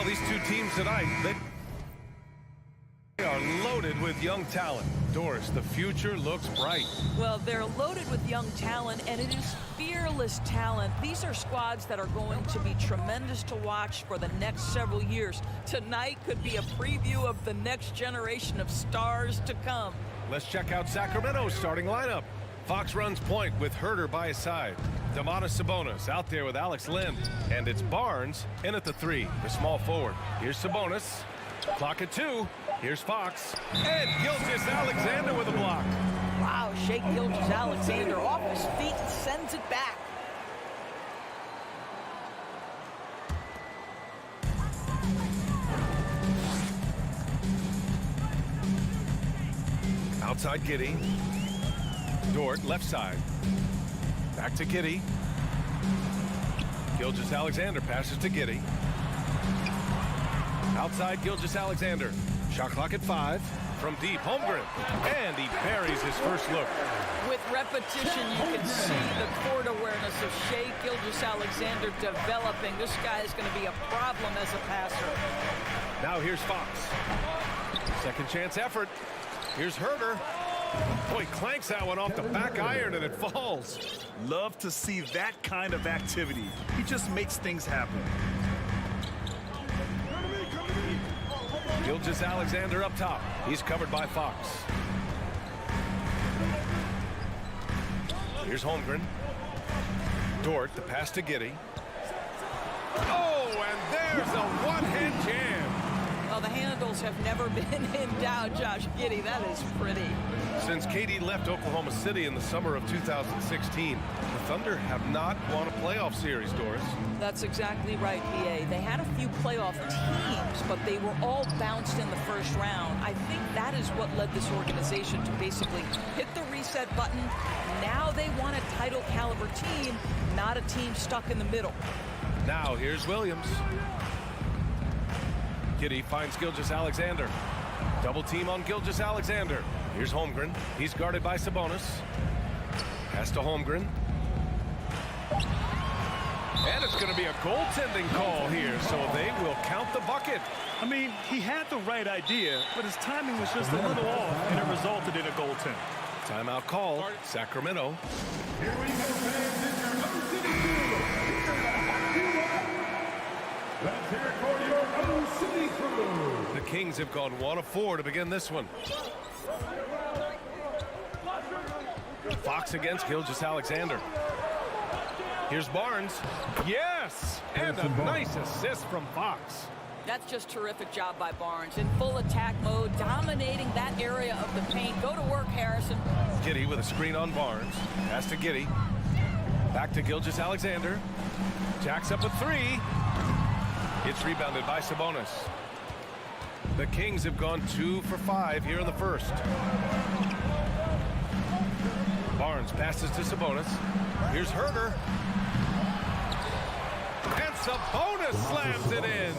these two teams tonight, they are loaded with young talent. Doris, the future looks bright. Well, they're loaded with young talent, and it is fearless talent. These are squads that are going to be tremendous to watch for the next several years. Tonight could be a preview of the next generation of stars to come. Let's check out Sacramento's starting lineup. Fox runs point with Herder by his side. Domantas Sabonis out there with Alex Len. And it's Barnes in at the 3, the small forward. Here's Sabonis. Clock at 2. Here's Fox. And Gilgeous-Alexander with a block. Wow, Shea Gilgeous-Alexander off his feet and sends it back. Outside Giddey. Dort, left side. Back to Giddey. Gilgeous-Alexander passes to Giddey. Outside Gilgeous-Alexander. Shot clock at 5. From deep, Holmgren. And he buries his first look. With repetition, you can see the court awareness of Shea Gilgeous-Alexander developing. This guy is going to be a problem as a passer. Now here's Fox. Second chance effort. Here's Herder. Boy, clanks that one off the back iron and it falls. Love to see that kind of activity. He just makes things happen. Gilgeous-Alexander up top. He's covered by Fox. Here's Holmgren. Dort, the pass to Giddey. Oh, and there's a one-hand jam. Well, the handles have never been in doubt, Josh Giddey. That is pretty. Since KD left Oklahoma City in the summer of 2016, the Thunder have not won a playoff series, Doris. That's exactly right, PA. They had a few playoff teams, but they were all bounced in the first round. I think that is what led this organization to basically hit the reset button. Now they want a title caliber team, not a team stuck in the middle. Now here's Williams. Giddey finds Gilgeous-Alexander. Double team on Gilgeous-Alexander. Here's Holmgren. He's guarded by Sabonis. Pass to Holmgren. And it's going to be a goaltending call here, so they will count the bucket. I mean, he had the right idea, but his timing was just a little off, and it resulted in a goaltend. Timeout call, Sacramento. Here we go, fans. It's your own city crew. Let's hear it for your own city crew. The Kings have gone 1 of 4 to begin this one. Fox against Gilgeous-Alexander. Here's Barnes. Yes! And a nice assist from Fox. That's just terrific job by Barnes. In full attack mode, dominating that area of the paint. Go to work, Harrison. Giddey with a screen on Barnes. Pass to Giddey. Back to Gilgeous-Alexander. Jacks up a 3. It's rebounded by Sabonis. The Kings have gone 2 for 5 here in the first. Barnes passes to Sabonis. Here's Herder. And Sabonis slams it in.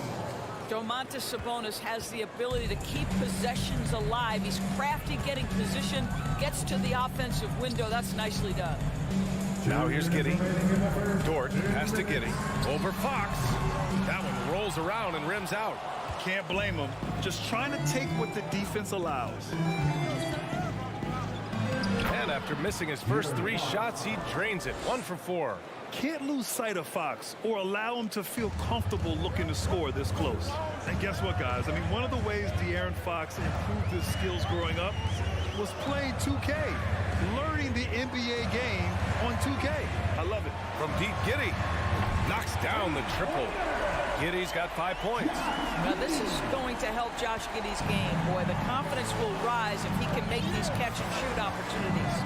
Domantas Sabonis has the ability to keep possessions alive. He's crafty getting position, gets to the offensive window. That's nicely done. Now here's Giddey. Dort, pass to Giddey. Over Fox. That one rolls around and rims out. Can't blame him. Just trying to take what the defense allows. And after missing his first 3 shots, he drains it. 1 for 4. Can't lose sight of Fox or allow him to feel comfortable looking to score this close. And guess what, guys? I mean, one of the ways De'Aaron Fox improved his skills growing up was playing 2K, learning the NBA game on 2K. I love it. From deep, Giddey knocks down the triple. Giddey's got 5 points. Now, this is going to help Josh Giddey's game. Boy, the confidence will rise if he can make these catch-and-shoot opportunities.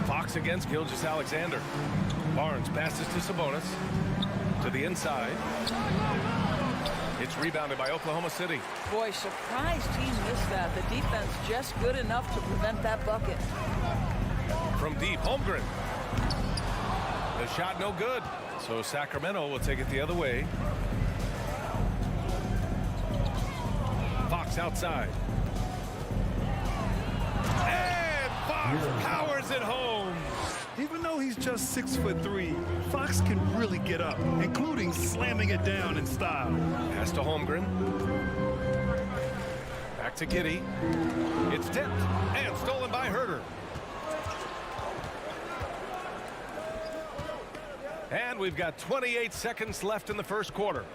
Fox against Gilgeous-Alexander. Barnes passes to Sabonis. To the inside. It's rebounded by Oklahoma City. Boy, surprised he missed that. The defense just good enough to prevent that bucket. From deep, Holmgren. The shot no good. So Sacramento will take it the other way. Fox outside. And Fox powers it home. Even though he's just 6'3", Fox can really get up, including slamming it down in style. Pass to Holmgren. Back to Giddey. It's tipped and stolen by Herder. And we've got 28 seconds left in the first quarter.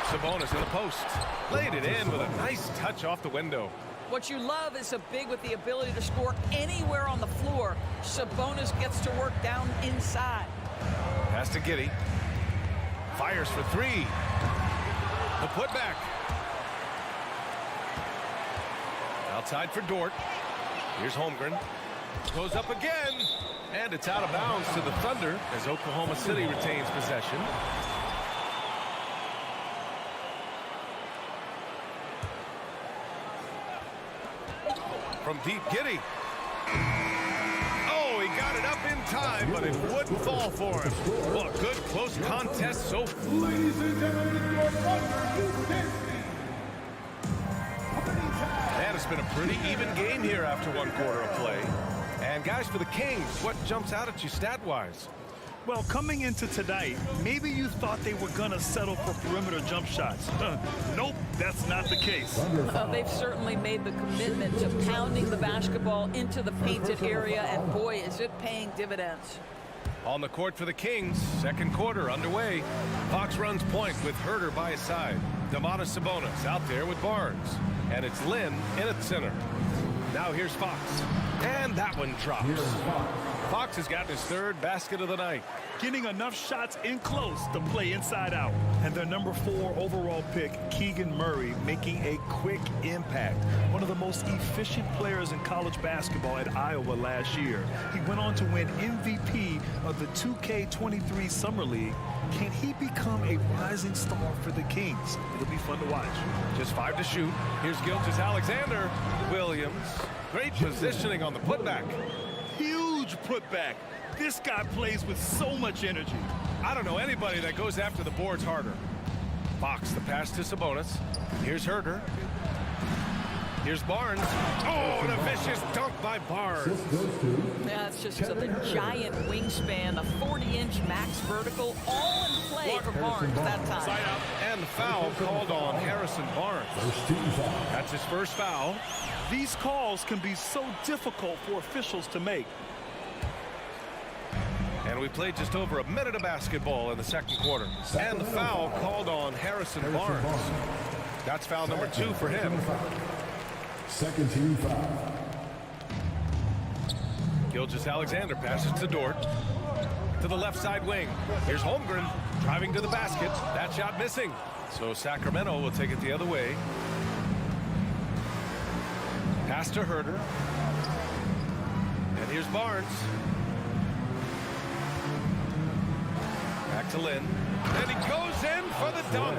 Sabonis in the post. Laid it in with a nice touch off the window. What you love is a big with the ability to score anywhere on the floor. Sabonis gets to work down inside. Pass to Giddey. Fires for three. The putback. Outside for Dort. Here's Holmgren. Goes up again. And it's out of bounds to the Thunder as Oklahoma City retains possession. From deep, Giddey. Oh, he got it up in time, but it wouldn't fall for him. Well, a good close contest so far. Ladies and gentlemen, your Thunder, And it's been a pretty even game here after one quarter of play. And guys, for the Kings, what jumps out at you stat-wise? Well, coming into tonight, maybe you thought they were going to settle for perimeter jump shots. Nope, that's not the case. They've certainly made the commitment to pounding the basketball into the painted area, and boy, is it paying dividends. On the court for the Kings, second quarter underway. Fox runs point with Herder by his side. Domantas Sabonis out there with Barnes. And it's Lynn in at center. Now here's Fox. And that one drops. Fox has gotten his third basket of the night. Getting enough shots in close to play inside out. And their number 4 overall pick, Keegan Murray, making a quick impact. One of the most efficient players in college basketball at Iowa last year. He went on to win MVP of the 2K23 Summer League. Can he become a rising star for the Kings? It'll be fun to watch. Just 5 to shoot. Here's Gilgeous-Alexander. Williams. Great positioning on the putback. Huge putback. This guy plays with so much energy. I don't know anybody that goes after the boards harder. Fox, the pass to Sabonis. Here's Herder. Here's Barnes. Oh, and a vicious dunk by Barnes. Yeah, it's just the giant wingspan, a 40-inch max vertical, all in play for Barnes that time. Side out, and the foul called on Harrison Barnes. That's his first foul. These calls can be so difficult for officials to make. And we played just over a minute of basketball in the second quarter. And the foul called on Harrison Barnes. That's foul number 2 for him. Second team foul. Gilgeous-Alexander passes to Dort. To the left side wing. Here's Holmgren driving to the basket. That shot missing. So Sacramento will take it the other way. Pass to Herder. And here's Barnes. Back to Lynn. And he goes in for the dunk.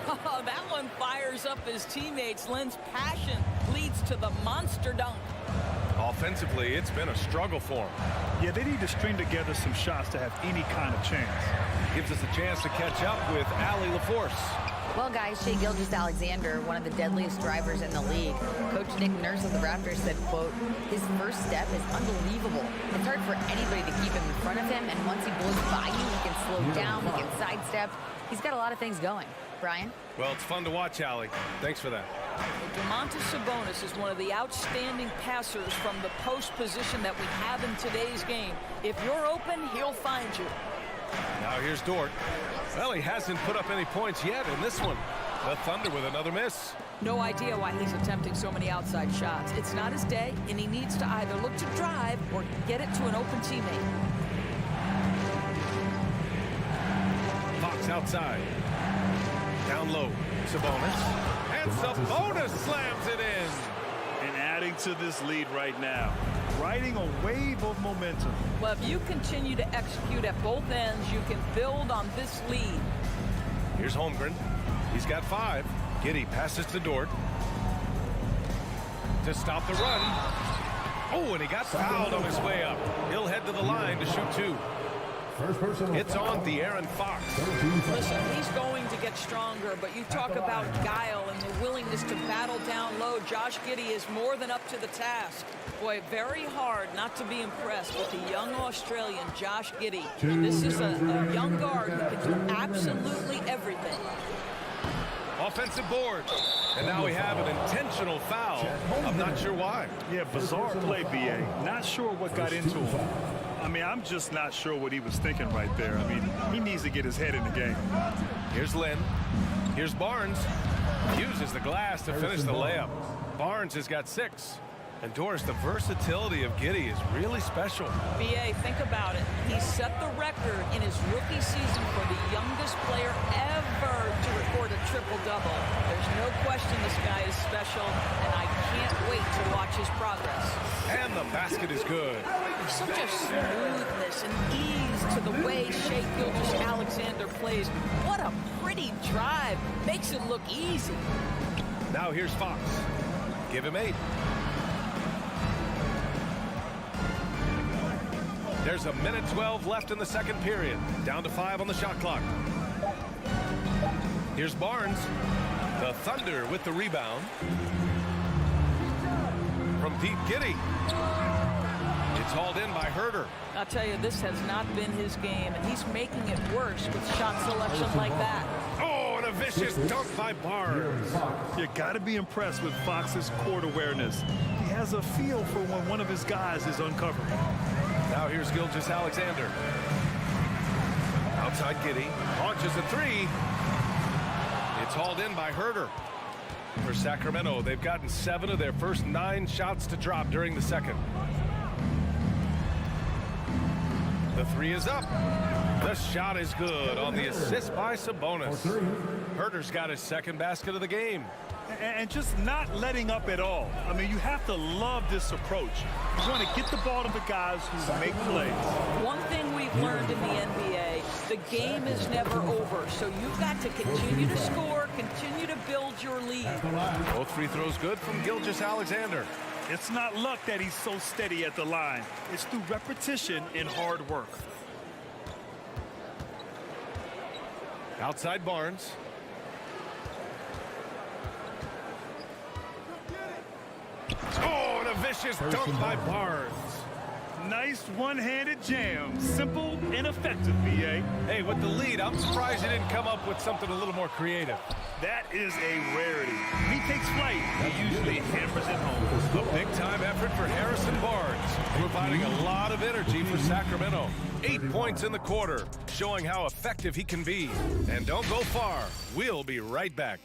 Oh, that one fires up his teammates. Lynn's passion leads to the monster dunk. Offensively, it's been a struggle for him. Yeah, they need to string together some shots to have any kind of chance. Gives us a chance to catch up with Allie LaForce. Well, guys, Shai Gilgeous-Alexander, one of the deadliest drivers in the league. Coach Nick Nurse of the Raptors said, quote, his first step is unbelievable. It's hard for anybody to keep him in front of him, and once he blows by you, he can slow down, he can sidestep. He's got a lot of things going. Brian? Well, it's fun to watch, Allie. Thanks for that. Domantas Sabonis is one of the outstanding passers from the post position that we have in today's game. If you're open, he'll find you. Now here's Dort. Well, he hasn't put up any points yet in this one. The Thunder with another miss. No idea why he's attempting so many outside shots. It's not his day, and he needs to either look to drive or get it to an open teammate. Fox outside. Down low. Sabonis. And Sabonis slams it in. And adding to this lead right now. Riding a wave of momentum. Well, if you continue to execute at both ends, you can build on this lead. Here's Holmgren. He's got 5. Giddey passes to Dort. To stop the run. Oh, and he got fouled on his way up. He'll head to the line to shoot 2. First personal It's foul. on De'Aaron Fox. 13 foul. Listen, he's going to get stronger, but you talk about guile and the willingness to battle down low. Josh Giddey is more than up to the task. Boy, very hard not to be impressed with the young Australian, Josh Giddey. This is a young guard who can do absolutely everything. Offensive board. And now we have an intentional foul. I'm not sure why. Yeah, bizarre play, BA. Not sure what got into him. I mean, I'm just not sure what he was thinking right there. I mean, he needs to get his head in the game. Here's Lynn. Here's Barnes. Uses the glass to finish the layup. Barnes has got 6. And Doris, the versatility of Giddey is really special. BA, think about it. He set the record in his rookie season for the youngest player ever to record a triple-double. There's no question this guy is special, and I can't wait to watch his progress. And the basket is good. There's such a smoothness and ease to the way Shai Gilgeous-Alexander plays. What a pretty drive. Makes it look easy. Now here's Fox. Give him 8. There's a minute 12 left in the second period. Down to 5 on the shot clock. Here's Barnes. The Thunder with the rebound. From deep, Giddey. It's hauled in by Herder. I'll tell you, this has not been his game, and he's making it worse with shot selection like that. Oh, and a vicious dunk by Barnes. You got to be impressed with Fox's court awareness. He has a feel for when one of his guys is uncovering. Now here's Gilgeous-Alexander. Outside Giddey. Launches a 3. It's hauled in by Herder. For Sacramento, they've gotten 7 of their first 9 shots to drop during the second. The 3 is up. The shot is good on the assist by Sabonis. Herder's got his second basket of the game. And just not letting up at all. I mean, you have to love this approach. You want to get the ball to the guys who make plays. One thing we've learned in the NBA, the game is never over. So you've got to continue to score, continue to build your lead. Both free throws good from Gilgeous-Alexander. It's not luck that he's so steady at the line. It's through repetition and hard work. Outside Barnes. Oh, and a vicious dunk by Barnes. Nice one-handed jam. Simple and effective, BA. Hey, with the lead, I'm surprised he didn't come up with something a little more creative. That is a rarity. When he takes flight, he usually hammers it home. A big-time effort for Harrison Barnes, providing a lot of energy for Sacramento. 8 points in the quarter, showing how effective he can be. And don't go far. We'll be right back.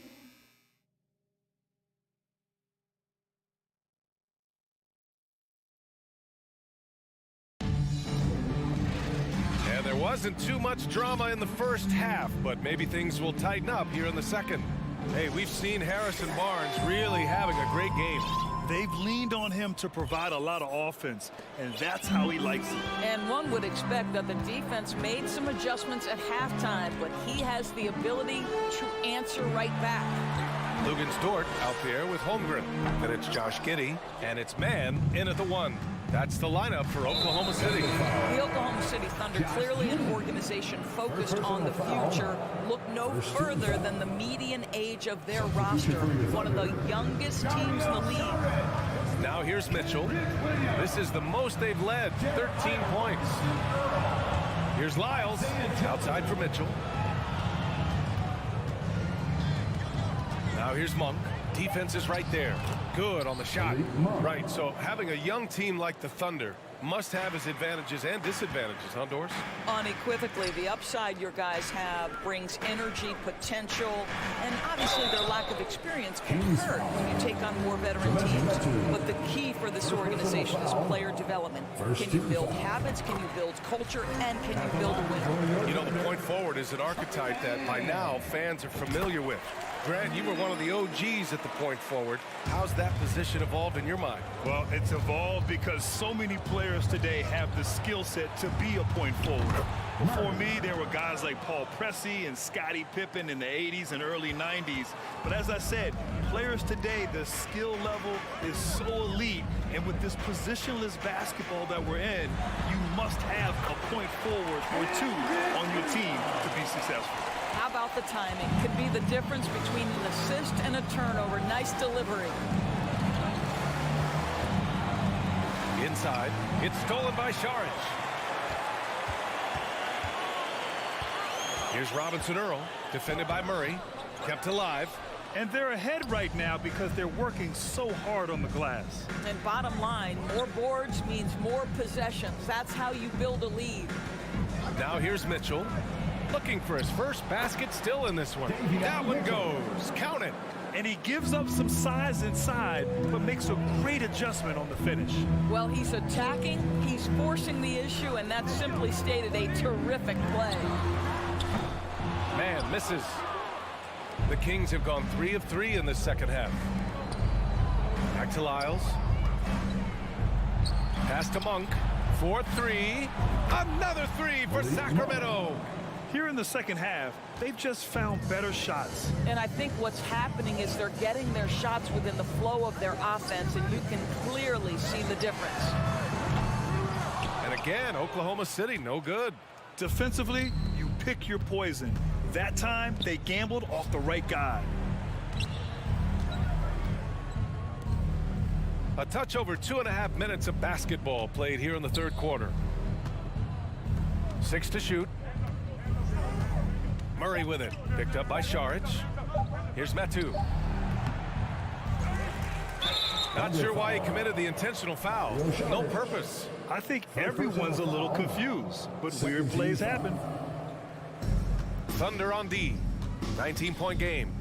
And there wasn't too much drama in the first half, but maybe things will tighten up here in the second. Hey, we've seen Harrison Barnes really having a great game. They've leaned on him to provide a lot of offense, and that's how he likes it. And one would expect that the defense made some adjustments at halftime, but he has the ability to answer right back. Lugens Dort out there with Holmgren. Then it's Josh Giddey, and it's Mann in at the 1. That's the lineup for Oklahoma City. The Oklahoma City Thunder, clearly an organization focused on the future, look no further than the median age of their roster. One of the youngest teams in the league. Now here's Mitchell. This is the most they've led, 13 points. Here's Lyles, outside for Mitchell. Now here's Monk. Defense is right there. Good on the shot. Right, so having a young team like the Thunder must have its advantages and disadvantages, huh, Doris? Unequivocally, the upside your guys have brings energy, potential, and obviously their lack of experience can hurt when you take on more veteran teams. But the key for this organization is player development. Can you build habits? Can you build culture? And can you build a winner? You know, the point forward is an archetype that by now fans are familiar with. Grant, you were one of the OGs at the point forward. How's that position evolved in your mind? Well, it's evolved because so many players today have the skill set to be a point forward. Before me, there were guys like Paul Pressey and Scottie Pippen in the 80s and early 90s. But as I said, players today, the skill level is so elite. And with this positionless basketball that we're in, you must have a point forward or two on your team to be successful. How about the timing? Could be the difference between an assist and a turnover. Nice delivery. Inside, it's stolen by Saric. Here's Robinson Earl, defended by Murray, kept alive. And they're ahead right now because they're working so hard on the glass. And bottom line, more boards means more possessions. That's how you build a lead. Now here's Mitchell, looking for his first basket, still in this one. That one goes, count it. And he gives up some size inside, but makes a great adjustment on the finish. Well, he's attacking, he's forcing the issue, and that's simply stated a terrific play. Man, misses. The Kings have gone 3 of 3 in the second half. Back to Lyles. Pass to Monk. 4-3. Another 3 for Sacramento. Here in the second half, they've just found better shots. And I think what's happening is they're getting their shots within the flow of their offense, and you can clearly see the difference. And again, Oklahoma City, no good. Defensively, you pick your poison. That time, they gambled off the right guy. A touch over 2.5 minutes of basketball played here in the third quarter. 6 to shoot. Murray with it, picked up by Saric. Here's Metu. Not sure why he committed the intentional foul. No purpose. I think everyone's a little confused, but weird plays happen. Thunder on D. 19-point game.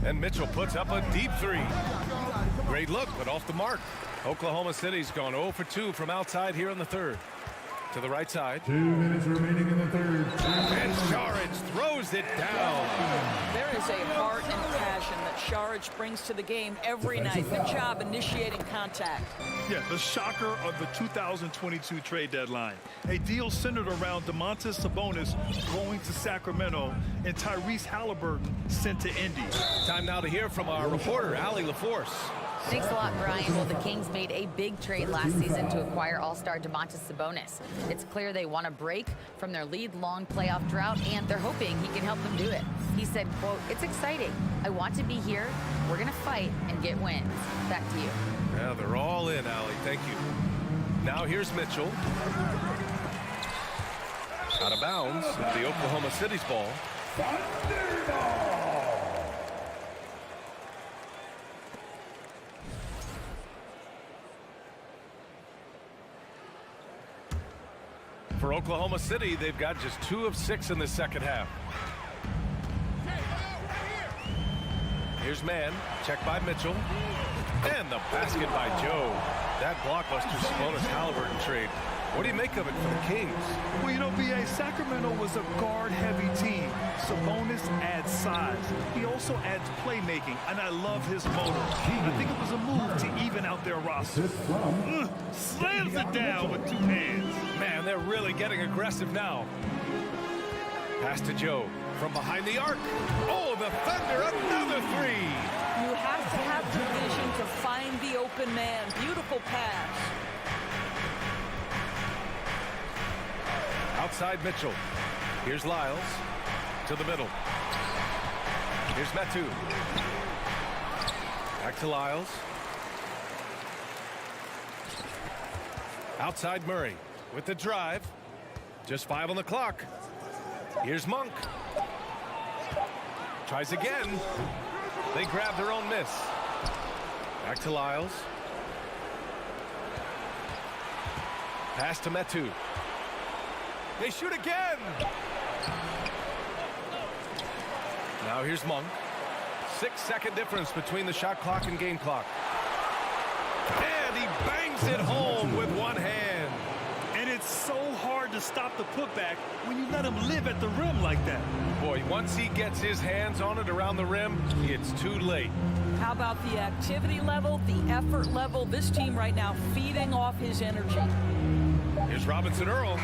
And Mitchell puts up a deep 3. Great look, but off the mark. Oklahoma City's gone 0 for 2 from outside here in the third. To the right side. 2 minutes remaining in the third. And Saric throws it down. There is a heart and passion that Saric brings to the game every night. Good job initiating contact. Yeah, the shocker of the 2022 trade deadline. A deal centered around Domantas Sabonis going to Sacramento and Tyrese Halliburton sent to Indy. Time now to hear from our reporter, Allie LaForce. Thanks a lot, Brian. Well, the Kings made a big trade last season to acquire all-star Domantas Sabonis. It's clear they want to break from their lead-long playoff drought, and they're hoping he can help them do it. He said, quote, "It's exciting. I want to be here. We're going to fight and get wins." Back to you. Yeah, they're all in, Allie. Thank you. Now here's Mitchell. Out of bounds. The Oklahoma City's ball. For Oklahoma City, they've got just 2 of 6 in the second half. Here's Mann, checked by Mitchell. And the basket by Joe. That blockbuster Sabonis Halliburton trade. What do you make of it for the Kings? Well, you know, B.A., Sacramento was a guard-heavy team. Sabonis adds size. He also adds playmaking, and I love his motor. I think it was a move to even out their roster. Slams it down with 2 hands. Man, they're really getting aggressive now. Pass to Joe from behind the arc. Oh, the Thunder, another 3. You have to have the vision to find the open man. Beautiful pass. Outside Mitchell. Here's Lyles to the middle. Here's Metu. Back to Lyles. Outside Murray with the drive. Just 5 on the clock. Here's Monk. Tries again. They grab their own miss. Back to Lyles. Pass to Metu. They shoot again. Now here's Monk. 6-second difference between the shot clock and game clock. And he bangs it home with one hand. And it's so hard to stop the putback when you let him live at the rim like that. Boy, once he gets his hands on it around the rim, it's too late. How about the activity level, the effort level? This team right now feeding off his energy. Here's Robinson Earl.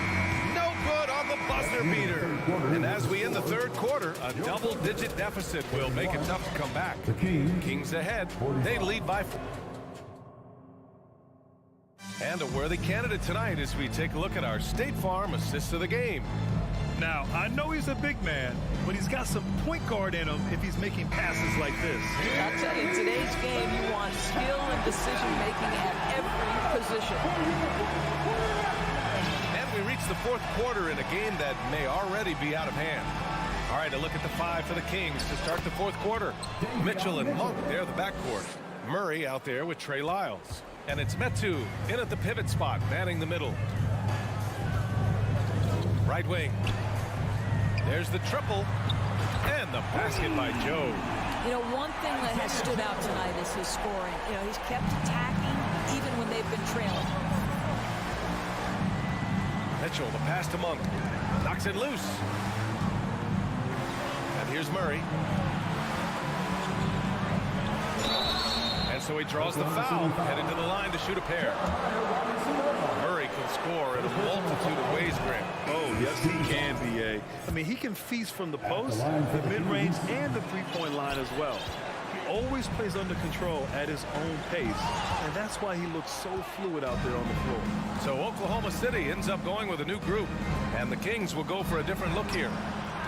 No good on the buzzer beater. And as we end the third quarter, a double-digit deficit will make it tough to come back. The Kings ahead. They lead by 4. And a worthy candidate tonight as we take a look at our State Farm assist of the game. Now, I know he's a big man, but he's got some point guard in him if he's making passes like this. I'll tell you, in today's game, you want skill and decision-making at every position. And we reach the fourth quarter in a game that may already be out of hand. All right, a look at the 5 for the Kings to start the fourth quarter. Mitchell and Monk, they're the backcourt. Murray out there with Trey Lyles. And it's Metu in at the pivot spot, manning the middle. Right wing. There's the triple. And the basket by Joe. You know, one thing that has stood out tonight is his scoring. You know, he's kept attacking even when they've been trailing. Mitchell, the pass to Monk. Knocks it loose. And here's Murray. And so he draws the foul, headed to the line to shoot a pair. Murray can score in a multitude of ways, Graham. Oh, yes, he can, B.A. I mean, he can feast from the post, the mid-range, and the three-point line as well. He always plays under control at his own pace, and that's why he looks so fluid out there on the floor. So Oklahoma City ends up going with a new group, and the Kings will go for a different look here.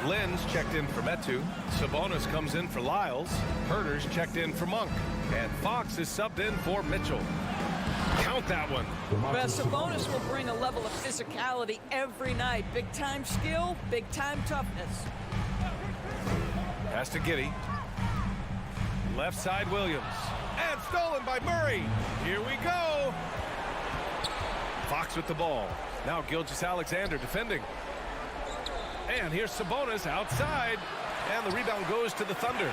Lynn's checked in for Metu. Sabonis comes in for Lyles. Herter's checked in for Monk. And Fox is subbed in for Mitchell. Count that one. But Sabonis will bring a level of physicality every night. Big-time skill, big-time toughness. Pass to Giddey. Left side Williams. And stolen by Murray. Here we go. Fox with the ball. Now Gilgeous-Alexander defending. And here's Sabonis outside. And the rebound goes to the Thunder.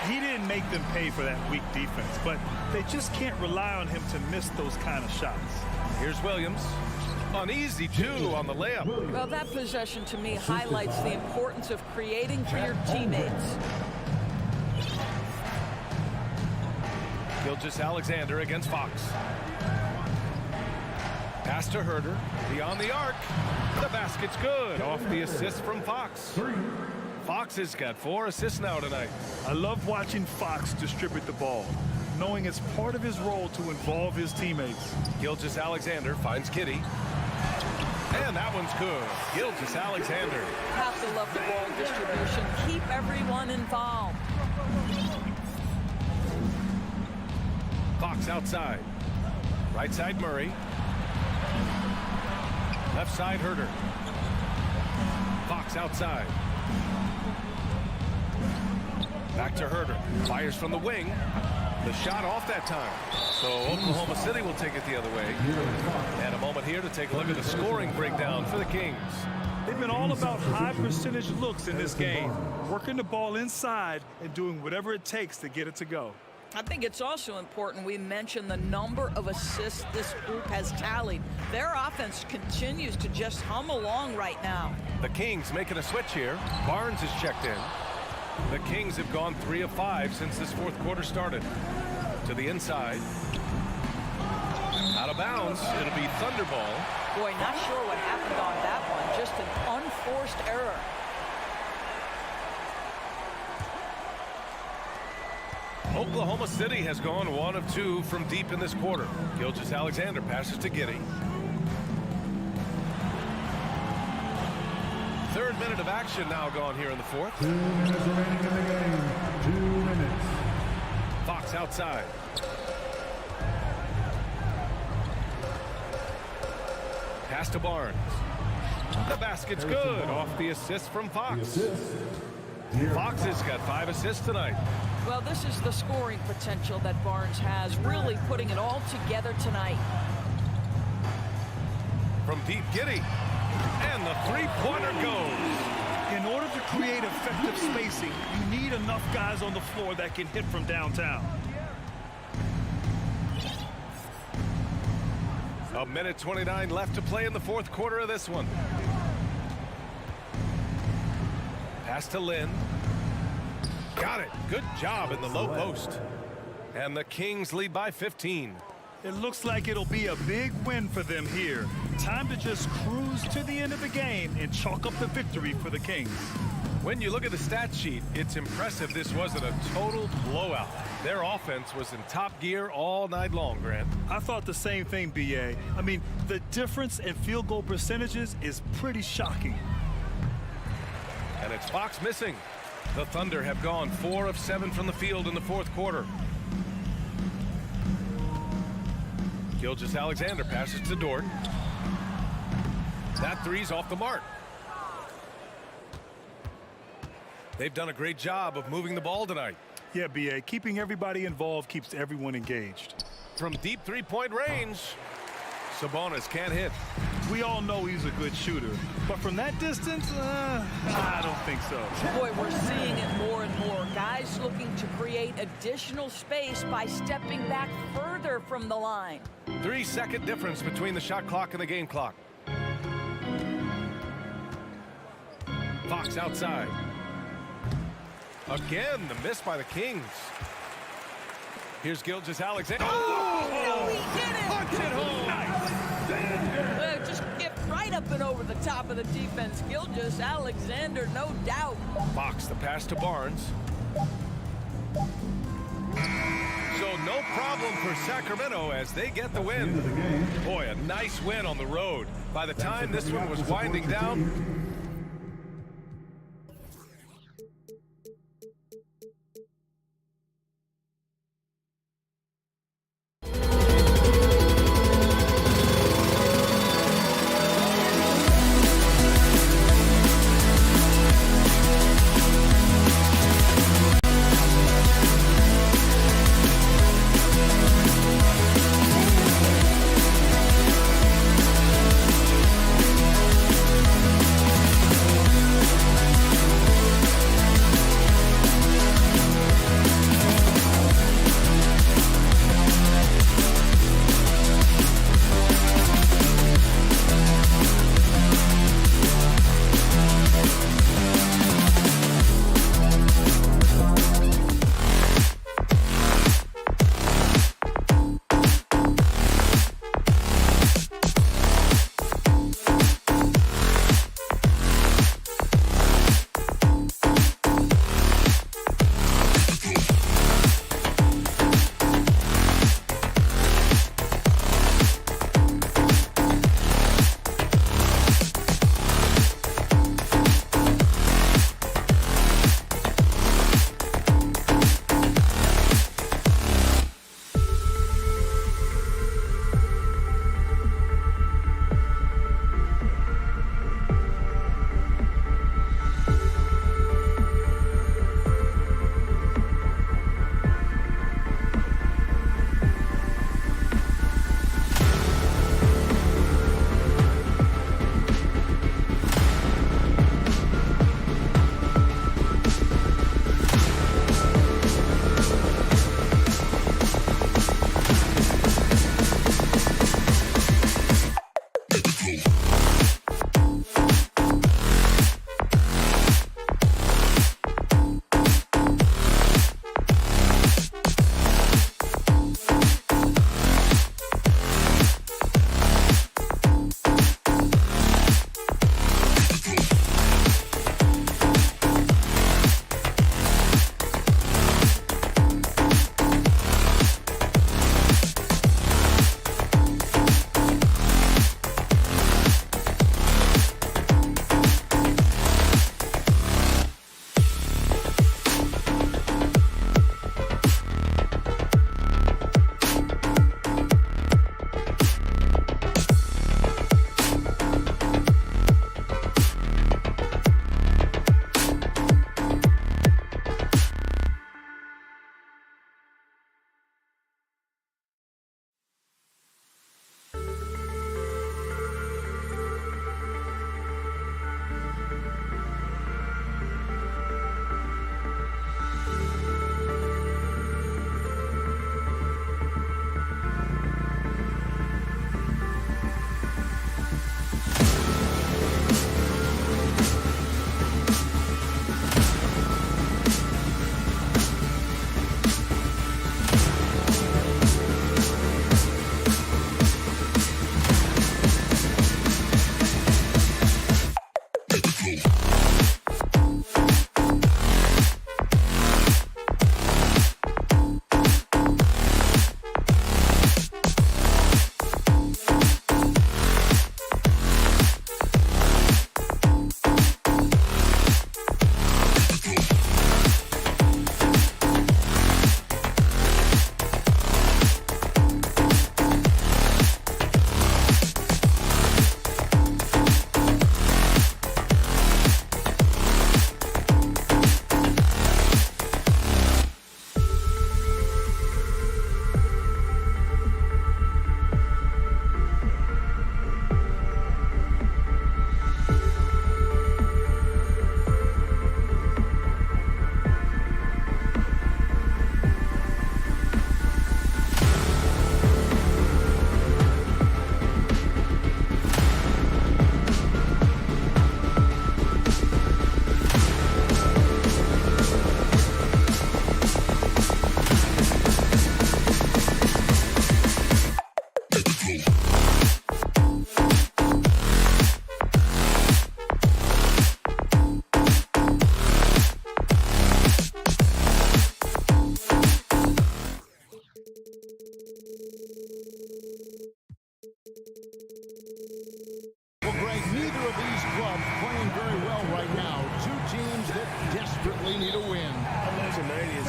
He didn't make them pay for that weak defense, but they just can't rely on him to miss those kind of shots. Here's Williams. Uneasy, too, on the layup. Well, that possession to me highlights the importance of creating for your teammates. Gilgeous-Alexander against Fox. Pass to Herter. Beyond the arc. The basket's good. Off the assist from Fox. Fox has got 4 assists now tonight. I love watching Fox distribute the ball, knowing it's part of his role to involve his teammates. Gilgeous-Alexander finds Giddey. And that one's good. Gilgeous-Alexander. Have to love the ball distribution. Keep everyone involved. Fox outside. Right side Murray. Left side Herter. Fox outside. Back to Herter. Fires from the wing. The shot off that time. So Oklahoma City will take it the other way. And a moment here to take a look at the scoring breakdown for the Kings. They've been all about high percentage looks in this game, working the ball inside and doing whatever it takes to get it to go. I think it's also important we mention the number of assists this group has tallied. Their offense continues to just hum along right now. The Kings making a switch here. Barnes is checked in. The Kings have gone 3 of 5 since this fourth quarter started. To the inside. Out of bounds. It'll be Thunder ball. Boy, not sure what happened on that one. Just an unforced error. Oklahoma City has gone 1 of 2 from deep in this quarter. Gilgeous-Alexander passes to Giddey. Third minute of action now gone here in the fourth. 2 minutes remaining in the game. 2 minutes. Fox outside. Pass to Barnes. The basket's good off the assist from Fox. Fox has got 5 assists tonight. Well, this is the scoring potential that Barnes has, really putting it all together tonight. From deep, Giddey. And the three-pointer goes. In order to create effective spacing, you need enough guys on the floor that can hit from downtown. A minute 29 left to play in the fourth quarter of this one. Pass to Lynn. Got it. Good job in the low post. And the Kings lead by 15. It looks like it'll be a big win for them here. Time to just cruise to the end of the game and chalk up the victory for the Kings. When you look at the stat sheet, it's impressive this wasn't a total blowout. Their offense was in top gear all night long, Grant. I thought the same thing, B.A. I mean, the difference in field goal percentages is pretty shocking. And it's Fox missing. The Thunder have gone 4 of 7 from the field in the fourth quarter. Gilgeous-Alexander passes to Dort. That three's off the mark. They've done a great job of moving the ball tonight. Yeah, B.A., keeping everybody involved keeps everyone engaged. From deep three-point range, Sabonis can't hit. We all know he's a good shooter, but from that distance, I don't think so. Boy, we're seeing it more and more. Guys looking to create additional space by stepping back further from the line. 3-second difference between the shot clock and the game clock. Fox outside. Again, the miss by the Kings. Here's Gilgeous-Alexander. Oh, he did it! Punch it home! Nice. Just get right up and over the top of the defense. Gilgeous-Alexander, no doubt. Fox, the pass to Barnes. So no problem for Sacramento as they get the win. Boy, a nice win on the road. By the time this one was winding down,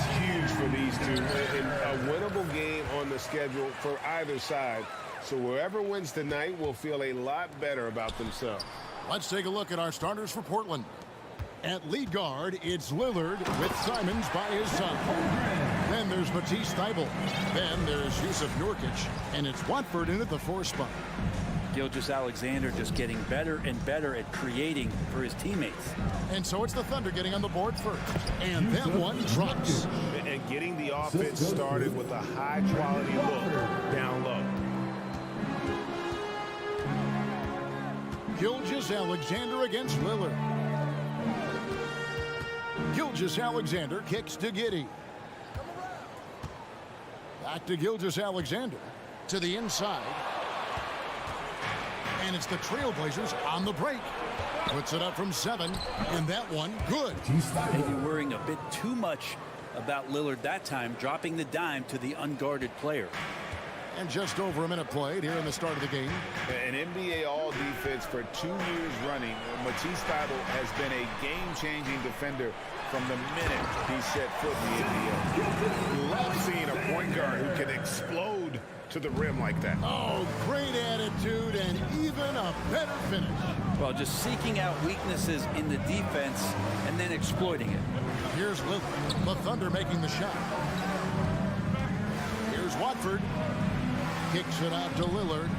is huge for these two. A winnable game on the schedule for either side. So whoever wins tonight will feel a lot better about themselves. Let's take a look at our starters for Portland. At lead guard, it's Lillard with Simons by his side. Then there's Matisse Thybulle. Then there's Yusuf Nurkic. And it's Watford in at the 4 spot. Gilgeous-Alexander just getting better and better at creating for his teammates. And so it's the Thunder getting on the board first. And that one drops. And getting the offense started with a high-quality look down low. Gilgeous-Alexander against Lillard. Gilgeous-Alexander kicks to Giddey. Back to Gilgeous-Alexander. To the inside. And it's the Trailblazers on the break. Puts it up from 7. And that one, good. Maybe worrying a bit too much about Lillard that time, dropping the dime to the unguarded player. And just over a minute played here in the start of the game. An NBA All-Defense for 2 years running. Matisse Thybulle has been a game-changing defender from the minute he set foot in the NBA. Love seeing a point guard who can explode to the rim like that. Oh, great attitude and even a better finish. Well, just seeking out weaknesses in the defense and then exploiting it. Here's Lillard, the Thunder making the shot. Here's Watford. Kicks it out to Lillard.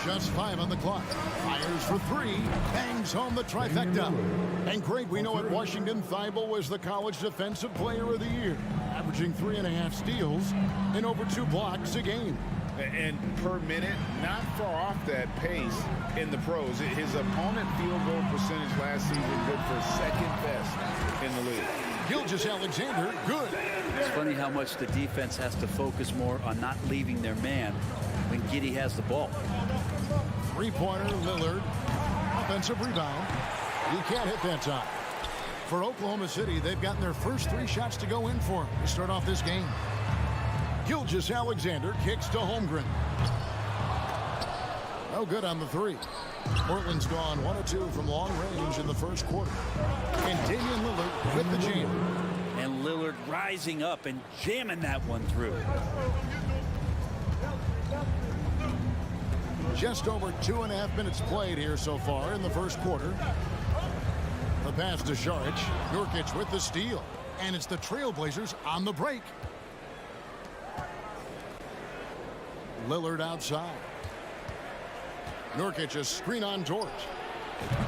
Just 5 on the clock. Fires for 3. Bangs home the trifecta. And great, we know at Washington, Thybulle was the college defensive player of the year, averaging 3.5 steals and over 2 blocks a game. And per minute, not far off that pace in the pros. His opponent field goal percentage last season good for 2nd best in the league. Gilgeous-Alexander, good. It's funny how much the defense has to focus more on not leaving their man when Giddey has the ball. 3-pointer, Lillard. Offensive rebound. He can't hit that time. For Oklahoma City, they've gotten their first 3 shots to go in for him to start off this game. Gilgeous-Alexander kicks to Holmgren. No good on the 3. Portland's gone 1 of 2 from long range in the first quarter. And Damian Lillard with the jam. And Lillard rising up and jamming that one through. Just over 2.5 minutes played here so far in the first quarter. The pass to Šarić. Nurkic with the steal. And it's the Trailblazers on the break. Lillard outside. Nurkic a screen on George.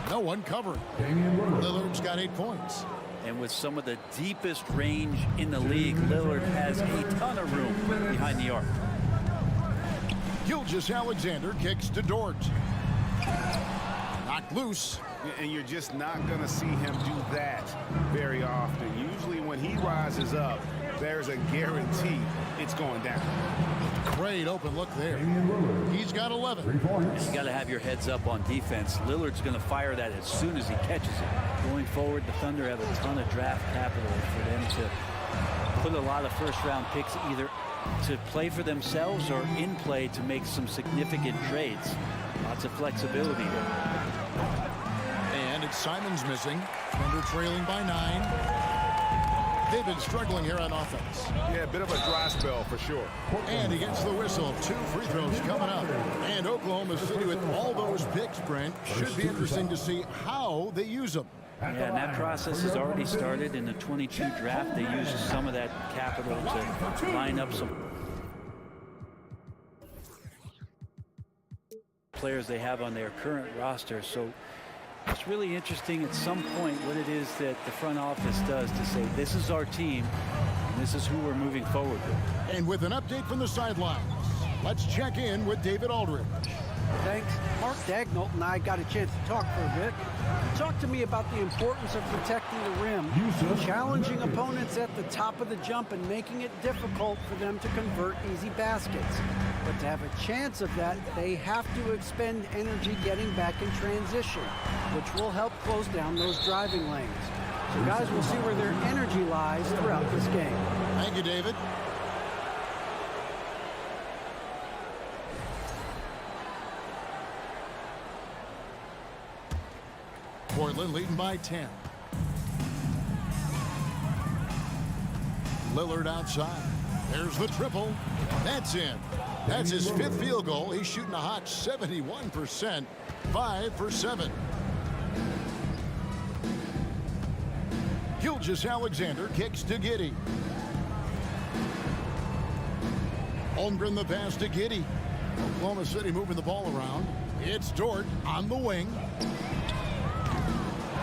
No one covering. Lillard's got 8 points. And with some of the deepest range in the league, Lillard has a ton of room behind the arc. Gilgeous-Alexander kicks to Dort. Knocked loose. And you're just not going to see him do that very often. Usually when he rises up, there's a guarantee it's going down. Great open look there. He's got 11. And you got to have your heads up on defense. Lillard's going to fire that as soon as he catches it. Going forward, the Thunder have a ton of draft capital for them to put a lot of first-round picks either to play for themselves or in play to make some significant trades. Lots of flexibility there. And it's Simons missing. Thunder trailing by 9. They've been struggling here on offense. Yeah, a bit of a dry spell for sure. And he gets the whistle. 2 free throws coming up. And Oklahoma City with all those picks, Brent, should be interesting to see how they use them. Yeah, and that process has already started in the 22 draft. They used some of that capital to line up some players they have on their current roster. So it's really interesting at some point what it is that the front office does to say, this is our team, and this is who we're moving forward with. And with an update from the sidelines, let's check in with David Aldridge. Thanks. Mark Daigneault and I got a chance to talk for a bit. He talked to me about the importance of protecting the rim, challenging opponents at the top of the jump and making it difficult for them to convert easy baskets. But to have a chance of that, they have to expend energy getting back in transition, which will help close down those driving lanes. So guys, we'll see where their energy lies throughout this game. Thank you, David. Portland leading by 10. Lillard outside. There's the triple. That's in. That's his 5th field goal. He's shooting a hot 71%. 5 for 7. Gilgeous-Alexander kicks to Giddey. Holmgren the pass to Giddey. Oklahoma City moving the ball around. It's Dort on the wing.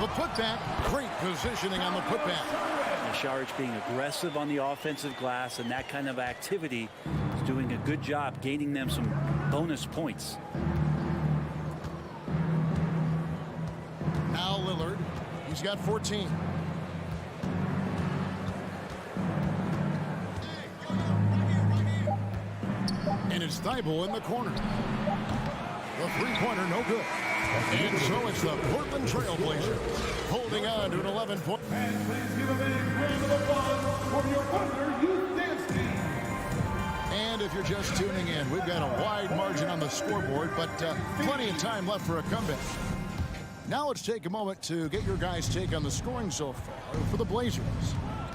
The putback. Great positioning on the putback. Saric being aggressive on the offensive glass, and that kind of activity is doing a good job gaining them some bonus points. Now Lillard. He's got 14. And it's Thibault in the corner. The three-pointer, no good. And so it's the Portland Trail Blazers holding on to an 11-point. And please give a big round of applause for your partner, Udansky. And if you're just tuning in, we've got a wide margin on the scoreboard, but plenty of time left for a comeback. Now let's take a moment to get your guys' take on the scoring so far for the Blazers.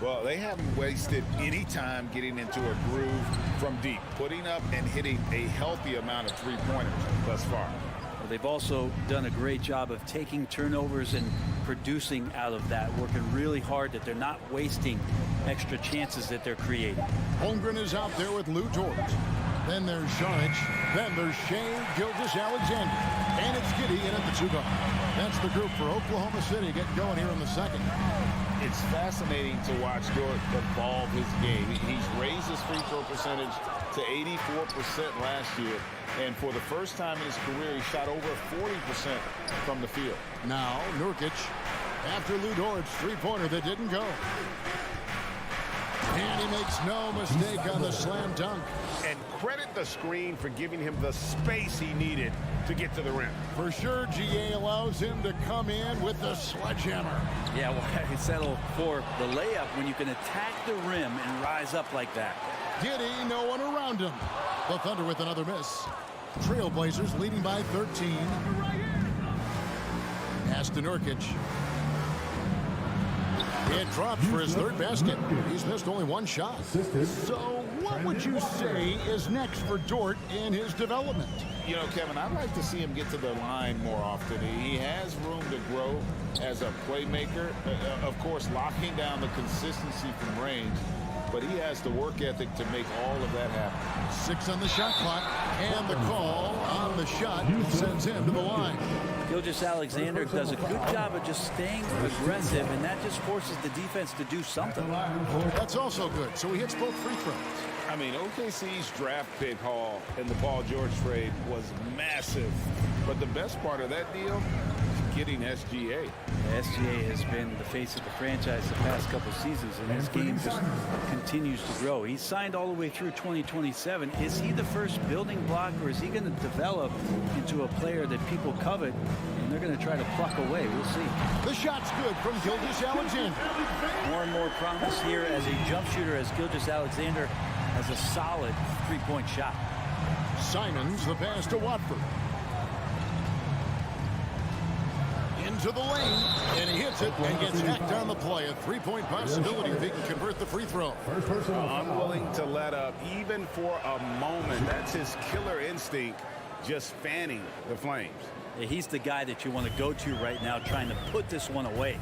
Well, they haven't wasted any time getting into a groove from deep, putting up and hitting a healthy amount of three-pointers thus far. Well, they've also done a great job of taking turnovers and producing out of that, working really hard that they're not wasting extra chances that they're creating. Holmgren is out there with Lou Dort. Then there's Saric. Then there's Shea Gilgeous-Alexander. And it's Giddey in at the 2-guard. That's the group for Oklahoma City getting going here in the second. It's fascinating to watch Dort evolve his game. He's raised his free throw percentage to 84% last year. And for the first time in his career, he shot over 40% from the field. Now, Nurkic, after Lou Dort's three-pointer that didn't go. And he makes no mistake on the slam dunk. And credit the screen for giving him the space he needed to get to the rim. For sure, GA allows him to come in with the sledgehammer. Yeah, why settle for the layup when you can attack the rim and rise up like that? Giddey, no one around him. The Thunder with another miss. Trailblazers leading by 13. Pass to Nurkic. It drops for his third basket. He's missed only one shot. So what would you say is next for Dort in his development? You know, Kevin, I'd like to see him get to the line more often. He has room to grow as a playmaker. Of course, locking down the consistency from range. But he has the work ethic to make all of that happen. 6 on the shot clock. And the call on the shot sends him to the line. Gilgeous-Alexander does a good job of just staying aggressive, and that just forces the defense to do something. That's also good. So he hits both free throws. I mean, OKC's draft pick haul in the Paul George trade was massive. But the best part of that deal is getting SGA. SGA has been the face of the franchise the past couple seasons, and his game just continues to grow. He's signed all the way through 2027. Is he the first building block, or is he going to develop into a player that people covet, and they're going to try to pluck away? We'll see. The shot's good from Gilgeous-Alexander. More and more promise here as a jump shooter, as Gilgeous-Alexander has a solid three-point shot. Simons the pass to Watford. Into the lane, and he hits it and gets hacked on the play. A three-point possibility if he can convert the free throw. Unwilling to let up even for a moment. That's his killer instinct, just fanning the flames. Yeah, he's the guy that you want to go to right now, trying to put this one away.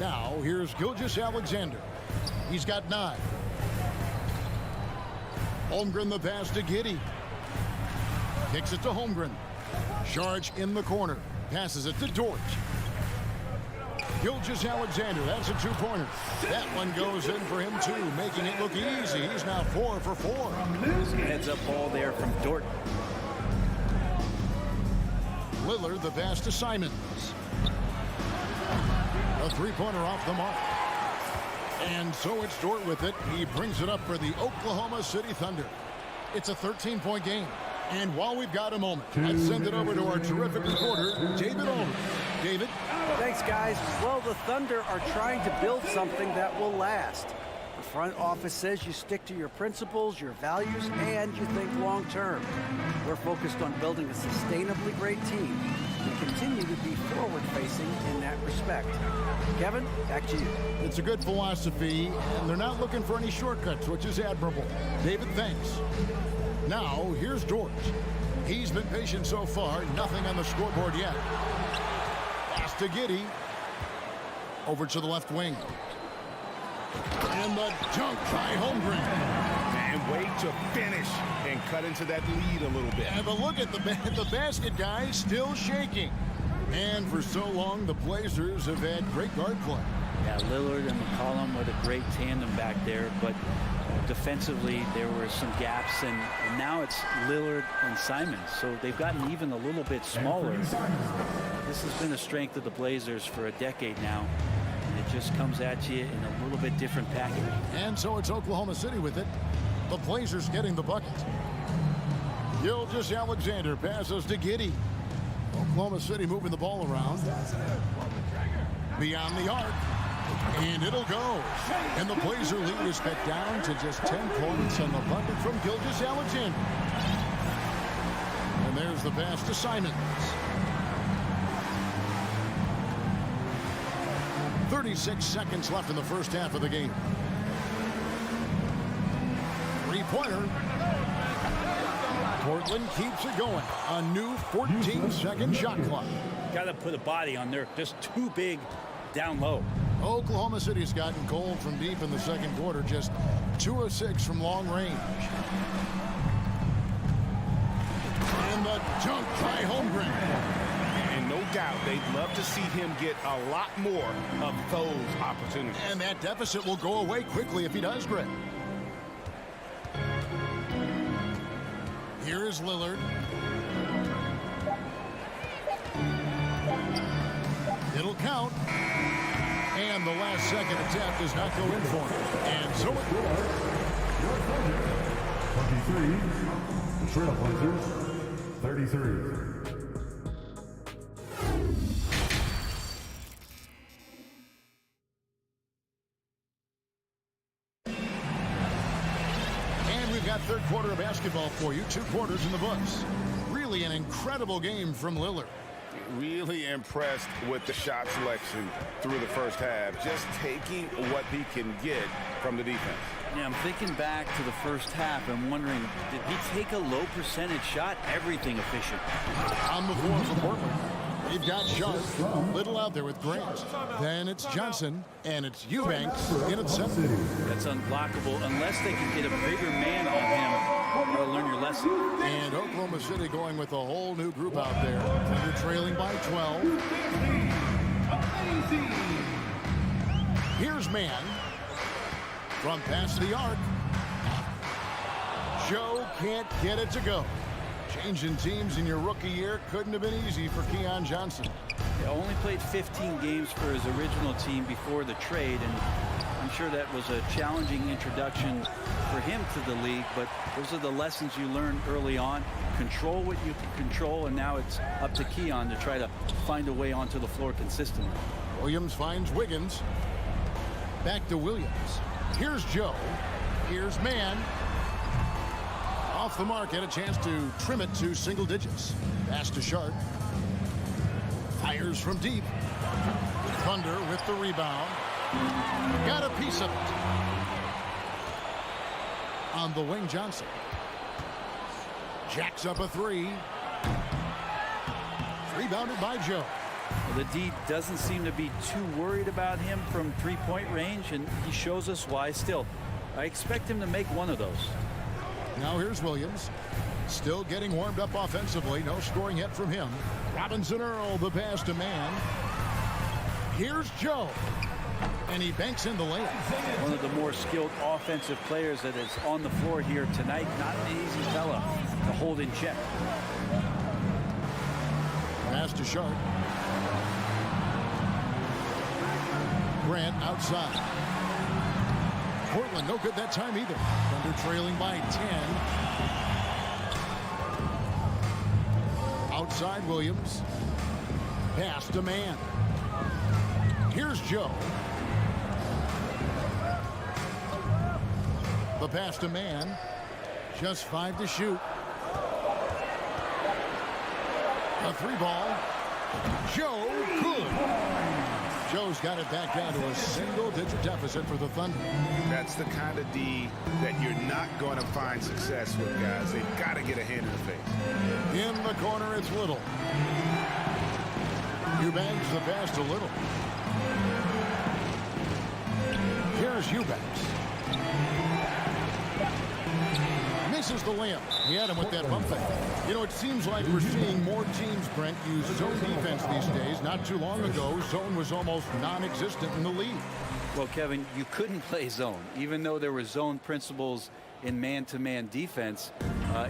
Now here's Gilgeous-Alexander. He's got 9. Holmgren the pass to Giddey. Kicks it to Holmgren. Saric in the corner. Passes it to Dort. Gilgeous-Alexander, that's a two-pointer. That one goes in for him too, making it look easy. He's now 4 for 4. Heads-up ball there from Dort. Lillard the pass to Simons. A three-pointer off the mark. And so it's Dort with it. He brings it up for the Oklahoma City Thunder. It's a 13-point game. And while we've got a moment, I'd send it over to our terrific reporter, David Ulrich. David? Thanks, guys. Well, the Thunder are trying to build something that will last. The front office says you stick to your principles, your values, and you think long-term. We're focused on building a sustainably great team. We continue to be forward-facing in that respect. Kevin, back to you. It's a good philosophy, and they're not looking for any shortcuts, which is admirable. David, thanks. Now, here's George. He's been patient so far, nothing on the scoreboard yet. Pass to Giddey. Over to the left wing. And the junk by Holmgren. And wait to finish and cut into that lead a little bit. And but look at the basket, guys, still shaking. And for so long, the Blazers have had great guard play. Yeah, Lillard and McCollum were a great tandem back there, but defensively there were some gaps, and now it's Lillard and Simons, so they've gotten even a little bit smaller. This has been a strength of the Blazers for a decade now, and it just comes at you in a little bit different package. And so it's Oklahoma City with it. The Blazers getting the bucket. Gilgeous-Alexander passes to Giddey. Oklahoma City moving the ball around. Beyond the arc. And it'll go. And the Blazer lead is cut down to just 10 points on the bucket from Gilgeous-Alexander. And there's the pass to Simons. 36 seconds left in the first half of the game. Three-pointer. Portland keeps it going. A new 14-second shot clock. Got to put a body on there. Just too big down low. Oklahoma City's gotten cold from deep in the second quarter. Just 2 of 6 from long range. And the junk by Holmgren. And no doubt they'd love to see him get a lot more of those opportunities. And that deficit will go away quickly if he does, Greg. Here is Lillard. It'll count. And the last second attempt does not go in for him. And so it will. 23, Trailblazers, 33. Third quarter of basketball for you. 2 quarters in the books. Really an incredible game from Lillard. Really impressed with the shot selection through the first half. Just taking what he can get from the defense. Yeah, I'm thinking back to the first half and wondering, did he take a low percentage shot? Everything efficient. On the floor for Portland. They've got Sharp, Little out there with Grant. Then it's Johnson, and it's Eubanks in at 7. That's unblockable unless they can get a bigger man on him or learn your lesson. And Oklahoma City going with a whole new group out there. They're trailing by 12. Here's Man from past the arc. Joe can't get it to go. Changing teams in your rookie year couldn't have been easy for Keon Johnson. He only played 15 games for his original team before the trade, and I'm sure that was a challenging introduction for him to the league, but those are the lessons you learn early on. Control what you can control, and now it's up to Keon to try to find a way onto the floor consistently. Williams finds Wiggins. Back to Williams. Here's Joe. Here's Man. Off the mark, had a chance to trim it to single digits. Pass to Sharp. Fires from deep. Thunder with the rebound. Got a piece of it. On the wing, Johnson. Jacks up a 3. Rebounded by Joe. Well, the D doesn't seem to be too worried about him from three-point range, and he shows us why. Still, I expect him to make one of those. Now here's Williams. Still getting warmed up offensively. No scoring yet from him. Robinson Earl, the pass to Man. Here's Joe. And he banks in the layup. One of the more skilled offensive players that is on the floor here tonight. Not an easy fella to hold in check. Pass to Sharp. Grant outside. Portland no good that time either. Thunder trailing by 10. Outside Williams. Pass to Man. Here's Joe. The pass to Man. Just 5 to shoot. A 3 ball. Joe good. Joe's got it back down to a single-digit deficit for the Thunder. That's the kind of D that you're not going to find success with, guys. They've got to get a hand in the face. In the corner, it's Little. Eubanks the pass to Little. Here's Eubanks. Misses the layup. He had him with that bump fake. You know, it seems like we're seeing more teams, Brent, use zone defense these days. Not too long ago, zone was almost non-existent in the league. Well, Kevin, you couldn't play zone. Even though there were zone principles in man-to-man defense,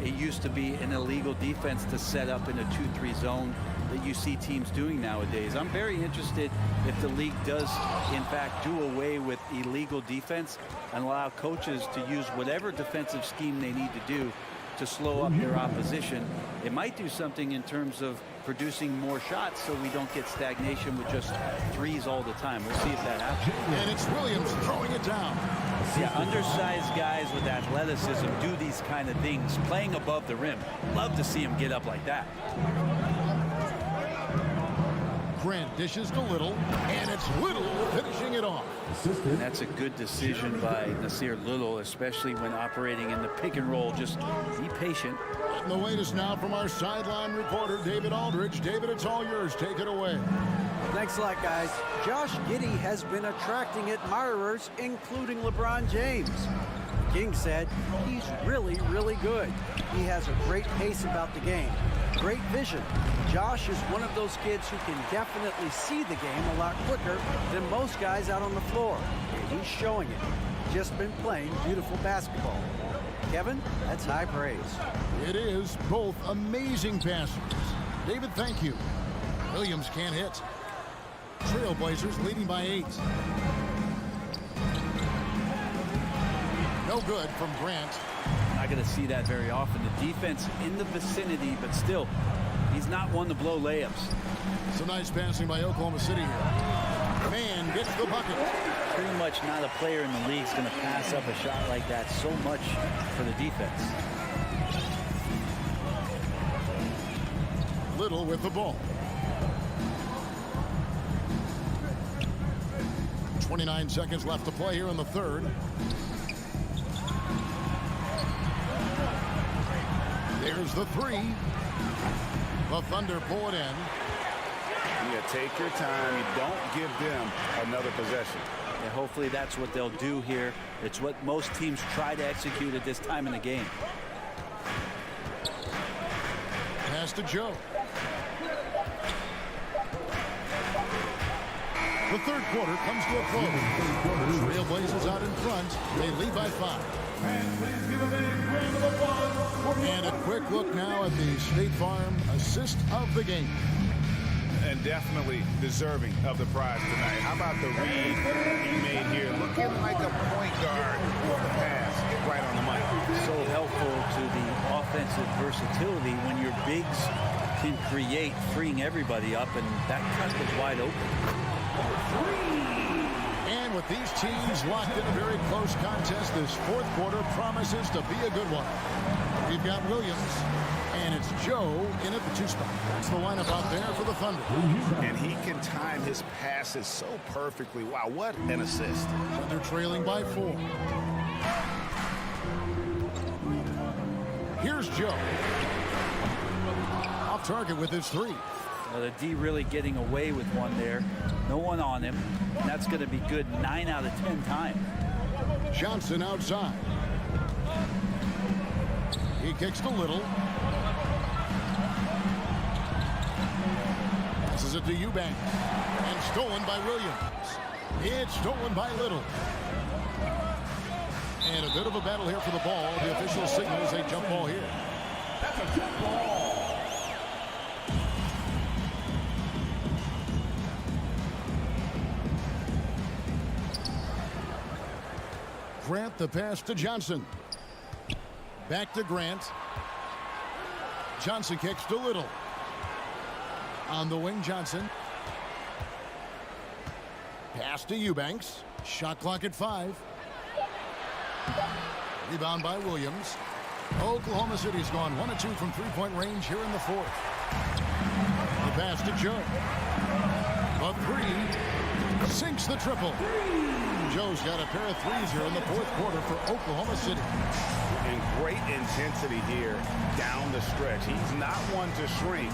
it used to be an illegal defense to set up in a 2-3 zone that you see teams doing nowadays. I'm very interested if the league does, in fact, do away with illegal defense and allow coaches to use whatever defensive scheme they need to do to slow up their opposition. It might do something in terms of producing more shots so we don't get stagnation with just threes all the time. We'll see if that happens. And it's Williams throwing it down. Yeah, undersized guys with athleticism do these kind of things, playing above the rim. Love to see him get up like that. Grant dishes to Little, and it's Little finishing it off. And that's a good decision by Nasir Little, especially when operating in the pick and roll. Just be patient. And the latest now from our sideline reporter, David Aldridge. David, it's all yours. Take it away. Thanks a lot, guys. Josh Giddey has been attracting admirers, including LeBron James. King said he's really, really good. He has a great pace about the game, great vision. Josh is one of those kids who can definitely see the game a lot quicker than most guys out on the floor, and he's showing it. Just been playing beautiful basketball. Kevin, that's high praise. It is. Both amazing passers. David, thank you. Williams can't hit. Trailblazers leading by 8. No good from Grant. Not going to see that very often. The defense in the vicinity, but still, he's not one to blow layups. Some nice passing by Oklahoma City here. Man gets the bucket. Pretty much not a player in the league is going to pass up a shot like that so much for the defense. Little with the ball. 29 seconds left to play here in the third. There's the three. The Thunder pull it in. Yeah, take your time. You don't give them another possession. And hopefully that's what they'll do here. It's what most teams try to execute at this time in the game. Pass to Joe. The third quarter comes to a close. Trailblazers out in front. They lead by 5. And a quick look now at the State Farm assist of the game. And definitely deserving of the prize tonight. How about the read he made here? Looking like a point guard with the pass right on the money. So helpful to the offensive versatility when your bigs can create, freeing everybody up, and that cut was wide open. And with these teams locked in a very close contest, this fourth quarter promises to be a good one. We've got Williams, and it's Joe in at the 2 spot. That's the lineup out there for the Thunder. And he can time his passes so perfectly. Wow, what an assist. They're trailing by 4. Here's Joe. Off target with his 3. The D really getting away with one there. No one on him. And that's going to be good 9 out of 10 times. Johnson outside. He kicks to Little. Passes it to Eubanks. And stolen by Williams. It's stolen by Little. And a bit of a battle here for the ball. The official signals a jump ball here. That's a jump ball. Grant the pass to Johnson. Back to Grant. Johnson kicks to Little. On the wing, Johnson. Pass to Eubanks. Shot clock at 5. Rebound by Williams. Oklahoma City's gone 1 of 2 from 3-point range here in the fourth. The pass to Joe. A three. Sinks the triple. Joe's got a pair of threes here in the fourth quarter for Oklahoma City. And great intensity here down the stretch. He's not one to shrink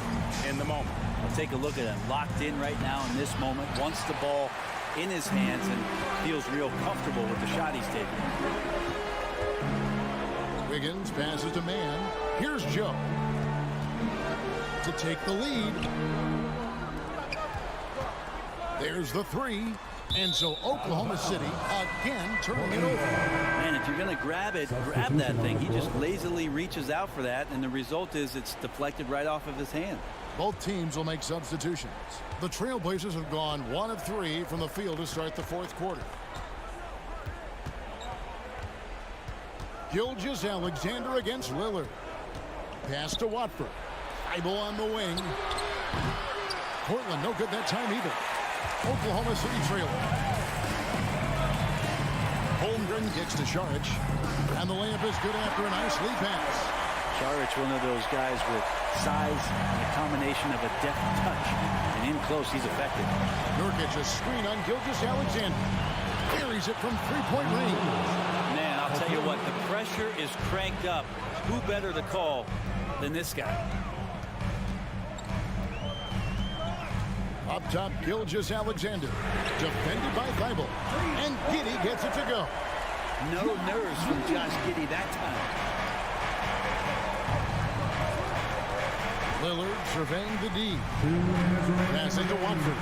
in the moment. Well, take a look at him. Locked in right now in this moment. Wants the ball in his hands and feels real comfortable with the shot he's taking. Wiggins passes to man. Here's Joe to take the lead. There's the three. And so Oklahoma City again turning it over. Man, if you're going to grab it, grab that thing. He just lazily reaches out for that, and the result is it's deflected right off of his hand. Both teams will make substitutions. The Trailblazers have gone 1 of 3 from the field to start the fourth quarter. Gilgeous-Alexander against Lillard. Pass to Watford. Thibault on the wing. Portland no good that time either. Oklahoma City trailing. Holmgren kicks to Saric. And the layup is good after a nice lead pass. Saric, one of those guys with size and a combination of a deft touch. And in close, he's effective. Nurkic a screen on Gilgeous-Alexander. Carries it from three-point range. Man, I'll tell you what, the pressure is cranked up. Who better to call than this guy? Up top, Gilgeous-Alexander. Defended by Thibault. And Giddey gets it to go. No nerves from Josh Giddey that time. Lillard surveying the D. Passing to Watford.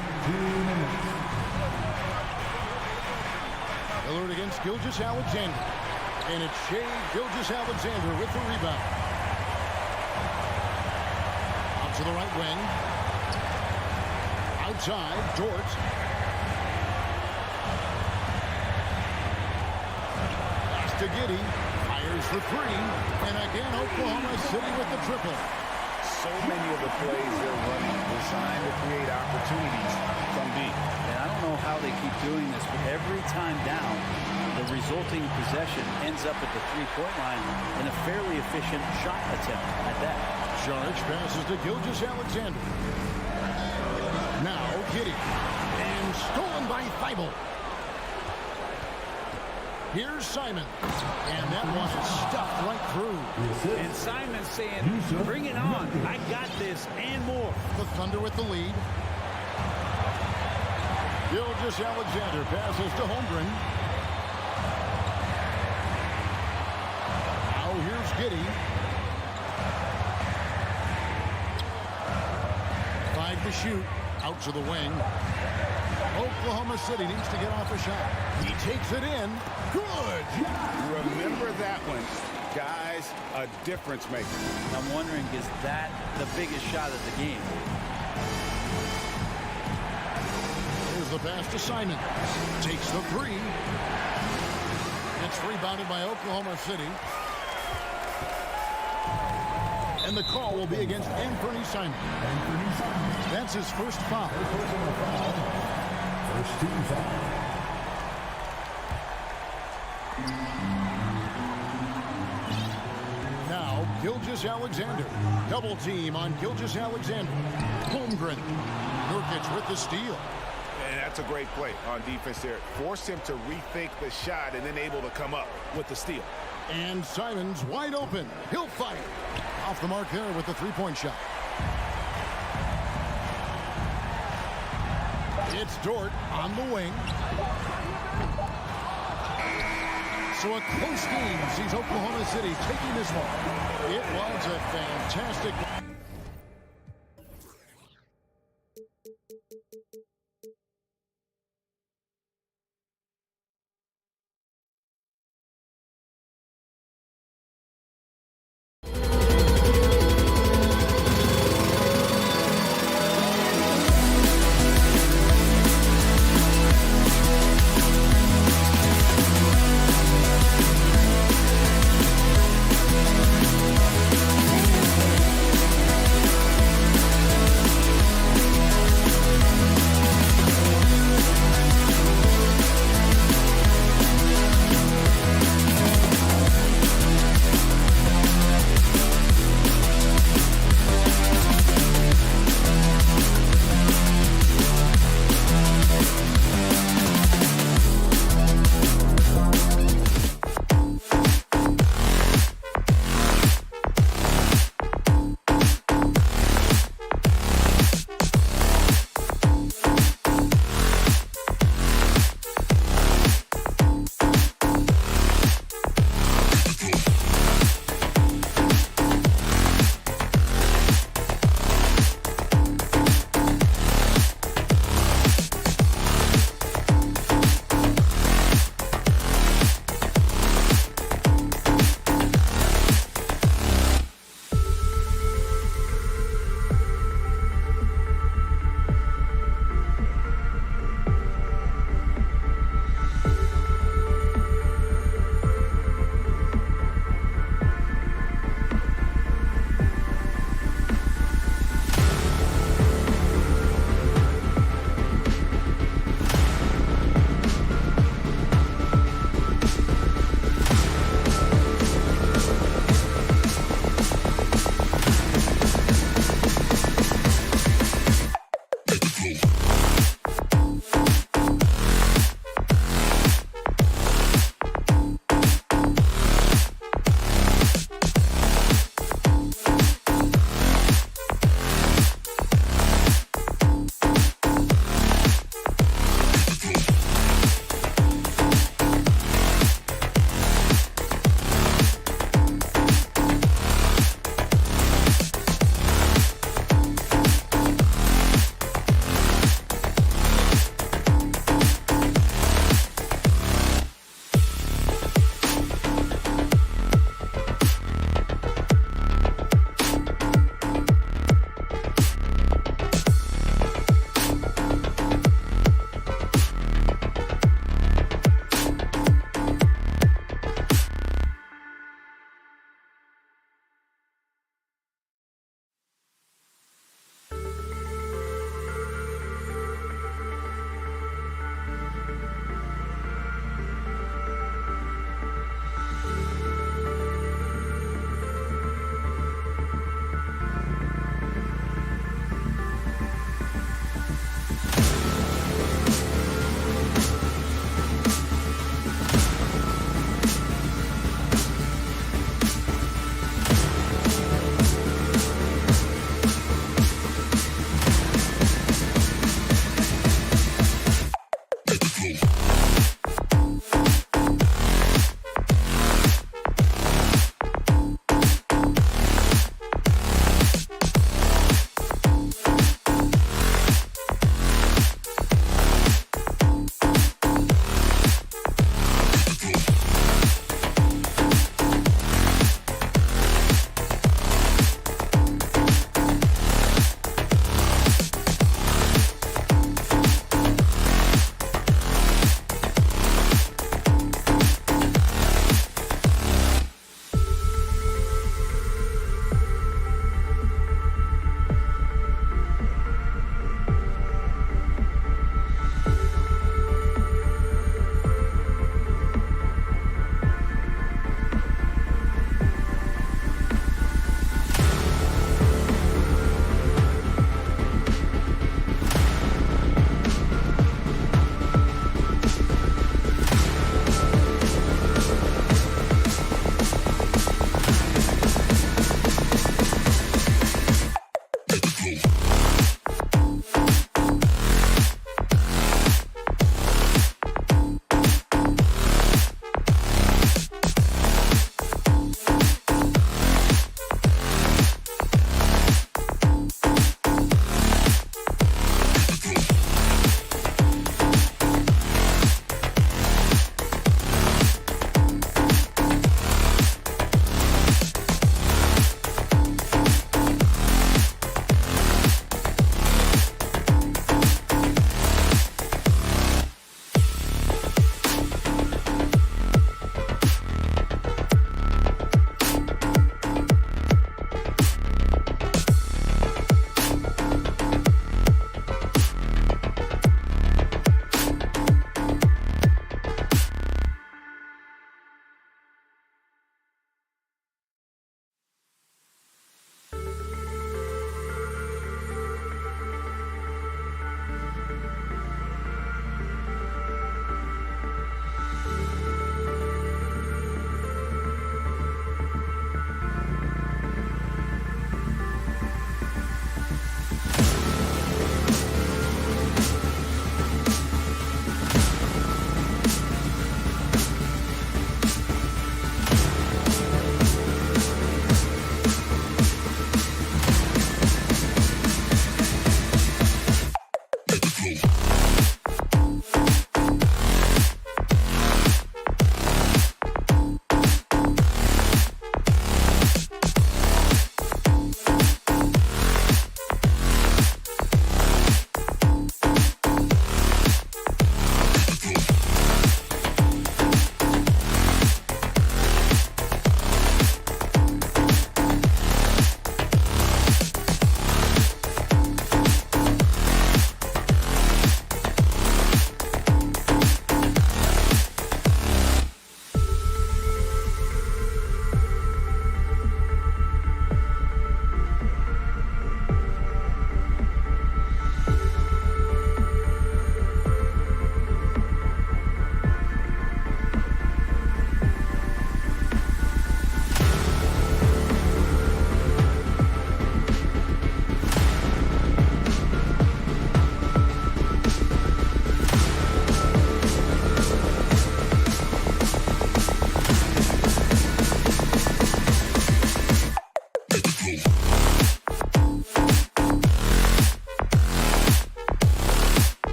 Lillard against Gilgeous-Alexander. And it's Shai Gilgeous-Alexander with the rebound. Out to the right wing. Outside, Dort. Pass to Giddey. Fires for three. And again, Oklahoma City with the triple. So many of the plays they're running designed to create opportunities from deep. And I don't know how they keep doing this, but every time down, the resulting possession ends up at the three-point line in a fairly efficient shot attempt at that. Saric passes to Gilgeous-Alexander. Now Giddey. And stolen by Thibault. Here's Simon. And that one is stuffed right through. And Simon's saying, bring it on. I got this and more. The Thunder with the lead. Gilgeous-Alexander passes to Holmgren. Now here's Giddey. 5 to shoot. Out to the wing. Oklahoma City needs to get off a shot. He takes it in. Good. Remember that one. Guys, a difference maker. I'm wondering, is that the biggest shot of the game? Here's the pass to Simon. Takes the three. It's rebounded by Oklahoma City. And the call will be against Anthony Simon. That's his first foul. First team foul. Now, Gilgeous-Alexander. Double team on Gilgeous-Alexander. Holmgren. Nurkic with the steal. And that's a great play on defense there. Forced him to rethink the shot and then able to come up with the steal. And Simon's wide open. He'll fire. Off the mark there with the three-point shot. It's Dort on the wing. So a close game sees Oklahoma City taking this one. It was a fantastic.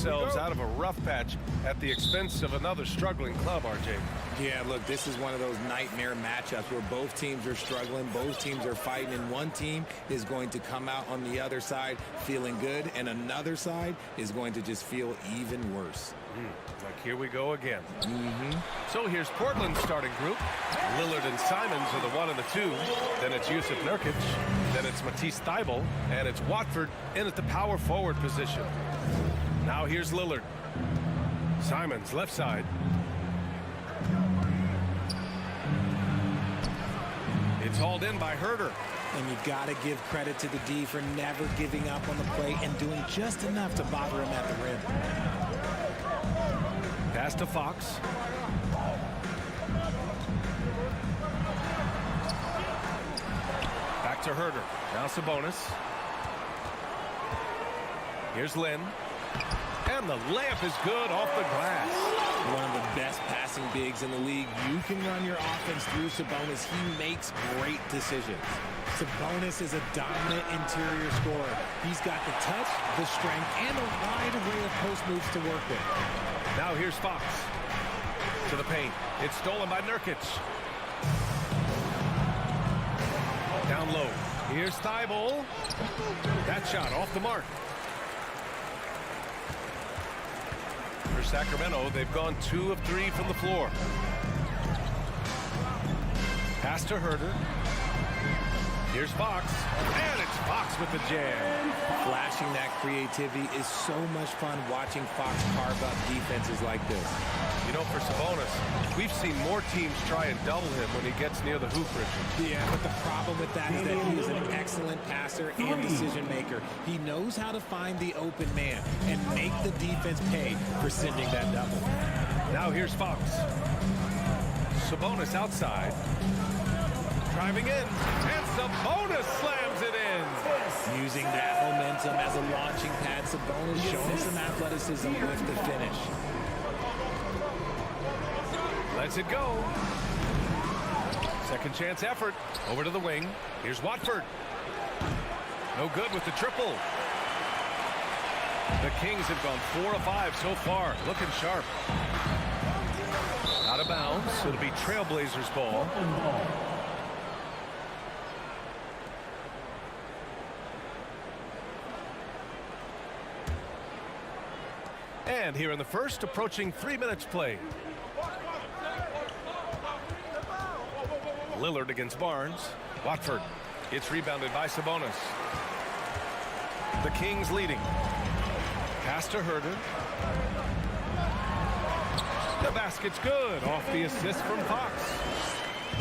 themselves out of a rough patch at the expense of another struggling club, RJ. Yeah, look, this is one of those nightmare matchups where both teams are struggling, both teams are fighting, and one team is going to come out on the other side feeling good, and another side is going to just feel even worse. Like, here we go again. So here's Portland's starting group. Lillard and Simons are the 1 and the 2. Then it's Jusuf Nurkic. Then it's Matisse Thybulle. And it's Watford in at the power forward position. Now here's Lillard. Simons, left side. It's hauled in by Herder. And you got to give credit to the D for never giving up on the play and doing just enough to bother him at the rim. Pass to Fox. Back to Herder. Now Sabonis. Here's Lynn. And the layup is good off the glass. One of the best passing bigs in the league. You can run your offense through Sabonis. He makes great decisions. Sabonis is a dominant interior scorer. He's got the touch, the strength, and a wide array of post moves to work with. Now here's Fox. To the paint. It's stolen by Nurkic. Down low. Here's Thybulle. That shot off the mark. For Sacramento, they've gone 2 of 3 from the floor. Pass to Herder. Here's Fox. And it's Fox with the jam. Flashing that creativity is so much fun watching Fox carve up defenses like this. You know, for Sabonis, we've seen more teams try and double him when he gets near the hoop, Richard. Yeah, but the problem with that is that he is an excellent passer and decision maker. He knows how to find the open man and make the defense pay for sending that double. Now here's Fox. Sabonis outside. Driving in, and Sabonis slams it in. Using that momentum as a launching pad, Sabonis showing some athleticism with the finish. Lets it go. Second chance effort. Over to the wing. Here's Watford. No good with the triple. The Kings have gone 4 of 5 so far. Looking sharp. Out of bounds. It'll be Trailblazers ball. And here in the first, approaching 3 minutes played. Lillard against Barnes. Watford. It's rebounded by Sabonis. The Kings leading. Pass to Herder. The basket's good off the assist from Fox.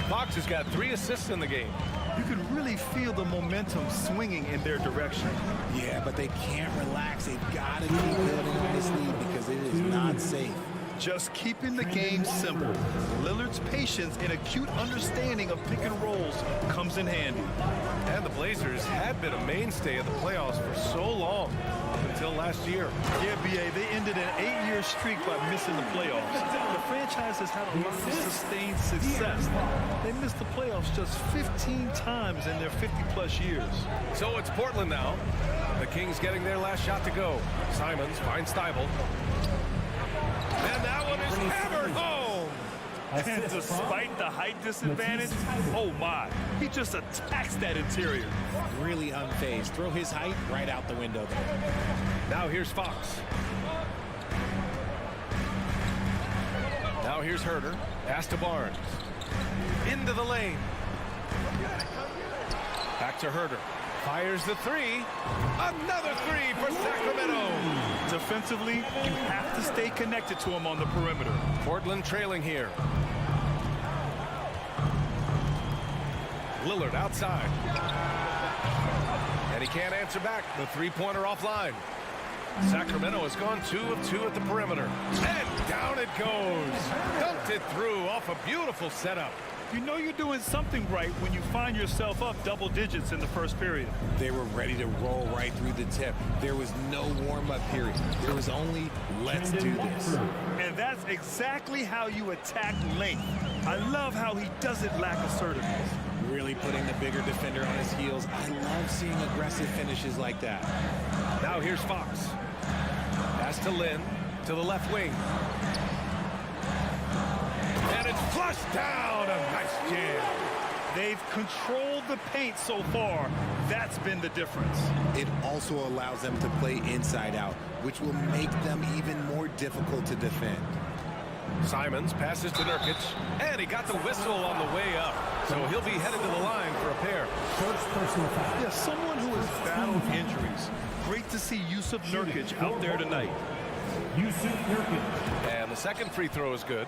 Fox has got 3 assists in the game. You can really feel the momentum swinging in their direction. Yeah, but they can't relax. They've got to keep building on this lead because it is not safe. Just keeping the game simple. Lillard's patience and acute understanding of pick and rolls comes in handy. And the Blazers had been a mainstay of the playoffs for so long, until last year. Yeah, B.A., they ended an 8-year streak by missing the playoffs. The franchise has had a lot of sustained success. They missed the playoffs just 15 times in their 50-plus years. So it's Portland now. The Kings getting their last shot to go. Simons finds Thybulle. And that one is hammered home. And despite the height disadvantage, oh my, he just attacks that interior. Really unfazed. Throw his height right out the window there. Now here's Fox. Now here's Herder. Pass to Barnes. Into the lane. Back to Herder. Fires the 3. Another 3 for Sacramento. Defensively, you have to stay connected to him on the perimeter. Portland trailing here. Lillard outside. And he can't answer back. The 3-pointer offline. Sacramento has gone 2 of 2 at the perimeter. And down it goes. Dumped it through off a beautiful setup. You know you're doing something right when you find yourself up double digits in the first period. They were ready to roll right through the tip. There was no warm-up period. There was only, let's do this. And that's exactly how you attack length. I love how he doesn't lack assertiveness. Really putting the bigger defender on his heels. I love seeing aggressive finishes like that. Now here's Fox. Pass to Lynn, to the left wing. And it's flushed down. A nice jam. They've controlled the paint so far. That's been the difference. It also allows them to play inside out, which will make them even more difficult to defend. Simons passes to Nurkic, and he got the whistle on the way up. So he'll be headed to the line for a pair. First personal foul. Yeah, someone who has battled injuries. Great to see Yusuf Nurkic out there tonight. Yusuf Nurkic. And the second free throw is good.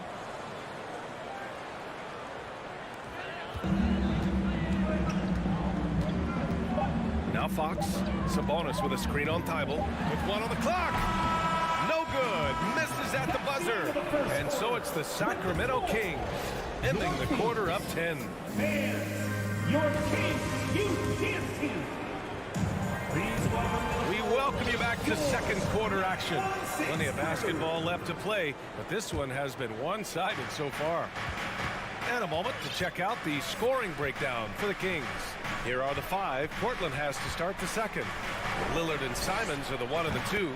Now Fox. Sabonis with a screen on Thibault. With one on the clock. No good. Misses at the buzzer. And so it's the Sacramento Kings ending the quarter up 10. Your king, you dance team. We welcome you back to second quarter action. Plenty of basketball left to play, but this one has been one-sided so far. And a moment to check out the scoring breakdown for the Kings. Here are the five Portland has to start the second. Lillard and Simons are the one and the two.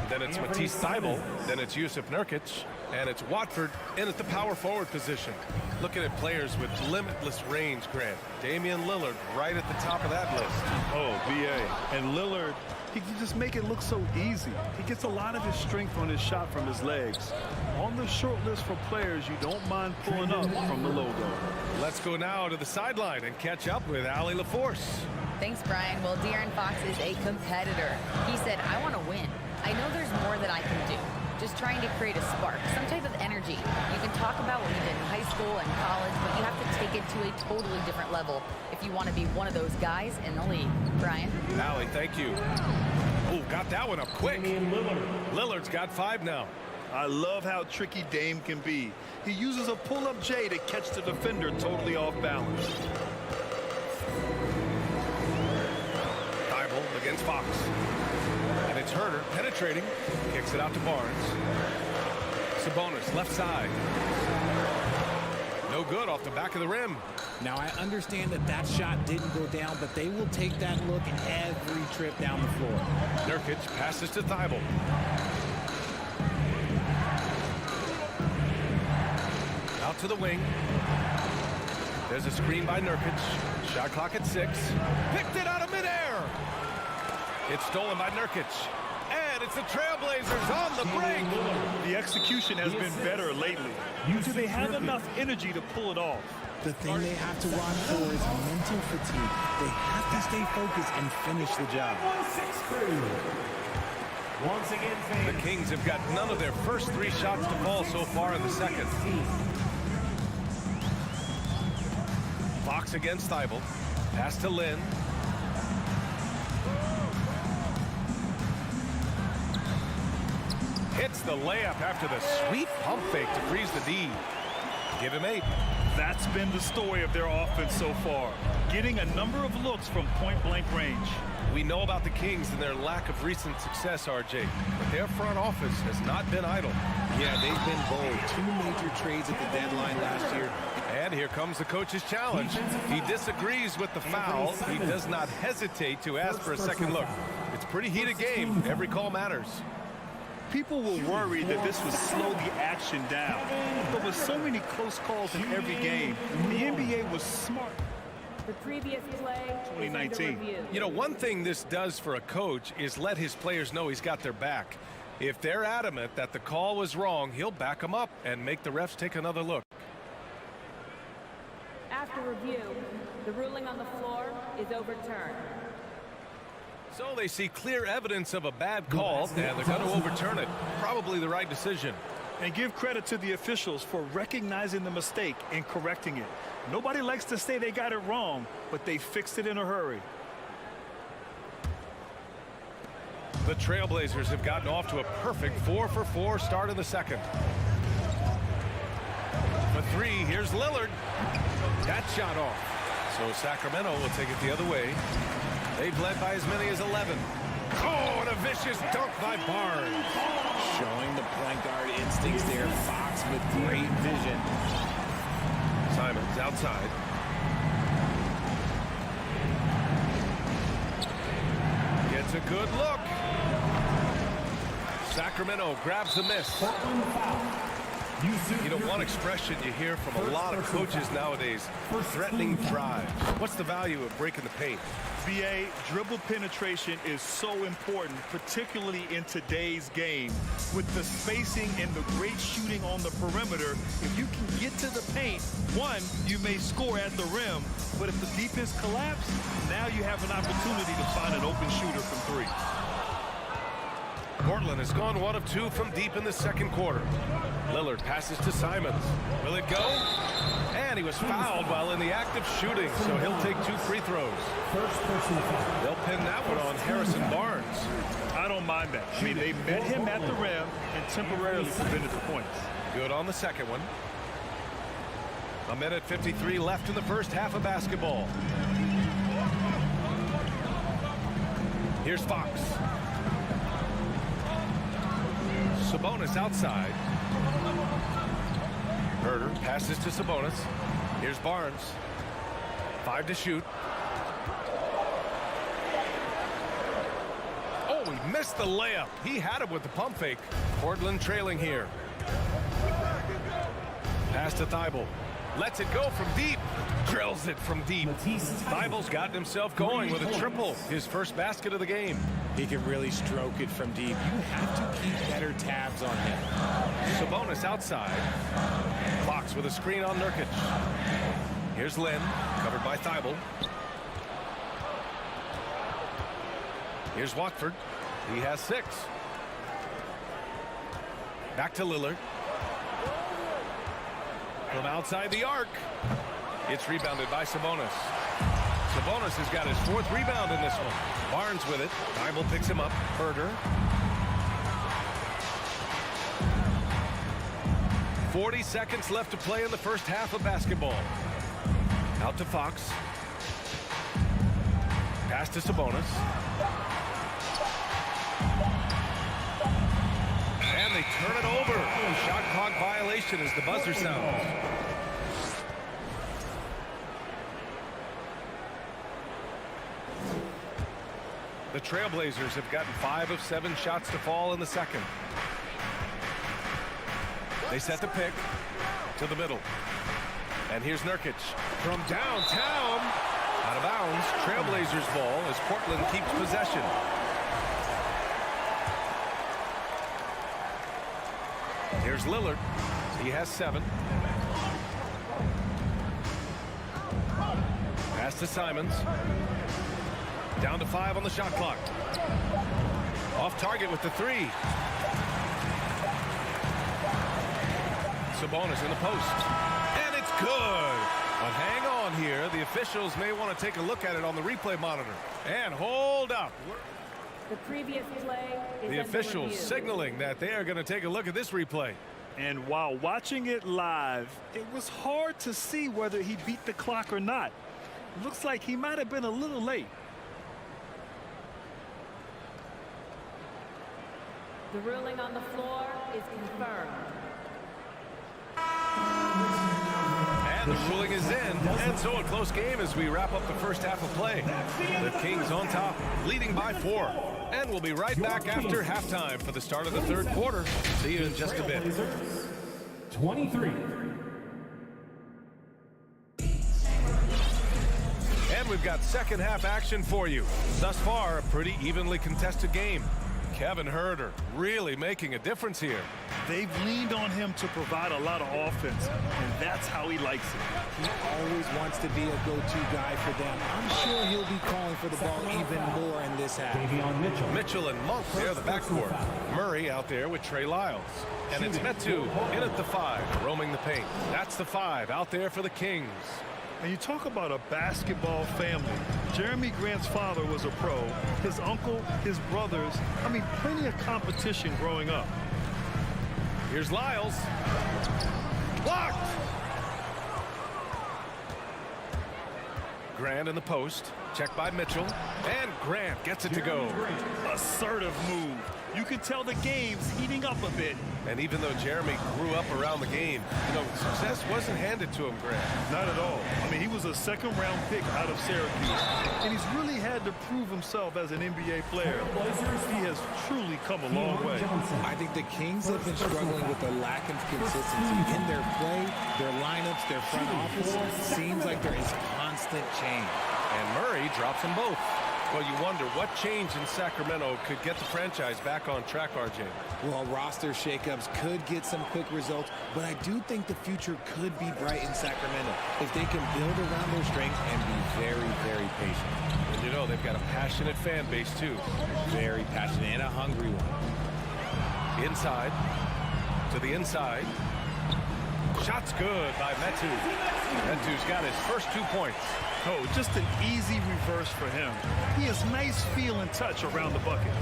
Then it's Matisse Thybulle. Then it's Yusuf Nurkic. And it's Watford in at the power forward position. Looking at players with limitless range, Grant. Damian Lillard right at the top of that list. Oh, BA. And Lillard, he can just make it look so easy. He gets a lot of his strength on his shot from his legs. On the short list for players you don't mind pulling up from the logo. Let's go now to the sideline and catch up with Allie LaForce. Thanks, Brian. Well, De'Aaron Fox is a competitor. He said, I want to win. I know there's more that I can do. Just trying to create a spark, some type of energy. You can talk about what you did in high school and college, but you have to take it to a totally different level if you want to be one of those guys in the league. Brian? Allie, thank you. Oh, got that one up quick. Lillard's got 5 now. I love how tricky Dame can be. He uses a pull-up J to catch the defender totally off balance. Thybulle against Fox. And it's Herder penetrating. Kicks it out to Barnes. Sabonis, left side. No good off the back of the rim. Now, I understand that that shot didn't go down, but they will take that look every trip down the floor. Nurkic passes to Thybulle. Out to the wing. There's a screen by Nurkic. Shot clock at 6. Picked it out of midair. It's stolen by Nurkic. And it's the Trailblazers on the break. The execution has been better lately. Do they have enough energy to pull it off? The thing they have to watch for is mental fatigue. They have to stay focused and finish the job. Once again, The Kings have got none of their first 3 shots to fall so far in the second. Fox against Thybulle. Pass to Lynn. Hits the layup after the sweet pump fake to freeze the D. Give him 8. That's been the story of their offense so far. Getting a number of looks from point-blank range. We know about the Kings and their lack of recent success, RJ. But their front office has not been idle. Yeah, they've been bold. 2 major trades at the deadline last year. And here comes the coach's challenge. He disagrees with the foul. He does not hesitate to ask for a second look. It's a pretty heated game. Every call matters. People were worried that this would slow the action down. But with so many close calls in every game, the NBA was smart. The previous play 2019. You know, one thing this does for a coach is let his players know he's got their back. If they're adamant that the call was wrong, he'll back them up and make the refs take another look. After review, the ruling on the floor is overturned. So they see clear evidence of a bad call, and they're going to overturn it. Probably the right decision. And give credit to the officials for recognizing the mistake and correcting it. Nobody likes to say they got it wrong, but they fixed it in a hurry. The Trailblazers have gotten off to a perfect 4-for-4 start in the second. For 3, here's Lillard. That shot off. So Sacramento will take it the other way. They've led by as many as 11. Oh, and a vicious dunk by Barnes. Showing the point guard instincts there. Fox with great vision. Simons outside. Gets a good look. Sacramento grabs the miss. You know, one expression you hear from a lot of coaches nowadays, threatening drives. What's the value of breaking the paint? BA, dribble penetration is so important, particularly in today's game. With the spacing and the great shooting on the perimeter, if you can get to the paint, one, you may score at the rim, but if the defense collapses, now you have an opportunity to find an open shooter from three. Portland has gone 1 of 2 from deep in the second quarter. Lillard passes to Simons. Will it go? And he was fouled while in the act of shooting, so he'll take 2 free throws. They'll pin that one on Harrison Barnes. I don't mind that. I mean, they met him at the rim and temporarily prevented the points. Good on the second one. 1:53 left in the first half of basketball. Here's Fox. Sabonis outside. Herder passes to Sabonis. Here's Barnes. 5 to shoot. Oh, he missed the layup. He had him with the pump fake. Portland trailing here. Pass to Thibault. Lets it go from deep. Drills it from deep. Thibault's gotten himself going with a triple. His first basket of the game. He can really stroke it from deep. You have to keep better tabs on him. Sabonis outside. Fox with a screen on Nurkic. Here's Lynn, covered by Thibault. Here's Watford. He has 6. Back to Lillard. From outside the arc. It's rebounded by Sabonis. Sabonis has got his 4th rebound in this one. Barnes with it. Thibault picks him up. Herder. 40 seconds left to play in the first half of basketball. Out to Fox. Pass to Sabonis. And they turn it over. Shot clock violation as the buzzer sounds. The Trailblazers have gotten 5 of 7 shots to fall in the second. They set the pick to the middle. And here's Nurkic from downtown. Out of bounds. Trailblazers ball as Portland keeps possession. Here's Lillard. He has 7. Pass to Simons. Down to 5 on the shot clock. Off target with the 3. Sabonis in the post. And it's good. But hang on here. The officials may want to take a look at it on the replay monitor. And hold up. The previous play is the officials signaling that they are going to take a look at this replay. And while watching it live, it was hard to see whether he beat the clock or not. It looks like he might have been a little late. The ruling on the floor is confirmed. And the ruling is in. And so a close game as we wrap up the first half of play. The Kings on top, leading by 4. And we'll be right back after halftime for the start of the third quarter. See you in just a bit. 23. And we've got second half action for you. Thus far, a pretty evenly contested game. Kevin Herder really making a difference here. They've leaned on him to provide a lot of offense, and that's how he likes it. He always wants to be a go-to guy for them. I'm sure he'll be calling for the ball even more in this half. Mitchell and Monk there, the backcourt. Murray out there with Trey Lyles. And it's Metu in at the 5, roaming the paint. That's the 5 out there for the Kings. And you talk about a basketball family. Jeremy Grant's father was a pro. His uncle, his brothers. I mean, plenty of competition growing up. Here's Lyles. Blocked! Grant in the post. Checked by Mitchell. And Grant gets it to go. Assertive move. You can tell the game's heating up a bit. And even though Jeremy grew up around the game, success wasn't handed to him, Grant. Not at all. I mean, he was a second-round pick out of Syracuse, and he's really had to prove himself as an NBA player. He has truly come a long way. I think the Kings have been struggling with the lack of consistency in their play, their lineups, their front office. Seems like there is constant change. And Murray drops them both. Well, you wonder what change in Sacramento could get the franchise back on track, RJ. Well, roster shakeups could get some quick results, but I do think the future could be bright in Sacramento if they can build around their strengths and be very, very patient. And they've got a passionate fan base, too. Very passionate and a hungry one. Inside. To the inside. Shot's good by Metu. Metu's got his first 2 points. Oh, just an easy reverse for him. He has nice feel and touch around the bucket.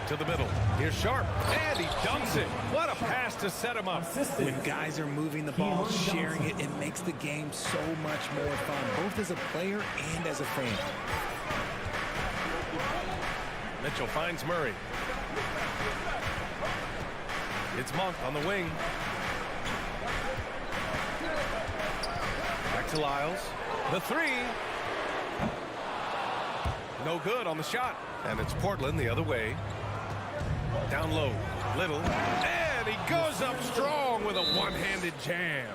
To the middle. Here's Sharp. And he dunks it. What a pass to set him up. When guys are moving the ball, sharing it, it makes the game so much more fun, both as a player and as a fan. Mitchell finds Murray. It's Monk on the wing. Back to Lyles. The three. No good on the shot. And it's Portland the other way. Down low. Little. And he goes up strong with a one-handed jam.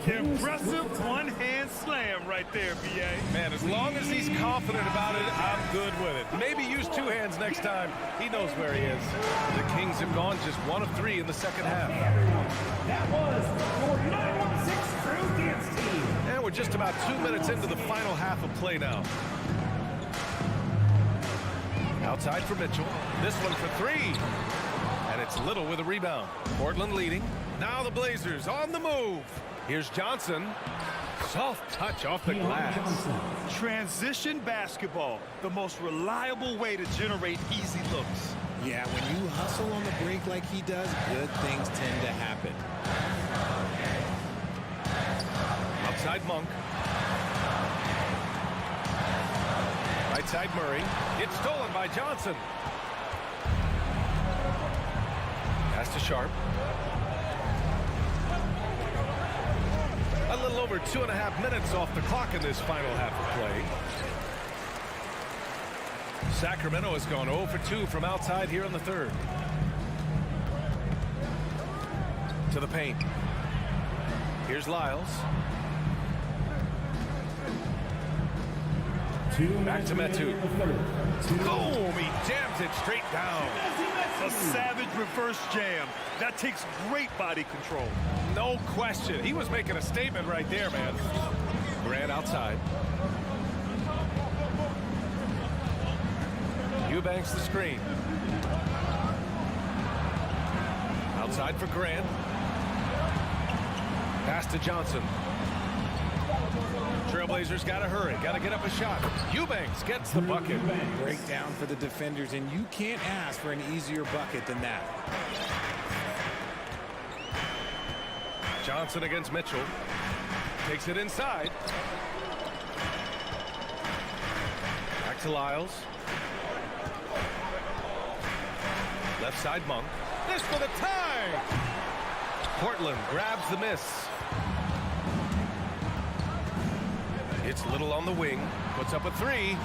Impressive one-hand slam right there, B.A. Man, as long as he's confident about it, I'm good with it. Maybe use 2 hands next time. He knows where he is. The Kings have gone just 1 of 3 in the second half. That was your 916 Crew Dance Team. And we're just about 2 minutes into the final half of play now. Outside for Mitchell. This one for 3. And it's Little with a rebound. Portland leading. Now the Blazers on the move. Here's Johnson. Soft touch off the glass. Transition basketball, the most reliable way to generate easy looks. Yeah, when you hustle on the break like he does, good things tend to happen. Outside Monk. Right side Murray. It's stolen by Johnson. Pass to Sharp. A little over 2.5 minutes off the clock in this final half of play. Sacramento has gone 0 for 2 from outside here in the third. To the paint. Here's Lyles. Back to Metu. Boom! He jams it straight down. A savage reverse jam. That takes great body control. No question. He was making a statement right there, man. Grant outside. Eubanks the screen. Outside for Grant. Pass to Johnson. Trailblazers got to hurry. Got to get up a shot. Eubanks gets the bucket. Breakdown for the defenders, and you can't ask for an easier bucket than that. Johnson against Mitchell. Takes it inside. Back to Lyles. Left side Monk. This for the tie. Portland grabs the miss. It's Little on the wing. Puts up a 3.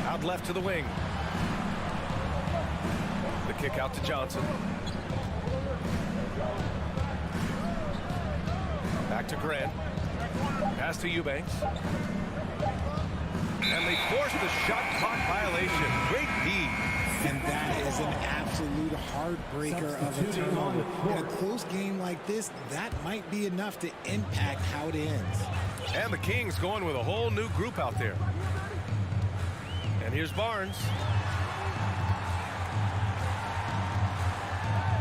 Out left to the wing. The kick out to Johnson. Back to Grant. Pass to Eubanks. And they force the shot clock violation. Great D. And that is an absolute heartbreaker of a turnover. In a close game like this, that might be enough to impact how it ends. And the Kings going with a whole new group out there. And here's Barnes.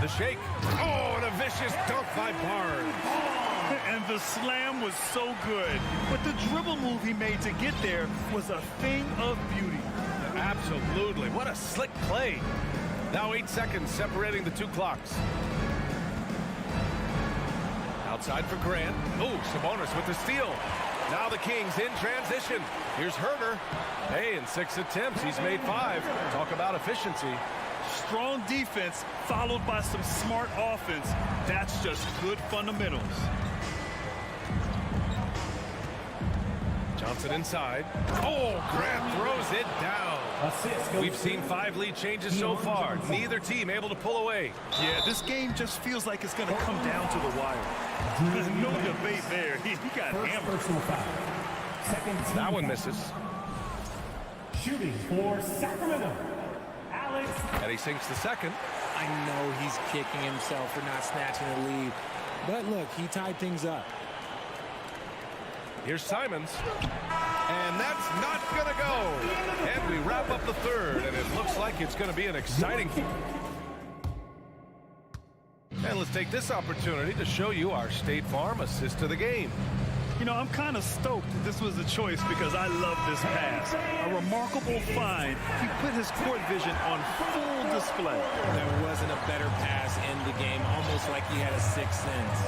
The shake. Oh, and a vicious dunk by Barnes. And the slam was so good. But the dribble move he made to get there was a thing of beauty. Absolutely. What a slick play. Now 8 seconds separating the 2 clocks. Outside for Grant. Oh, Sabonis with the steal. Now the Kings in transition. Here's Herder. Hey, in 6 attempts, he's made 5. Talk about efficiency. Strong defense followed by some smart offense. That's just good fundamentals. Johnson inside. Oh, Grant throws it down. We've seen 5 lead changes so far. Neither team able to pull away. Yeah, this game just feels like it's going to come down to the wire. No debate there. He got hammered. That one misses. Shooting for Sacramento, Alex. And he sinks the second. I know he's kicking himself for not snatching the lead. But look, he tied things up. Here's Simons. And that's not going to go. And we wrap up the third, and it looks like it's going to be an exciting. And let's take this opportunity to show you our State Farm assist to the game. You know, I'm kind of stoked this was a choice because I love this pass. A remarkable find. He put his court vision on full display. There wasn't a better pass in the game, almost like he had a sixth sense.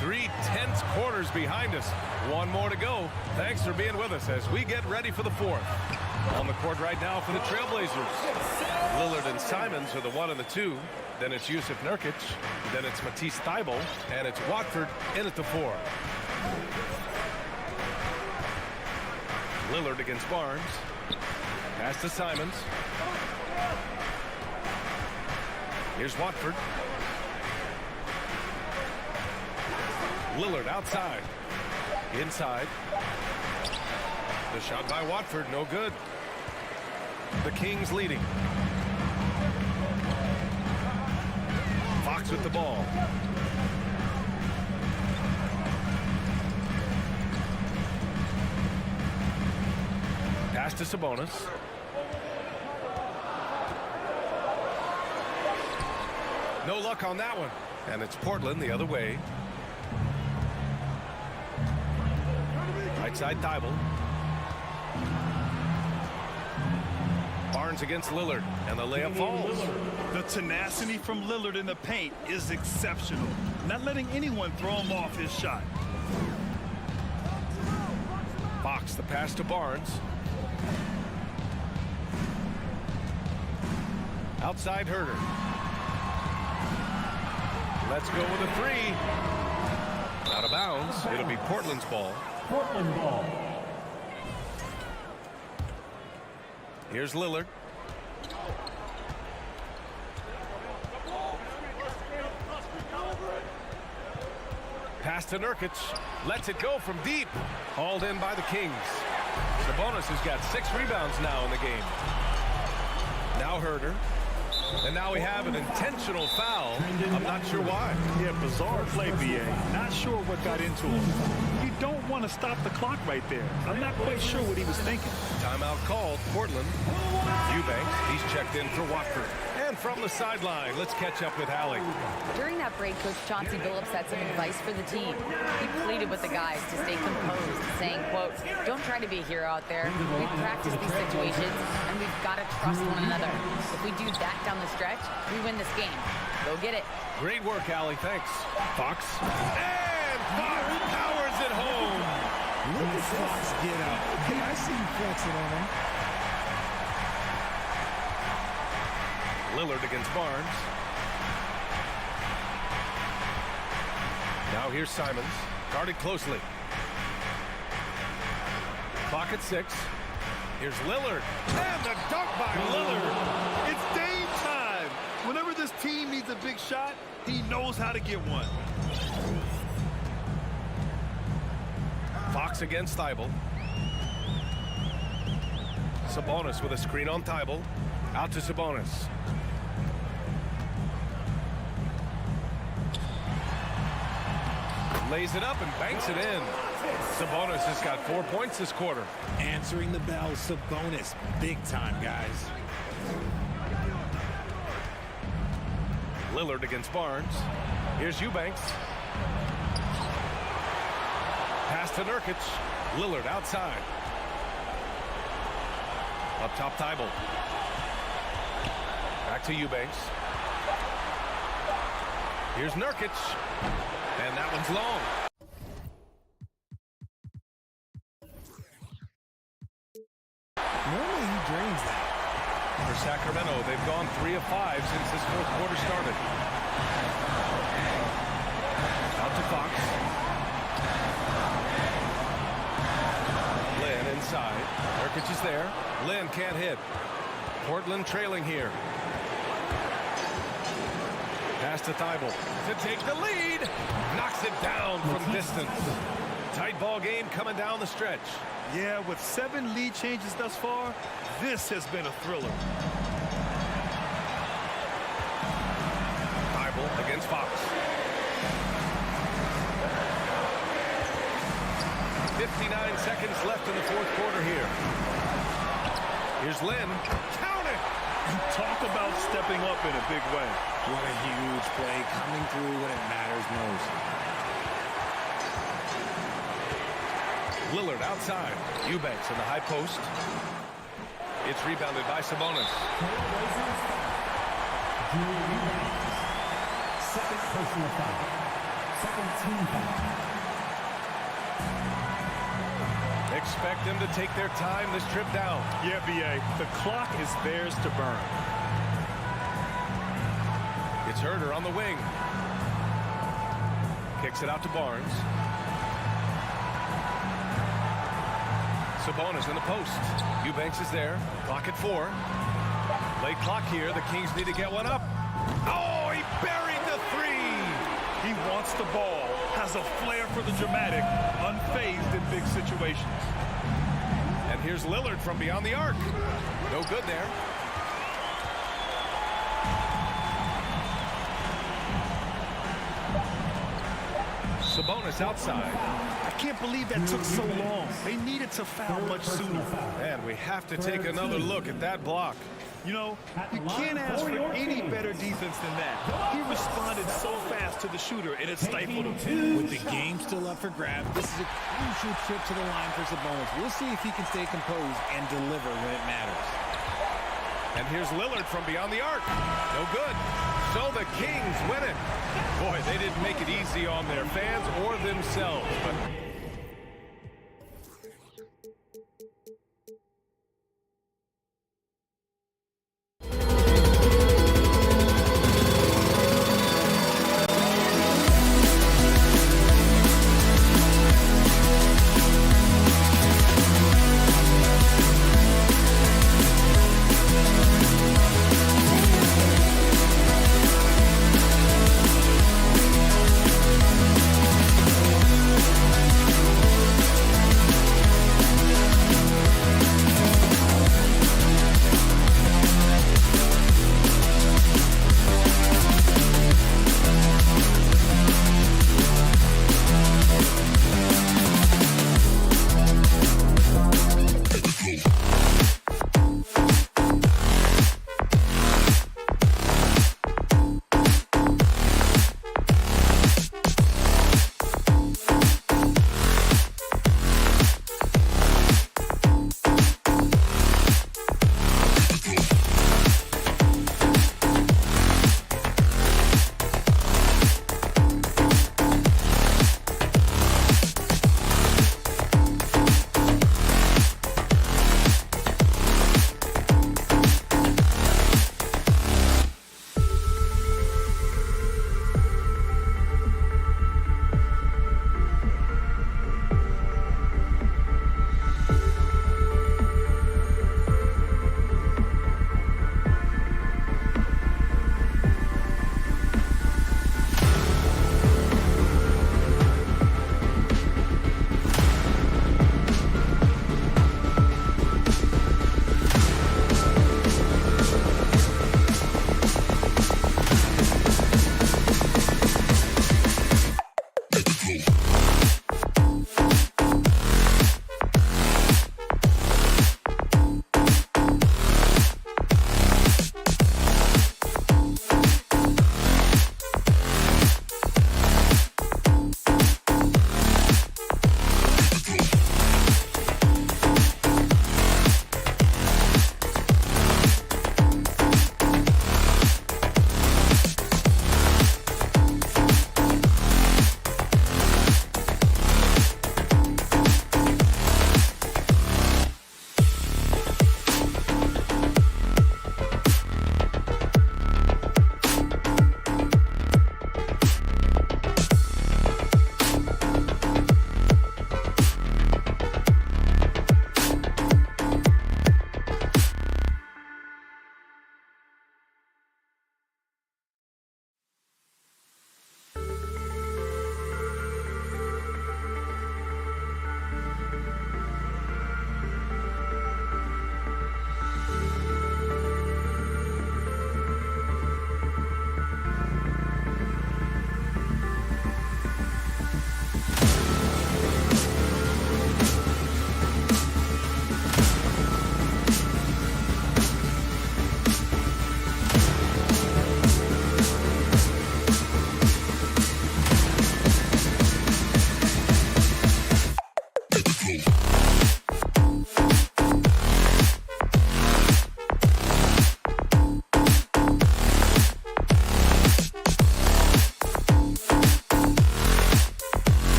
3 tense quarters behind us. One more to go. Thanks for being with us as we get ready for the fourth. On the court right now for the Trailblazers. Lillard and Simons are the 1 and the 2. Then it's Yusuf Nurkic. Then it's Matisse Thybulle. And it's Watford in at the 4. Lillard against Barnes. Pass to Simons. Here's Watford. Lillard outside. Inside. The shot by Watford, no good. The Kings leading. Fox with the ball. Pass to Sabonis. No luck on that one. And it's Portland the other way. Right side Thybulle. Barnes against Lillard, and the layup falls. The tenacity from Lillard in the paint is exceptional. Not letting anyone throw him off his shot. Fox, the pass to Barnes. Outside Herder. Let's go with a 3. Out of bounds. It'll be Portland's ball. Portland ball. Here's Lillard. Pass to Nurkic. Lets it go from deep. Hauled in by the Kings. Sabonis has got 6 rebounds now in the game. Now Herder. And now we have an intentional foul. I'm not sure why. Yeah, bizarre play, BA. Not sure what got into him. You don't want to stop the clock right there. I'm not quite sure what he was thinking. Timeout called. Portland. Eubanks, he's checked in for Watford. And from the sideline, let's catch up with Allie. During that break, Coach Chauncey Billups had some advice for the team. He pleaded with the guys to stay composed, saying, quote, "Don't try to be a hero out there. We practice these situations, and we've got to trust one another. If we do that down the stretch, we win this game. Go get it." Great work, Allie. Thanks. Fox. And Fox powers it home. Look at Fox get up. Hey, I see you flexing on him. Lillard against Barnes. Now here's Simons. Guarded closely. Clock at 6. Here's Lillard. And the dunk by Lillard. It's Dame time. Whenever this team needs a big shot, he knows how to get one. Fox against Thybulle. Sabonis with a screen on Thybulle. Out to Sabonis. Lays it up and banks it in. Sabonis has got 4 points this quarter. Answering the bell, Sabonis. Big time, guys. Lillard against Barnes. Here's Eubanks. Pass to Nurkic. Lillard outside. Up top Thybulle. Back to Eubanks. Here's Nurkic. And that one's long. 3 of 5 since this fourth quarter started. Out to Fox. Lynn inside. Nurkic is there. Lynn can't hit. Portland trailing here. Pass to Thibault to take the lead. Knocks it down from distance. Tight ball game coming down the stretch. Yeah, with 7 lead changes thus far, this has been a thriller. Thibault against Fox. 59 seconds left in the fourth quarter here. Here's Lynn. Count it! Talk about stepping up in a big way. What a huge play, coming through when it matters most. Lillard outside. Eubanks in the high post. It's rebounded by Sabonis. Second personal foul. Second team foul. Expect them to take their time this trip down. Yeah, B.A., the clock is theirs to burn. It's Herder on the wing. Kicks it out to Barnes. Sabonis in the post. Eubanks is there. Clock at 4. Late clock here. The Kings need to get one up. Oh, he buried the 3. He wants the ball, has a flair for the dramatic, unfazed in big situations. And here's Lillard from beyond the arc. No good there. Sabonis outside. I can't believe that took so long. They needed to foul much sooner. And we have to take another look at that block. You know, you can't ask for any better defense than that. He responded so fast to the shooter, and it stifled him. With the game still up for grabs, this is a crucial trip to the line for Sabonis. We'll see if he can stay composed and deliver when it matters. And here's Lillard from beyond the arc. No good. So the Kings win it. Boy, they didn't make it easy on their fans or themselves. But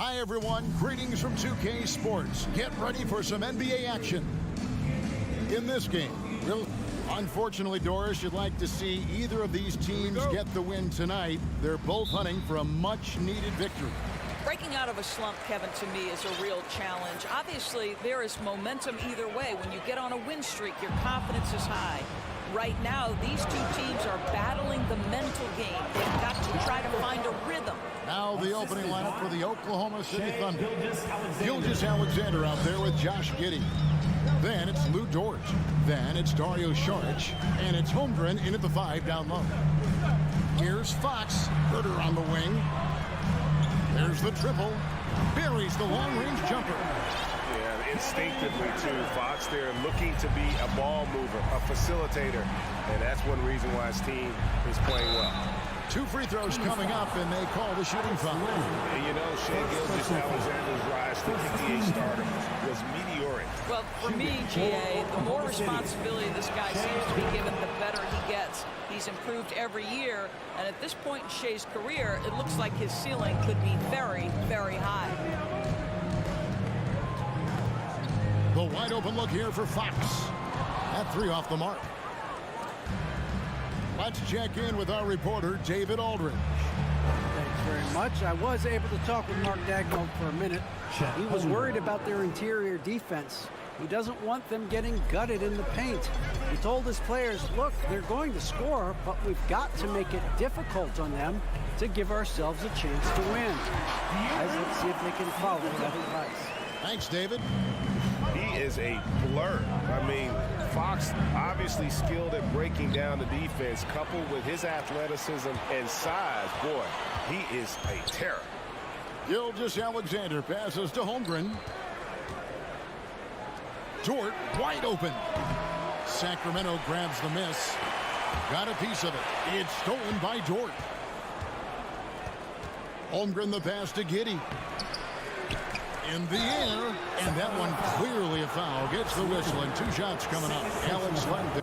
Hi, everyone. Greetings from 2K Sports. Get ready for some NBA action. In this game, unfortunately, Doris, you'd like to see either of these teams get the win tonight. They're both hunting for a much-needed victory. Breaking out of a slump, Kevin, to me is a real challenge. Obviously, there is momentum either way. When you get on a win streak, your confidence is high. Right now, these two teams are battling the mental game. They've got to try to find a rhythm. Now the opening lineup for the Oklahoma City Thunder. Gilgeous Alexander out there with Josh Giddey. Then it's Lou Dort. Then it's Dario Saric. And it's Holmgren in at the 5 down low. Here's Fox. Herder on the wing. There's the triple. Buries the long-range jumper. Yeah, instinctively, too. Fox there looking to be a ball mover, a facilitator. And that's one reason why his team is playing well. 2 free throws coming up, and they call the shooting foul. And you know, Shai Gilgeous-Alexander's rise to NBA stardom was meteoric. Well, for me, GA, the more responsibility this guy seems to be given, the better he gets. He's improved every year, and at this point in Shai's career, it looks like his ceiling could be very, very high. The wide open look here for Fox. That 3 off the mark. Let's check in with our reporter, David Aldridge. Thanks very much. I was able to talk with Mark Daigneault for a minute. He was worried about their interior defense. He doesn't want them getting gutted in the paint. He told his players, look, they're going to score, but we've got to make it difficult on them to give ourselves a chance to win. Guys, let's see if they can follow that advice. Thanks, David. He is a blur. I mean, Fox obviously skilled at breaking down the defense, coupled with his athleticism and size. Boy, he is a terror. Gilgeous-Alexander passes to Holmgren. Dort wide open. Sacramento grabs the miss. Got a piece of it. It's stolen by Dort. Holmgren the pass to Giddey. In the air, and that one clearly a foul. Gets the whistle, and 2 shots coming up. Alex Len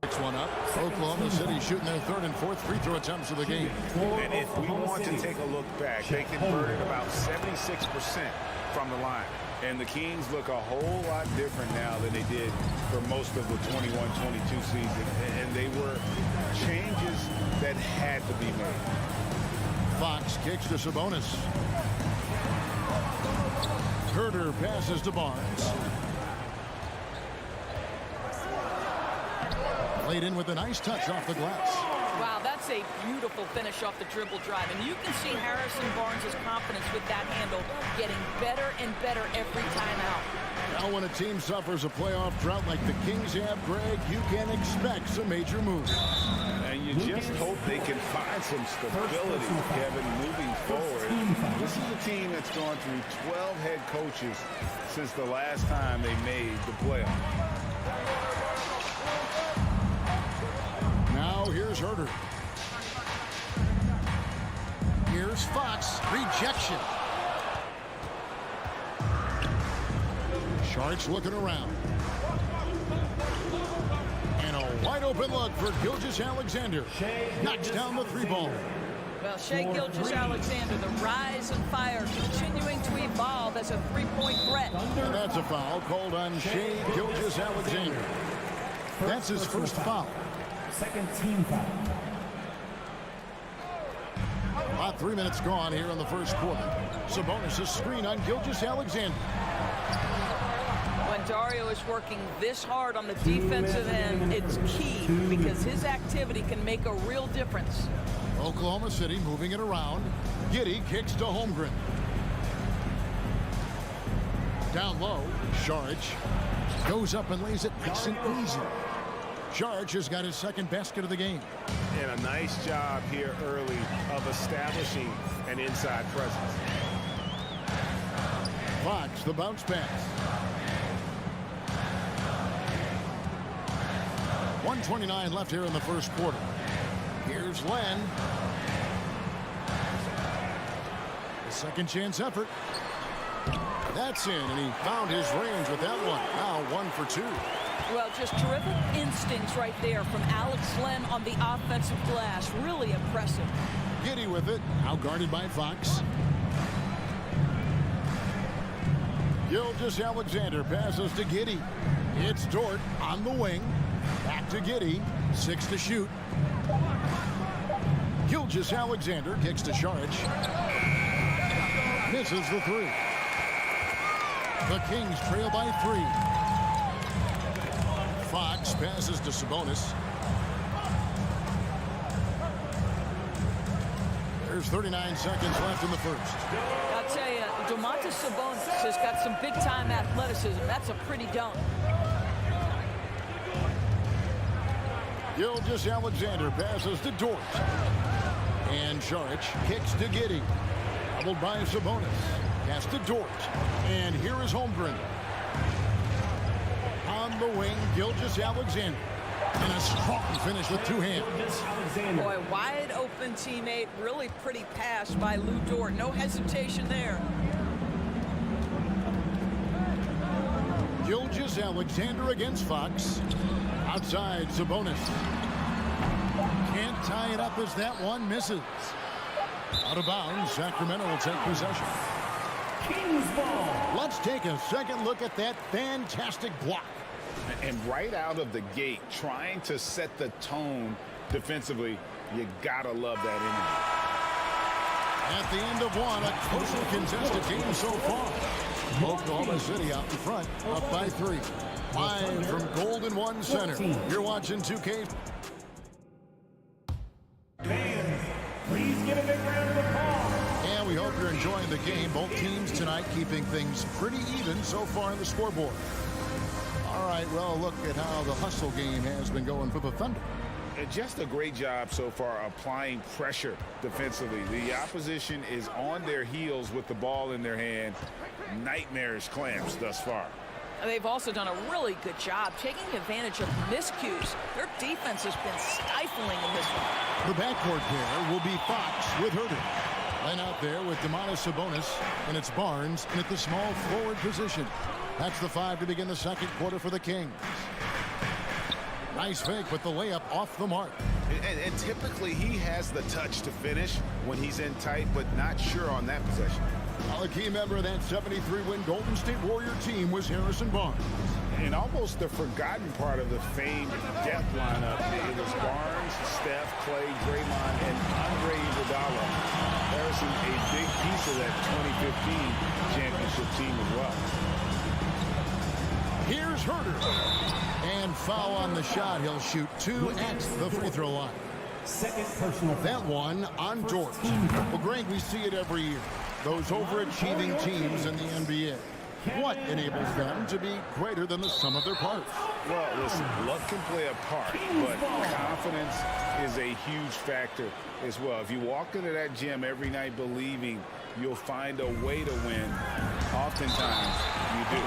picks one up. Oklahoma City shooting their 3rd and 4th free throw attempts of the game. And if we want to take a look back, they converted about 76% from the line. And the Kings look a whole lot different now than they did for most of the 21-22 season. And they were changes that had to be made. Fox kicks to Sabonis. Herder passes to Barnes. Laid in with a nice touch off the glass. Wow, that's a beautiful finish off the dribble drive. And you can see Harrison Barnes' confidence with that handle getting better and better every time out. Now when a team suffers a playoff drought like the Kings have, Greg, you can expect some major moves. And you just hope they can find some stability, Kevin, moving forward. This is a team that's gone through 12 head coaches since the last time they made the playoff. Now here's Herder. Here's Fox. Rejection. Sharks looking around. And a wide open look for Gilgeous-Alexander. Knocks down the 3-ball. Well, Shai Gilgeous-Alexander, the rise and fire, continuing to evolve as a 3-point threat. And that's a foul called on Shai Gilgeous-Alexander. That's his first foul. Second team foul. About 3 minutes gone here in the first quarter. Sabonis' screen on Gilgeous-Alexander. When Dario is working this hard on the defensive end, it's key because his activity can make a real difference. Oklahoma City moving it around. Giddey kicks to Holmgren. Down low, Saric goes up and lays it nice and easy. Saric has got his 2nd basket of the game. And a nice job here early of establishing an inside presence. Fox, the bounce pass. 1:29 left here in the first quarter. Here's Len. The second chance effort. That's in, and he found his range with that one. Now 1 for 2. Well, just terrific instincts right there from Alex Len on the offensive glass. Really impressive. Giddey with it. Now guarded by Fox. Gilgeous-Alexander passes to Giddey. It's Dort on the wing. Back to Giddey. 6 to shoot. Gilgeous-Alexander kicks to Saric. Misses the 3. The Kings trail by 3. Fox passes to Sabonis. There's 39 seconds left in the first. I'll tell you, Domantas Sabonis has got some big-time athleticism. That's a pretty dunk. Gilgeous-Alexander passes to Dort. And Saric kicks to Giddey. Doubled by Sabonis. Pass to Dort. And here is Holmgren. On the wing, Gilgeous-Alexander. And a strong finish with two hands. Boy, wide open teammate. Really pretty pass by Lou Dort. No hesitation there. Gilgeous-Alexander against Fox. Outside, Sabonis. Can't tie it up as that one misses. Out of bounds, Sacramento will take possession. Kings ball. Let's take a second look at that fantastic block. And right out of the gate, trying to set the tone defensively, you gotta love that At the end of one, a closely contested game so far. Oklahoma City out in front, up by 3. Live from Golden One Center. You're watching 2K. Fans, please give a big round of applause. And we hope you're enjoying the game. Both teams tonight keeping things pretty even so far on the scoreboard. All right, well, look at how the hustle game has been going for the Thunder. And just a great job so far applying pressure defensively. The opposition is on their heels with the ball in their hand. Nightmarish clamps thus far. They've also done a really good job taking advantage of miscues. Their defense has been stifling in this one. The backcourt pair will be Fox with Herter. Line out there with Domantas Sabonis, and it's Barnes in at the small forward position. That's the 5 to begin the second quarter for the Kings. Nice fake with the layup off the mark. And typically he has the touch to finish when he's in tight, but not sure on that possession. Well, a key member of that 73-win Golden State Warrior team was Harrison Barnes. And almost the forgotten part of the famed death lineup, it was Barnes, Steph, Clay, Draymond, and Andre Iguodala. Harrison, a big piece of that 2015 championship team as well. Here's Herter. And foul on the shot. He'll shoot 2 at the free throw line. Second personal. That one on Dort. Well, Greg, we see it every year. Those overachieving teams in the NBA. What enables them to be greater than the sum of their parts? Well, listen, luck can play a part, but confidence is a huge factor as well. If you walk into that gym every night believing you'll find a way to win, oftentimes you do.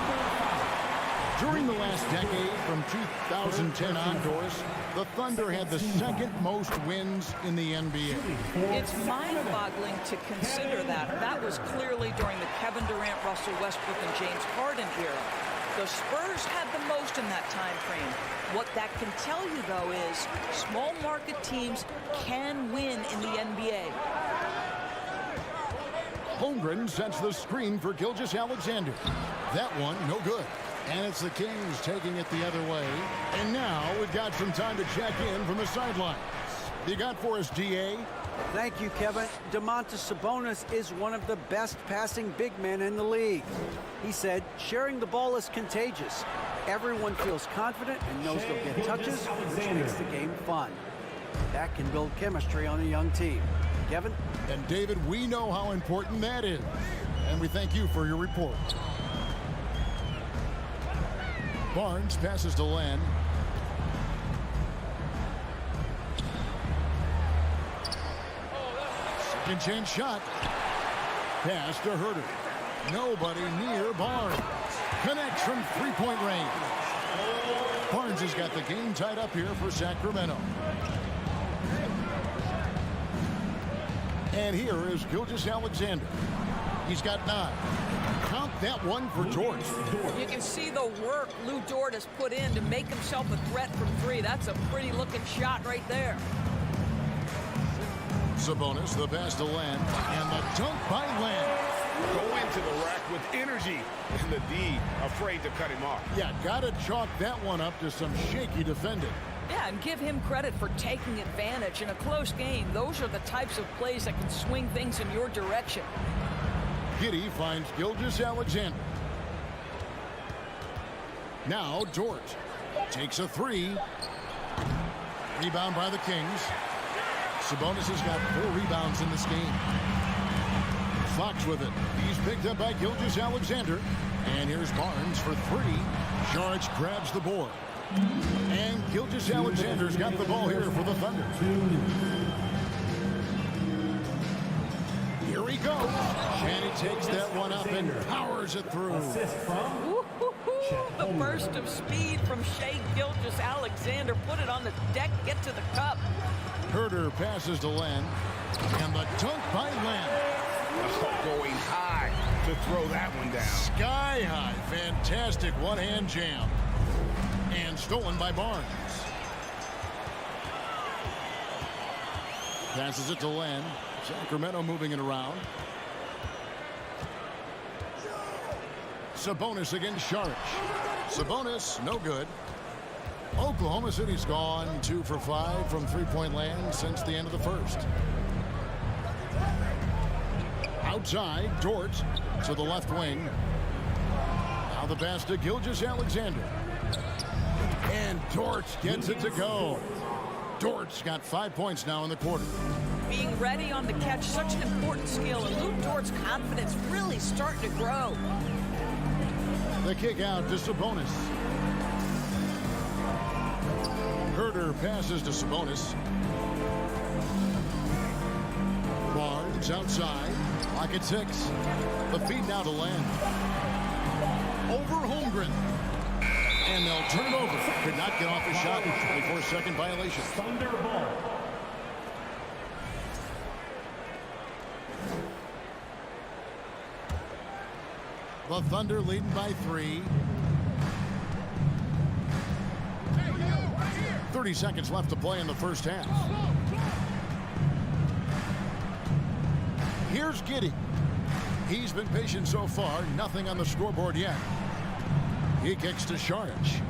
During the last decade, from 2010 on, Doris, the Thunder had the second most wins in the NBA. It's mind-boggling to consider that. That was clearly during the Kevin Durant, Russell Westbrook, and James Harden era. The Spurs had the most in that time frame. What that can tell you, though, is small market teams can win in the NBA. Holmgren sets the screen for Gilgeous-Alexander. That one, no good. And it's the Kings taking it the other way. And now we've got some time to check in from the sidelines. You got for us, DA? Thank you, Kevin. Domantas Sabonis is one of the best passing big men in the league. He said, sharing the ball is contagious. Everyone feels confident and knows they'll get touches, which makes the game fun. That can build chemistry on a young team. Kevin? And David, we know how important that is. And we thank you for your report. Barnes passes to Len. Second chance shot. Pass to Herter. Nobody near Barnes. Connects from three-point range. Barnes has got the game tied up here for Sacramento. And here is Gilgeous-Alexander. He's got 9. Count that one for Dort. You can see the work Lou Dort has put in to make himself a threat from 3. That's a pretty looking shot right there. Sabonis, the pass to Len, and the dunk by Len. Go into the rack with energy, and the D afraid to cut him off. Yeah, gotta chalk that one up to some shaky defending. Yeah, and give him credit for taking advantage in a close game. Those are the types of plays that can swing things in your direction. Giddey finds Gilgeous-Alexander. Now Dort takes a 3. Rebound by the Kings. Sabonis has got 4 rebounds in this game. Fox with it. He's picked up by Gilgeous-Alexander. And here's Barnes for three. Saric grabs the board. And Gilgeous-Alexander's got the ball here for the Thunder. Here he goes. And he takes that one up and powers it through. The burst of speed from Shai Gilgeous-Alexander. Put it on the deck, get to the cup. Herder passes to Len. And the dunk by Len. Going high to throw that one down. Sky high. Fantastic one-hand jam. And stolen by Barnes. Passes it to Len. Sacramento moving it around. Sabonis against Saric. Sabonis, no good. Oklahoma City's gone 2 for 5 from three-point land since the end of the first. Outside, Dort to the left wing. Now the pass to Gilgeous-Alexander. And Dort gets it to go. Dort's got 5 points now in the quarter. Being ready on the catch, such an important skill, and Luke Dort's confidence really starting to grow. The kick out to Sabonis. Herder passes to Sabonis. Barnes outside. Clock at 6. The feed now to Len. Over Holmgren. And they'll turn it over. Could not get off the shot. 24-second violation. Thunder ball. The Thunder leading by 3. 30 seconds left to play in the first half. Here's Giddey. He's been patient so far. Nothing on the scoreboard yet. He kicks to Saric.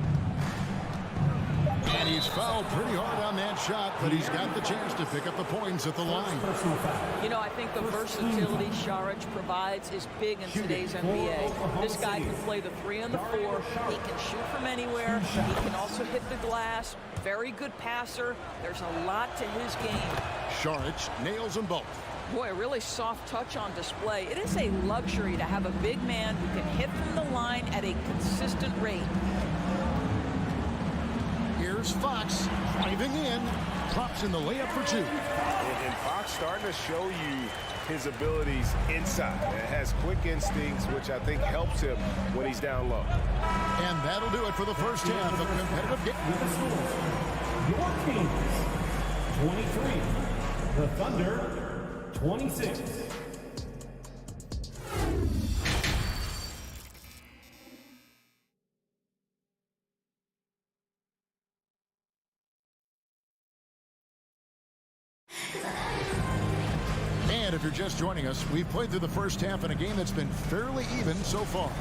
And he's fouled pretty hard on that shot, but he's got the chance to pick up the points at the line. You know, I think the versatility Saric provides is big in today's NBA. This guy can play the 3 and the 4. He can shoot from anywhere. He can also hit the glass. Very good passer. There's a lot to his game. Saric nails them both. Boy, a really soft touch on display. It is a luxury to have a big man who can hit from the line at a consistent rate. Here's Fox driving in, drops in the layup for 2. And Fox starting to show you his abilities inside. It has quick instincts, which I think helps him when he's down low. And that'll do it for the first half of competitive game. Your Kings, 23. The Thunder, 26. And if you're just joining us, we've played through the first half in a game that's been fairly even so far.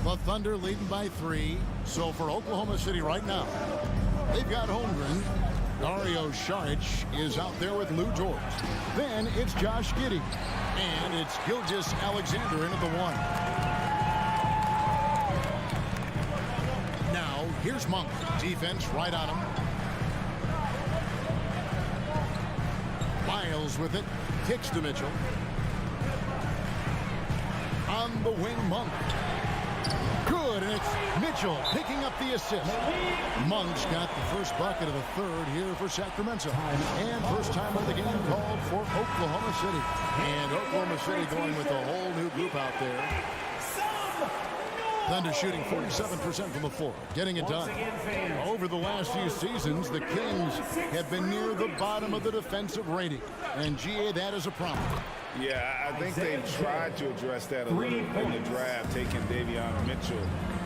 The Thunder leading by 3. So for Oklahoma City right now, they've got Holmgren. Dario Saric is out there with Lou Dort. Then it's Josh Giddey. And it's Gilgeous-Alexander in at the 1. Now, here's Monk. Defense right on him. Miles with it. Kicks to Mitchell. On the wing, Monk. Good, and it's Mitchell picking up the assist. Monk's got the first bucket of the third here for Sacramento. And first time of the game called for Oklahoma City. And Oklahoma City going with a whole new group out there. Thunder shooting 47% from the floor, getting it done. Over the last few seasons, the Kings have been near the bottom of the defensive rating. And GA, that is a problem. Yeah, I think they've tried to address that a little in the draft, taking Davion Mitchell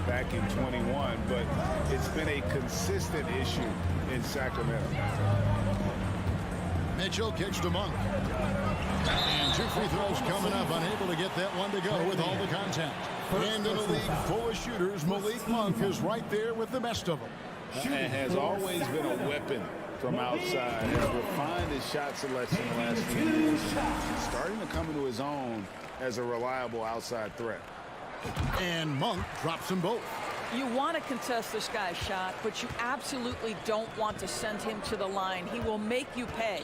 back in 21, but it's been a consistent issue in Sacramento. Mitchell kicks to Monk. And 2 free throws coming up, unable to get that one to go with all the contact. And in a league full of shooters, Malik Monk is right there with the best of them. And has always been a weapon from outside. Has refined his shot selection the last few years. He's starting to come into his own as a reliable outside threat. And Monk drops them both. You want to contest this guy's shot, but you absolutely don't want to send him to the line. He will make you pay.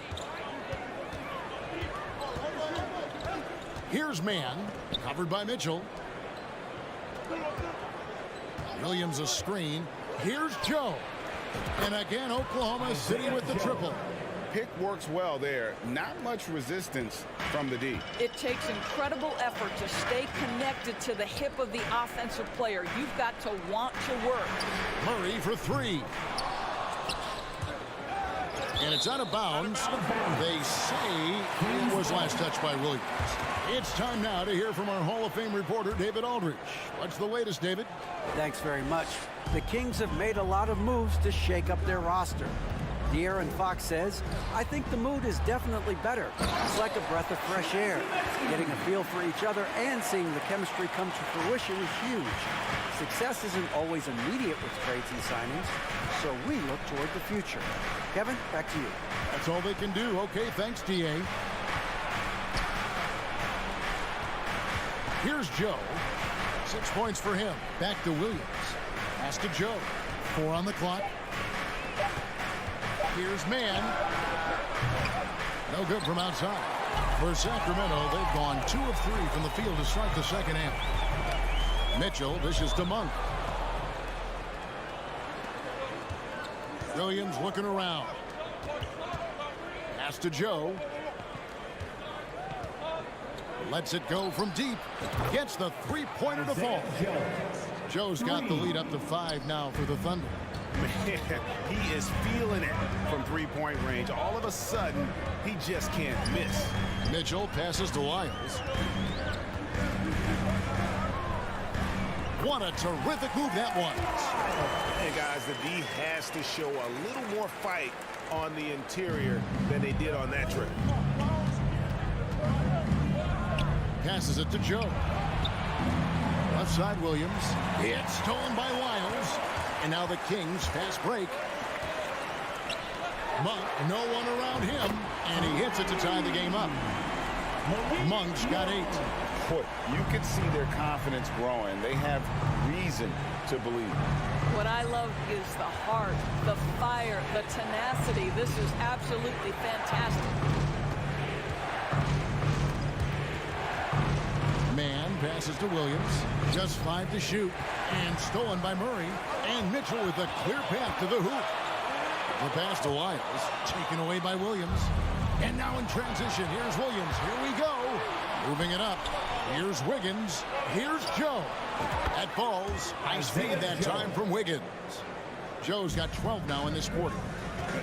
Here's man, covered by Mitchell. Williams a screen. Here's Joe. And again, Oklahoma City with the triple. Pick works well there. Not much resistance from the D. It takes incredible effort to stay connected to the hip of the offensive player. You've got to want to work. Murray for three. And it's out of bounds. They say it was last touched by Williams. It's time now to hear from our Hall of Fame reporter, David Aldridge. What's the latest, David? Thanks very much. The Kings have made a lot of moves to shake up their roster. De'Aaron Fox says, I think the mood is definitely better. It's like a breath of fresh air. Getting a feel for each other and seeing the chemistry come to fruition is huge. Success isn't always immediate with trades and signings, so we look toward the future. Kevin, back to you. That's all they can do. Okay, thanks, D.A. Here's Joe. 6 points for him. Back to Williams. Pass to Joe. 4 on the clock. Here's man. No good from outside. For Sacramento, they've gone 2 of 3 from the field to start the second half. Mitchell dishes to Monk. Williams looking around. Pass to Joe. Lets it go from deep. Gets the three-pointer to fall. Joe's got the lead up to 5 now for the Thunder. Man, he is feeling it from three-point range. All of a sudden, he just can't miss. Mitchell passes to Lyles. What a terrific move that was. Hey, guys, the D has to show a little more fight on the interior than they did on that trip. Passes it to Joe. Left side, Williams. It's stolen by Lyles. And now the Kings fast break. Monk, no one around him. And he hits it to tie the game up. Monk's got 8. Boy, you can see their confidence growing. They have reason to believe. What I love is the heart, the fire, the tenacity. This is absolutely fantastic. Man passes to Williams. Just 5 to shoot. And stolen by Murray. And Mitchell with a clear path to the hoop. The pass to Lyles. Taken away by Williams. And now in transition, here's Williams. Here we go. Moving it up. Here's Wiggins. Here's Joe. That falls. High speed that time from Wiggins. Joe's got 12 now in this quarter.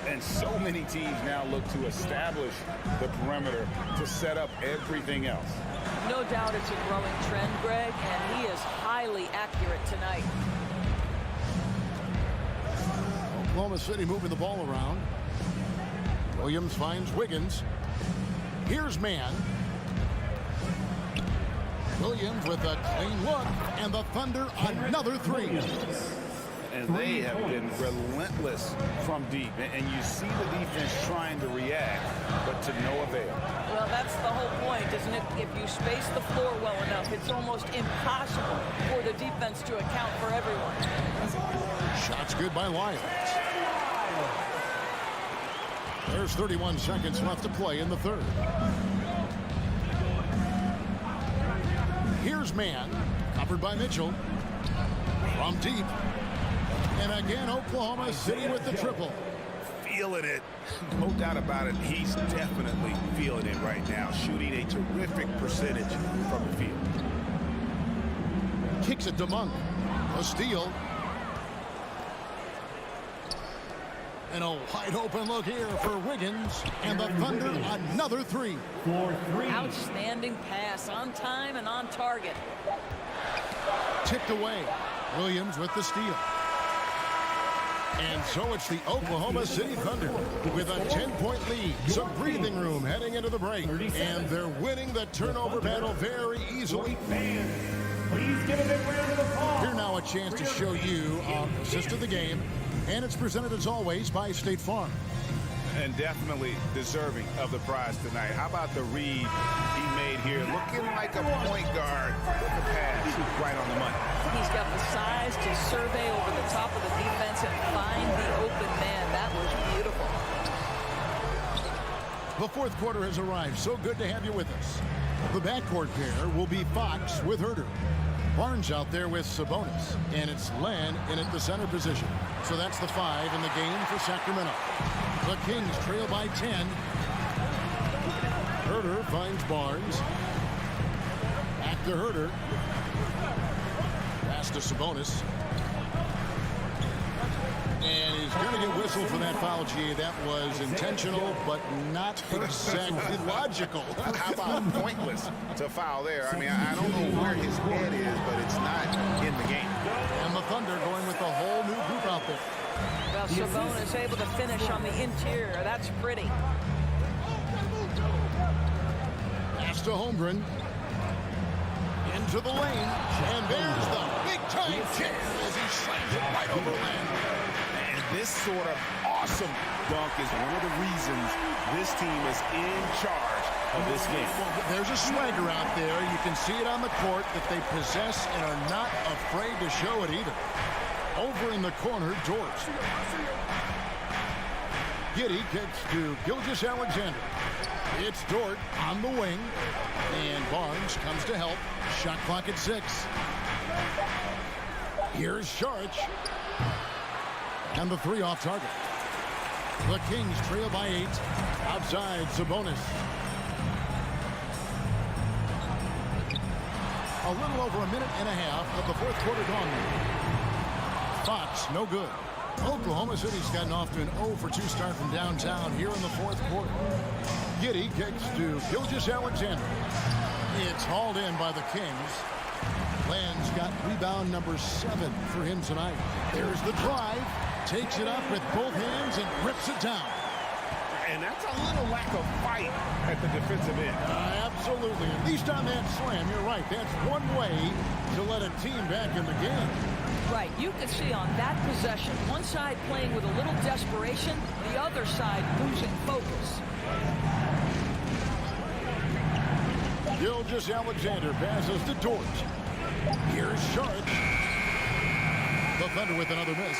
And so many teams now look to establish the perimeter to set up everything else. No doubt it's a growing trend, Greg, and he is highly accurate tonight. Oklahoma City moving the ball around. Williams finds Wiggins. Here's man. Williams with a clean look, and the Thunder another 3. And they have been relentless from deep. And you see the defense trying to react, but to no avail. Well, that's the whole point, isn't it? If you space the floor well enough, it's almost impossible for the defense to account for everyone. Shots good by Lyles. There's 31 seconds left to play in the third. Here's man, covered by Mitchell. From deep. And again, Oklahoma City with the triple. Feeling it. No doubt about it. He's definitely feeling it right now. Shooting a terrific percentage from the field. Kicks it to Monk. A steal. And a wide open look here for Wiggins. And the Thunder another 3. Outstanding pass, on time and on target. Tipped away. Williams with the steal. And so it's the Oklahoma City Thunder with a 10-point lead. Some breathing room heading into the break. And they're winning the turnover battle very easily. Please give a big round of applause. Here now a chance to show you our assist of the game. And it's presented as always by State Farm. And definitely deserving of the prize tonight. How about the read he made here? Looking like a point guard with the pass right on the money. He's got the size to survey over the top of the defense and find the open man. That was beautiful. The fourth quarter has arrived. So good to have you with us. The backcourt pair will be Fox with Herder. Barnes out there with Sabonis, and it's Len in at the center position. So that's the 5 in the game for Sacramento. The Kings trail by 10. Herder finds Barnes. Back to Herder. Pass to Sabonis. And he's going to get whistled for that foul, G. That was intentional, but not exactly logical. How about pointless to foul there? I mean, I don't know where his head is, but it's not in the game. And the Thunder going with the whole new group out there. Well, Sabonis able to finish on the interior. That's pretty. Pass to Holmgren. Into the lane. And there's the big-time kick as he slams it right over Len. This sort of awesome dunk is one of the reasons this team is in charge of this game. There's a swagger out there. You can see it on the court that they possess and are not afraid to show it either. Over in the corner, Dort. Giddey kicks to Gilgeous-Alexander. It's Dort on the wing. And Barnes comes to help. Shot clock at 6. Here's Saric. And the 3 off target. The Kings trail by 8. Outside, Sabonis. A little over a minute and a half of the fourth quarter gone. Fox, no good. Oklahoma City's gotten off to an 0-for-2 start from downtown here in the fourth quarter. Giddey kicks to Gilgeous-Alexander. It's hauled in by the Kings. Len's got rebound number 7 for him tonight. There's the drive. Takes it up with both hands and rips it down. And that's a little lack of fight at the defensive end. Absolutely. At least on that slam, you're right. That's one way to let a team back in the game. Right. You can see on that possession, one side playing with a little desperation, the other side losing focus. Gilgeous-Alexander passes to Dort. Here's Saric. The Thunder with another miss.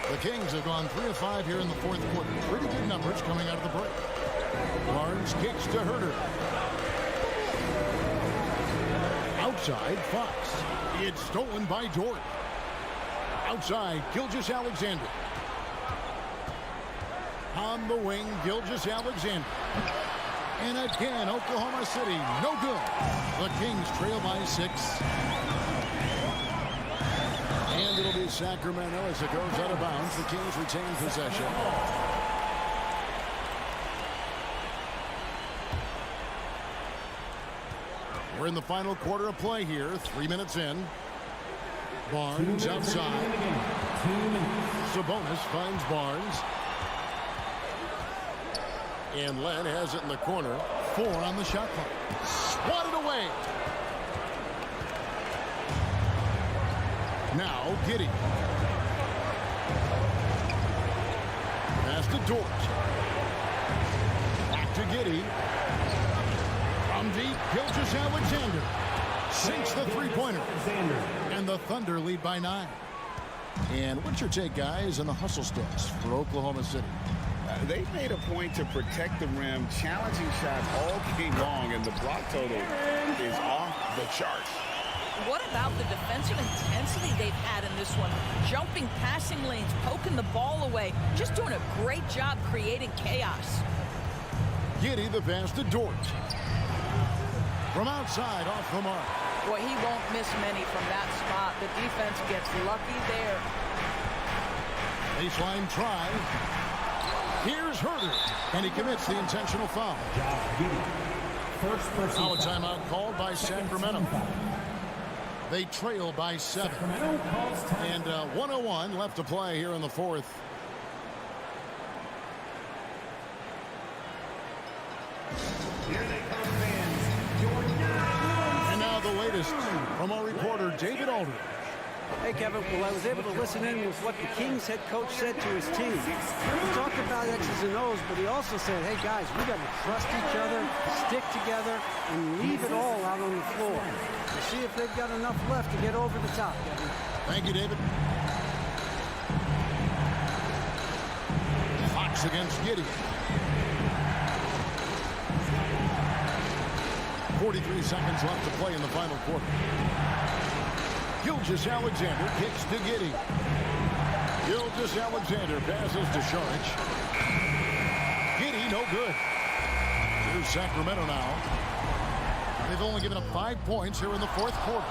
The Kings have gone 3 of 5 here in the fourth quarter. Pretty good numbers coming out of the break. Barnes kicks to Herder. Outside, Fox. It's stolen by Dort. Outside, Gilgeous-Alexander. On the wing, Gilgeous-Alexander. And again, Oklahoma City, no good. The Kings trail by 6. And it'll be Sacramento as it goes out of bounds. The Kings retain possession. We're in the final quarter of play here. 3 minutes in. Barnes outside. Sabonis finds Barnes. And Len has it in the corner. 4 on the shot clock. Swatted away. Now Giddey. Pass to Dort. Back to Giddey. From deep, Gilgeous-Alexander sinks the three-pointer. And the Thunder lead by 9. And what's your take, guys, on the hustle stats for Oklahoma City? They made a point to protect the rim, challenging shots all game long, and the block total is off the charts. What about the defensive intensity they've had in this one? Jumping passing lanes, poking the ball away, just doing a great job creating chaos. Giddey the pass to Dort. From outside, off the mark. Boy, he won't miss many from that spot. The defense gets lucky there. Baseline try. Here's Herder, and he commits the intentional foul. Now a timeout called by Sacramento. They trail by 7. And 1:01 left to play here in the fourth. And now the latest from our reporter, David Aldridge. Hey, Kevin. Well, I was able to listen in with what the Kings head coach said to his team. He talked about X's and O's, but he also said, hey, guys, we got to trust each other, stick together, and leave it all out on the floor. We'll see if they've got enough left to get over the top, Kevin. Thank you, David. Fox against Giddey. 43 seconds left to play in the final quarter. Gilgeous-Alexander kicks to Giddey. Gilgeous-Alexander passes to Saric. Giddey, no good. Here's Sacramento now. They've only given up 5 points here in the fourth quarter.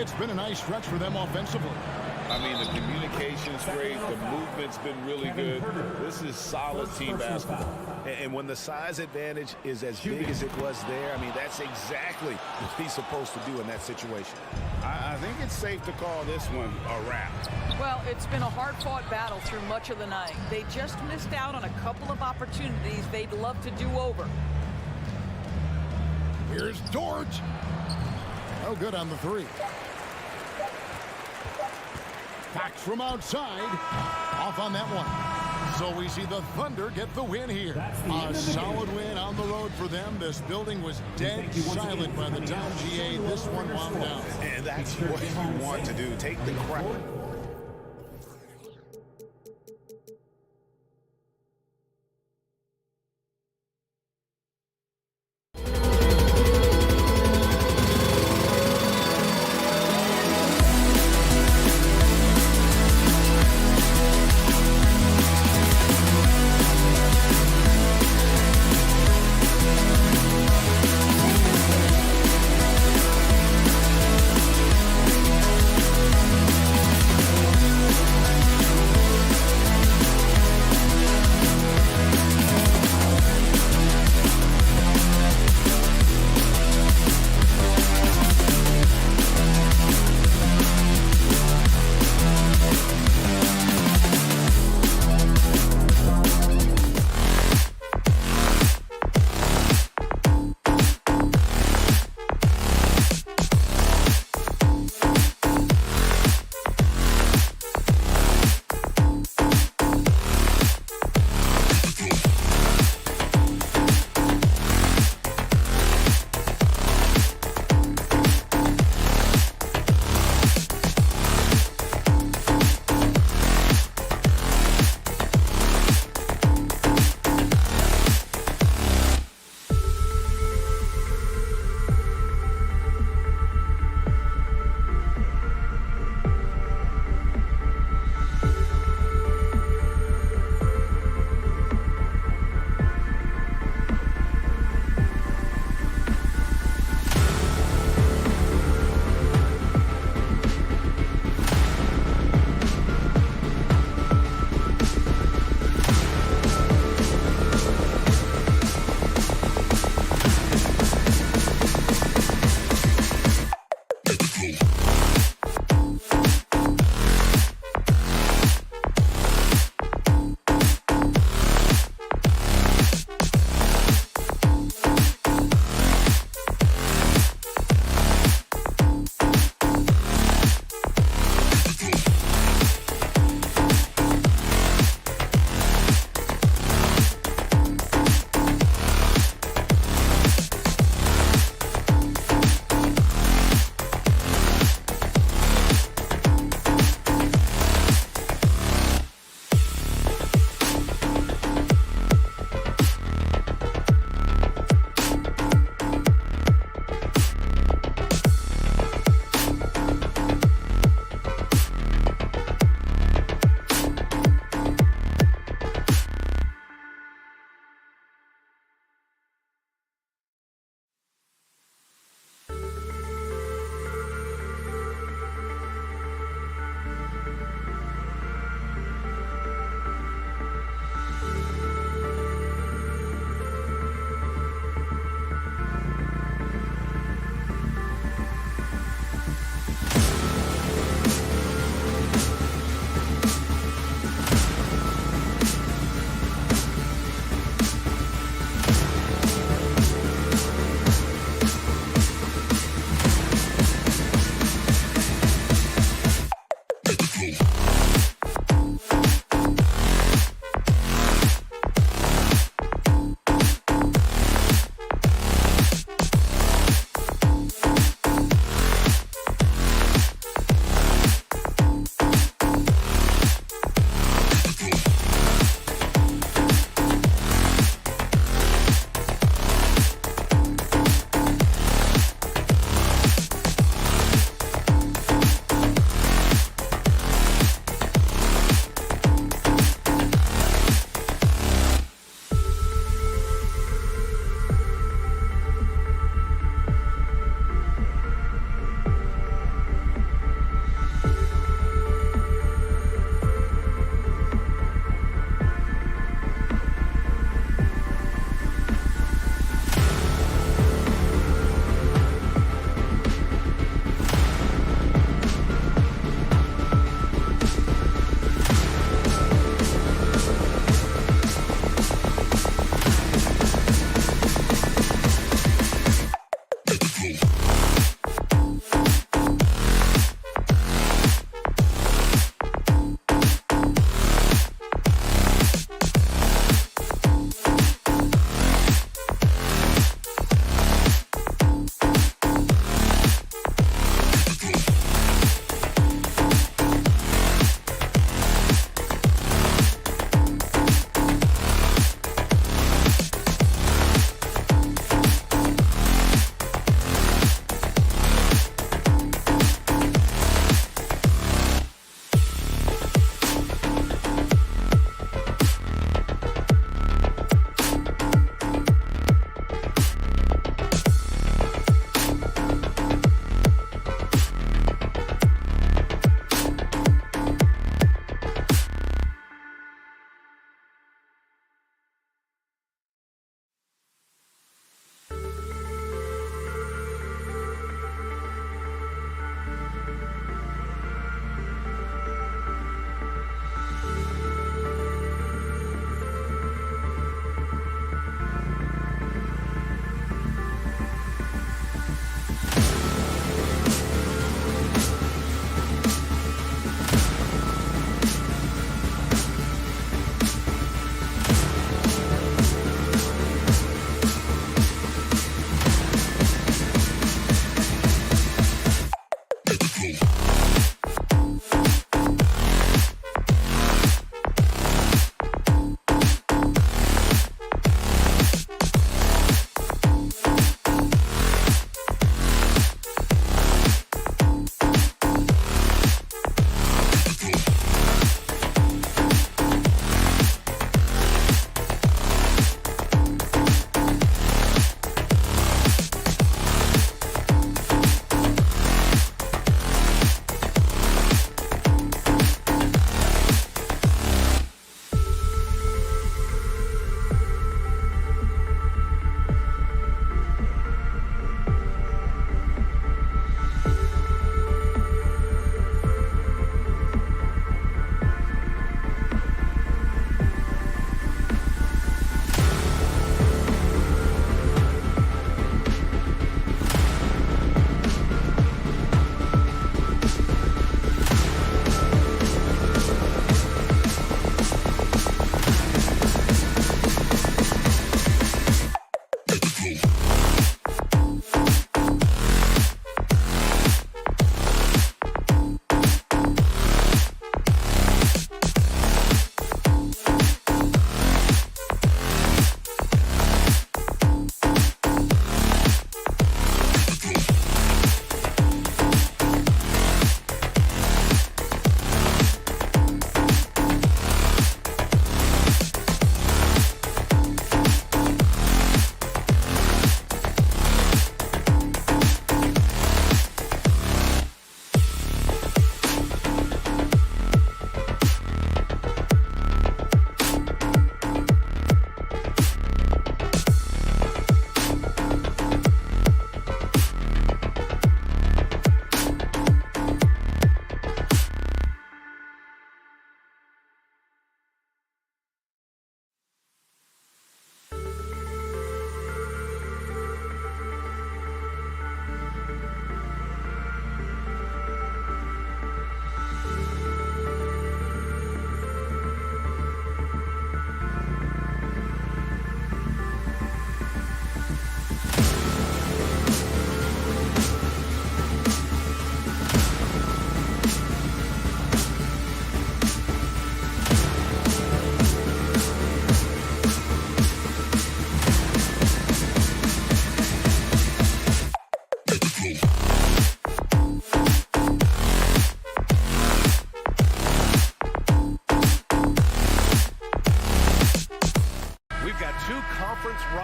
It's been a nice stretch for them offensively. I mean, the communication's great. The movement's been really good. This is solid team basketball. And when the size advantage is as big as it was there, I mean, that's exactly what he's supposed to do in that situation. I think it's safe to call this one a wrap. Well, it's been a hard-fought battle through much of the night. They just missed out on a couple of opportunities they'd love to do over. Here's Dort. No good on the three. Back from outside. Off on that one. So we see the Thunder get the win here. A solid win on the road for them. This building was dead silent by the time GA this one wound down. And that's what you want to do. Take the crowd.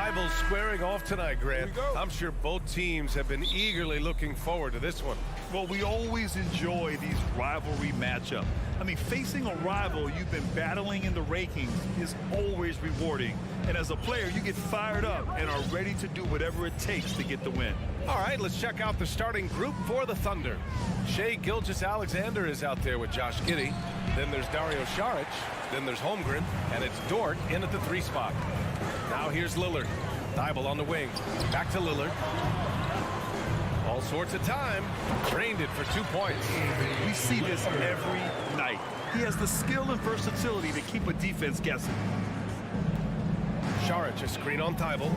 rivals squaring off tonight, Grant. I'm sure both teams have been eagerly looking forward to this one. Well, we always enjoy these rivalry matchups. I mean, facing a rival you've been battling in the rankings is always rewarding. And as a player, you get fired up and are ready to do whatever it takes to get the win. All right, let's check out the starting group for the Thunder. Shai Gilgeous-Alexander is out there with Josh Giddey. Then there's Dario Saric. Then there's Holmgren. And it's Dort in at the 3 spot. Now here's Lillard. Thibault on the wing. Back to Lillard. All sorts of time. Drained it for 2 points. We see this every night. He has the skill and versatility to keep a defense guessing. Saric, a screen on Thibault.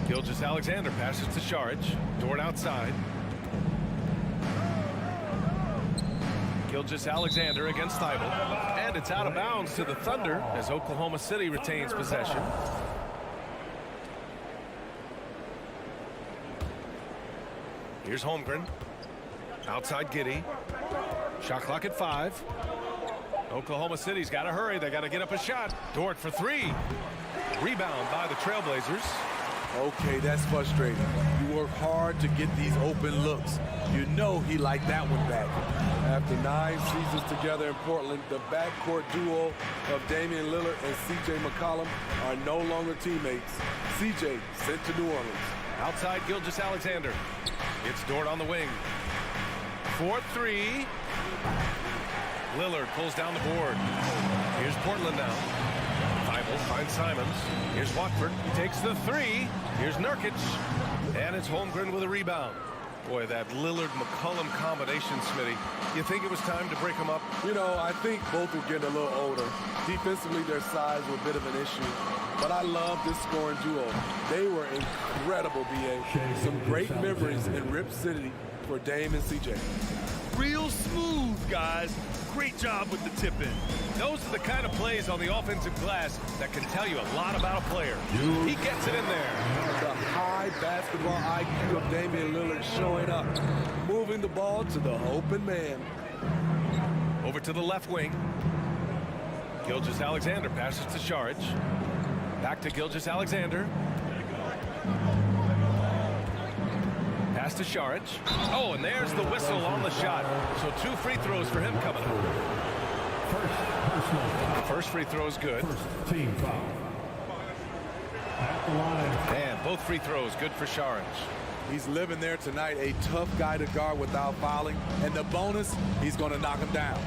Gilgeous-Alexander passes to Saric. Dort outside. Gilgeous-Alexander against Thibault. And it's out of bounds to the Thunder as Oklahoma City retains possession. Here's Holmgren. Outside Giddey. Shot clock at 5. Oklahoma City's got to hurry. They got to get up a shot. Dort for 3. Rebound by the Trailblazers. Okay, that's frustrating. You work hard to get these open looks. You know he liked that one back. After 9 seasons together in Portland, the backcourt duo of Damian Lillard and C.J. McCollum are no longer teammates. C.J. sent to New Orleans. Outside Gilgeous-Alexander. It's Dort on the wing. 4-3. Lillard pulls down the board. Here's Portland now. Thibault finds Simons. Here's Watford. He takes the 3. Here's Nurkic. And it's Holmgren with a rebound. Boy, that Lillard-McCollum combination, Smitty. You think it was time to break them up? You know, I think both were getting a little older. Defensively, their size were a bit of an issue. But I love this scoring duo. They were incredible, B.A. Some great memories in Rip City for Dame and C.J. Real smooth, guys. Great job with the tip-in. Those are the kind of plays on the offensive glass that can tell you a lot about a player. He gets it in there. The high basketball IQ of Damian Lillard showing up, moving the ball to the open man. Over to the left wing. Gilgeous-Alexander passes to Saric. Back to Gilgeous-Alexander. Pass to Saric. Oh, and there's the whistle on the shot. So 2 free throws for him coming up. First free throw is good. Team foul. At the line. And both free throws good for Saric. He's living there tonight, a tough guy to guard without fouling. And the bonus, he's going to knock him down.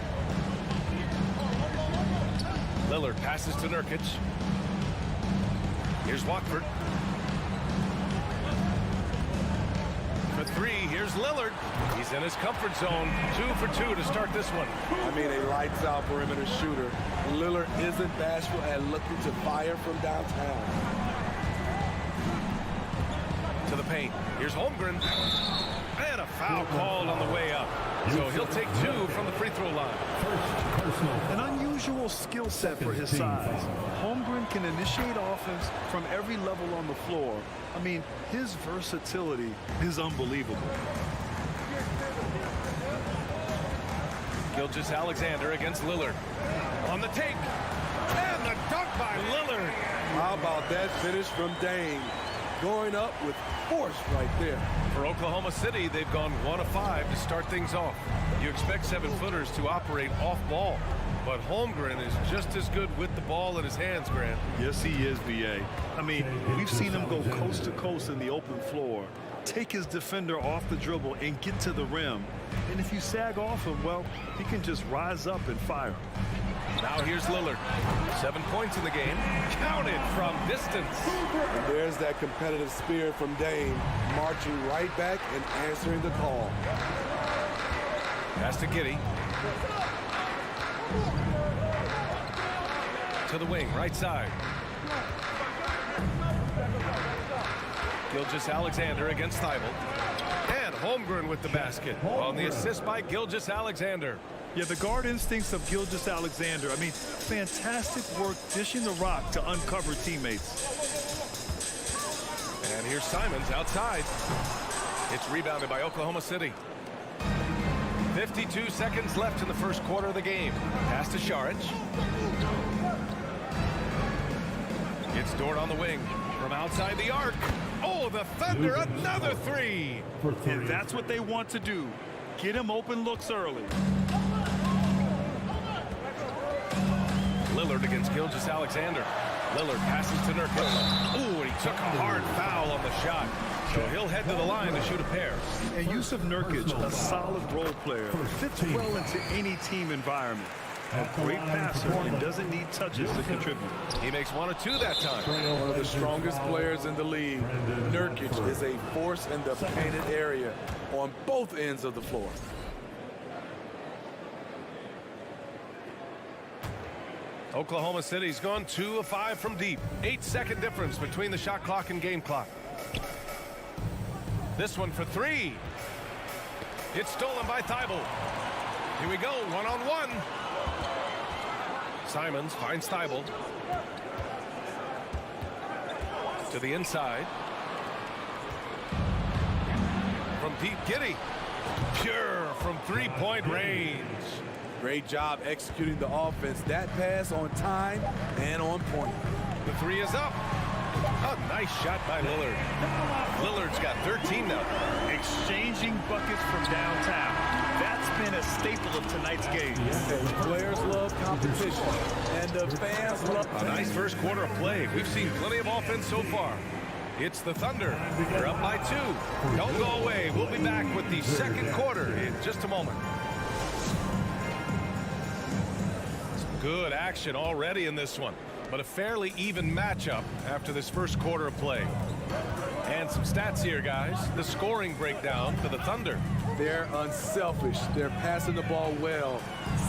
Lillard passes to Nurkic. Here's Watford. For 3, here's Lillard. He's in his comfort zone. 2 for 2 to start this one. I mean, a lights-out perimeter shooter. Lillard isn't bashful at looking to fire from downtown. To the paint. Here's Holmgren. And a foul called on the way up. So he'll take 2 from the free throw line. An unusual skill set for his size. Holmgren can initiate offense from every level on the floor. I mean, his versatility is unbelievable. Gilgeous-Alexander against Lillard. On the take. And the dunk by Lillard. How about that finish from Dame? Going up with force right there. For Oklahoma City, they've gone 1 of 5 to start things off. You expect 7-footers to operate off ball, but Holmgren is just as good with the ball in his hands, Grant. Yes, he is, B.A. I mean, we've seen him go coast to coast in the open floor, take his defender off the dribble and get to the rim. And if you sag off him, well, he can just rise up and fire. Now here's Lillard. 7 points in the game. Counted from distance. And there's that competitive spirit from Dame, marching right back and answering the call. Pass to Giddey. To the wing, right side. Gilgeous-Alexander against Thibault. And Holmgren with the basket on the assist by Gilgeous-Alexander. Yeah, the guard instincts of Gilgeous-Alexander. I mean, fantastic work dishing the rock to uncover teammates. And here's Simons outside. It's rebounded by Oklahoma City. 52 seconds left in the first quarter of the game. Pass to Saric. It's Dort on the wing from outside the arc. Oh, the Thunder, another 3. And that's what they want to do. Get him open looks early. Lillard against Gilgeous-Alexander. Lillard passes to Nurkic. Ooh, and he took a hard foul on the shot. So he'll head to the line to shoot a pair. And Yusuf Nurkic, a solid role player, fits well into any team environment. A great passer and doesn't need touches to contribute. He makes 1 or 2 that time. One of the strongest players in the league. Nurkic is a force in the painted area on both ends of the floor. Oklahoma City's gone 2 of 5 from deep. 8-second difference between the shot clock and game clock. This one for 3. It's stolen by Thibault. Here we go, 1-on-1. Simons finds Thibault. To the inside. From deep, Giddey. Pure from 3-point range. Great job executing the offense. That pass on time and on point. The 3 is up. A nice shot by Lillard. Lillard's got 13 now. Exchanging buckets from downtown. That's been a staple of tonight's game. Players love competition, and the fans love a nice first quarter of play. We've seen plenty of offense so far. It's the Thunder. They're up by 2. Don't go away. We'll be back with the second quarter in just a moment. Good action already in this one, but a fairly even matchup after this first quarter of play. And some stats here, guys. The scoring breakdown for the Thunder. They're unselfish. They're passing the ball well,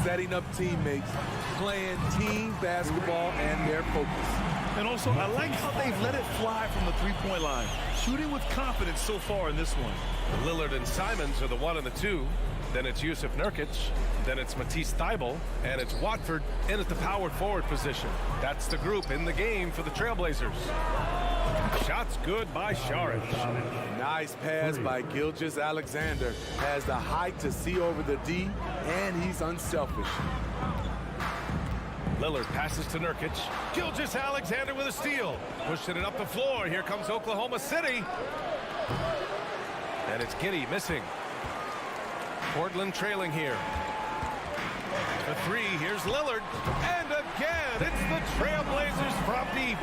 setting up teammates, playing team basketball, and they're focused. And also, I like how they've let it fly from the 3-point line. Shooting with confidence so far in this one. Lillard and Simons are the 1 and the 2. Then it's Jusuf Nurkic. Then it's Matisse Thybulle. And it's Watford in at the power forward position. That's the group in the game for the Trailblazers. Shots good by Saric. Nice pass by Gilgeous-Alexander. Has the height to see over the D, and he's unselfish. Lillard passes to Nurkic. Gilgeous-Alexander with a steal. Pushing it up the floor. Here comes Oklahoma City. And it's Giddey missing. Portland trailing here. The 3, here's Lillard. And again, it's the Trailblazers from deep.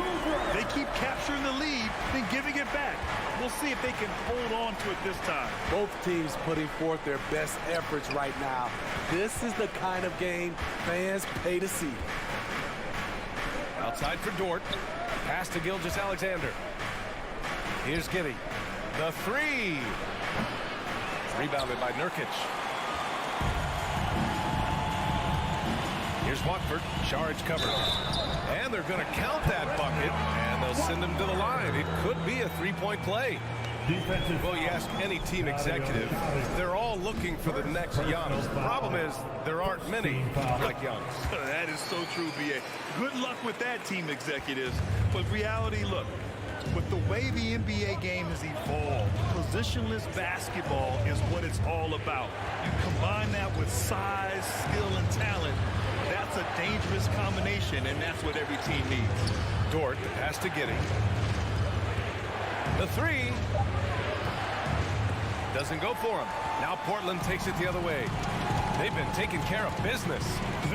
They keep capturing the lead, then giving it back. We'll see if they can hold on to it this time. Both teams putting forth their best efforts right now. This is the kind of game fans pay to see. Outside for Dort. Pass to Gilgeous-Alexander. Here's Giddey. The 3. Rebounded by Nurkic. Here's Watford. Saric covered. And they're going to count that bucket, and they'll send him to the line. It could be a 3-point play. Well, you ask any team executive, they're all looking for the next Giannis. The problem is there aren't many like Giannis. That is so true, B.A. Good luck with that, team executives. But reality, look, with the way the NBA game has evolved, positionless basketball is what it's all about. You combine that with size, skill, and talent, that's a dangerous combination, and that's what every team needs. Dort, the pass to Giddey. The 3 doesn't go for him. Now Portland takes it the other way. They've been taking care of business.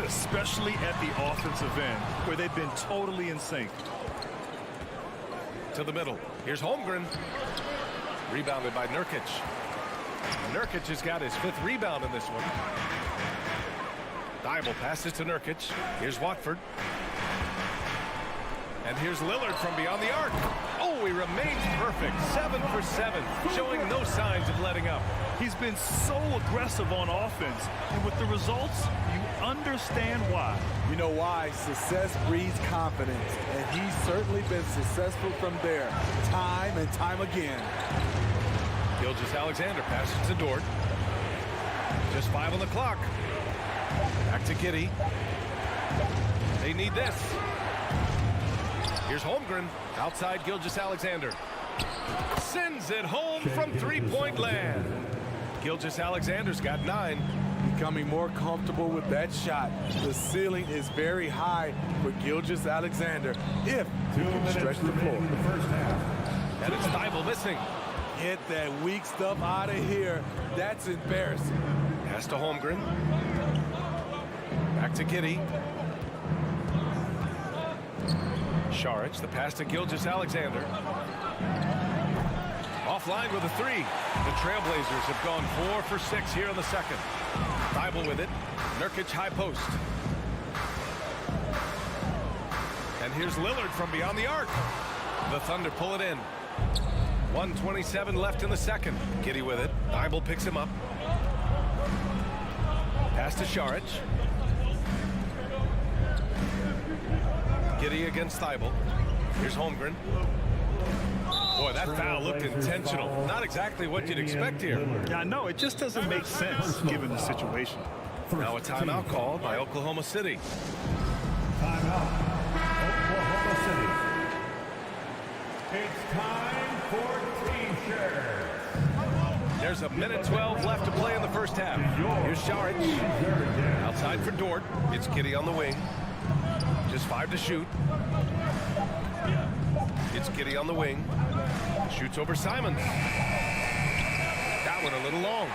Especially at the offensive end, where they've been totally in sync. To the middle. Here's Holmgren. Rebounded by Nurkic. Nurkic has got his 5th rebound in this one. Thybulle passes to Nurkic. Here's Watford. And here's Lillard from beyond the arc. Oh, he remains perfect. 7 for 7, showing no signs of letting up. He's been so aggressive on offense, and with the results, you understand why. You know why? Success breeds confidence, and he's certainly been successful from there, time and time again. Gilgeous-Alexander passes to Dort. Just 5 on the clock. Back to Giddey. They need this. Here's Holmgren. Outside Gilgeous-Alexander. Sends it home from 3-point land. Gilgeous-Alexander's got 9. Becoming more comfortable with that shot. The ceiling is very high for Gilgeous-Alexander if he can stretch the floor. And it's Thybulle missing. Get that weak stuff out of here. That's embarrassing. Pass to Holmgren. Back to Giddey. Saric, the pass to Gilgeous-Alexander. Offline with a 3. The Trailblazers have gone 4 for 6 here in the second. Thybulle with it. Nurkic high post. And here's Lillard from beyond the arc. The Thunder pull it in. 1:27 left in the second. Giddey with it. Thibault picks him up. Pass to Šarić. Giddey against Thibault. Here's Holmgren. Boy, that foul looked intentional. Not exactly what you'd expect here. Yeah, no, it just doesn't make sense given the situation. Now a timeout called by Oklahoma City. Timeout, Oklahoma City. It's time for team share. There's a minute 12 left to play in the first half. Here's Šarić. Outside for Dort. It's Giddey on the wing. Just 5 to shoot. It's Giddey on the wing. Shoots over Simons. That one a little long.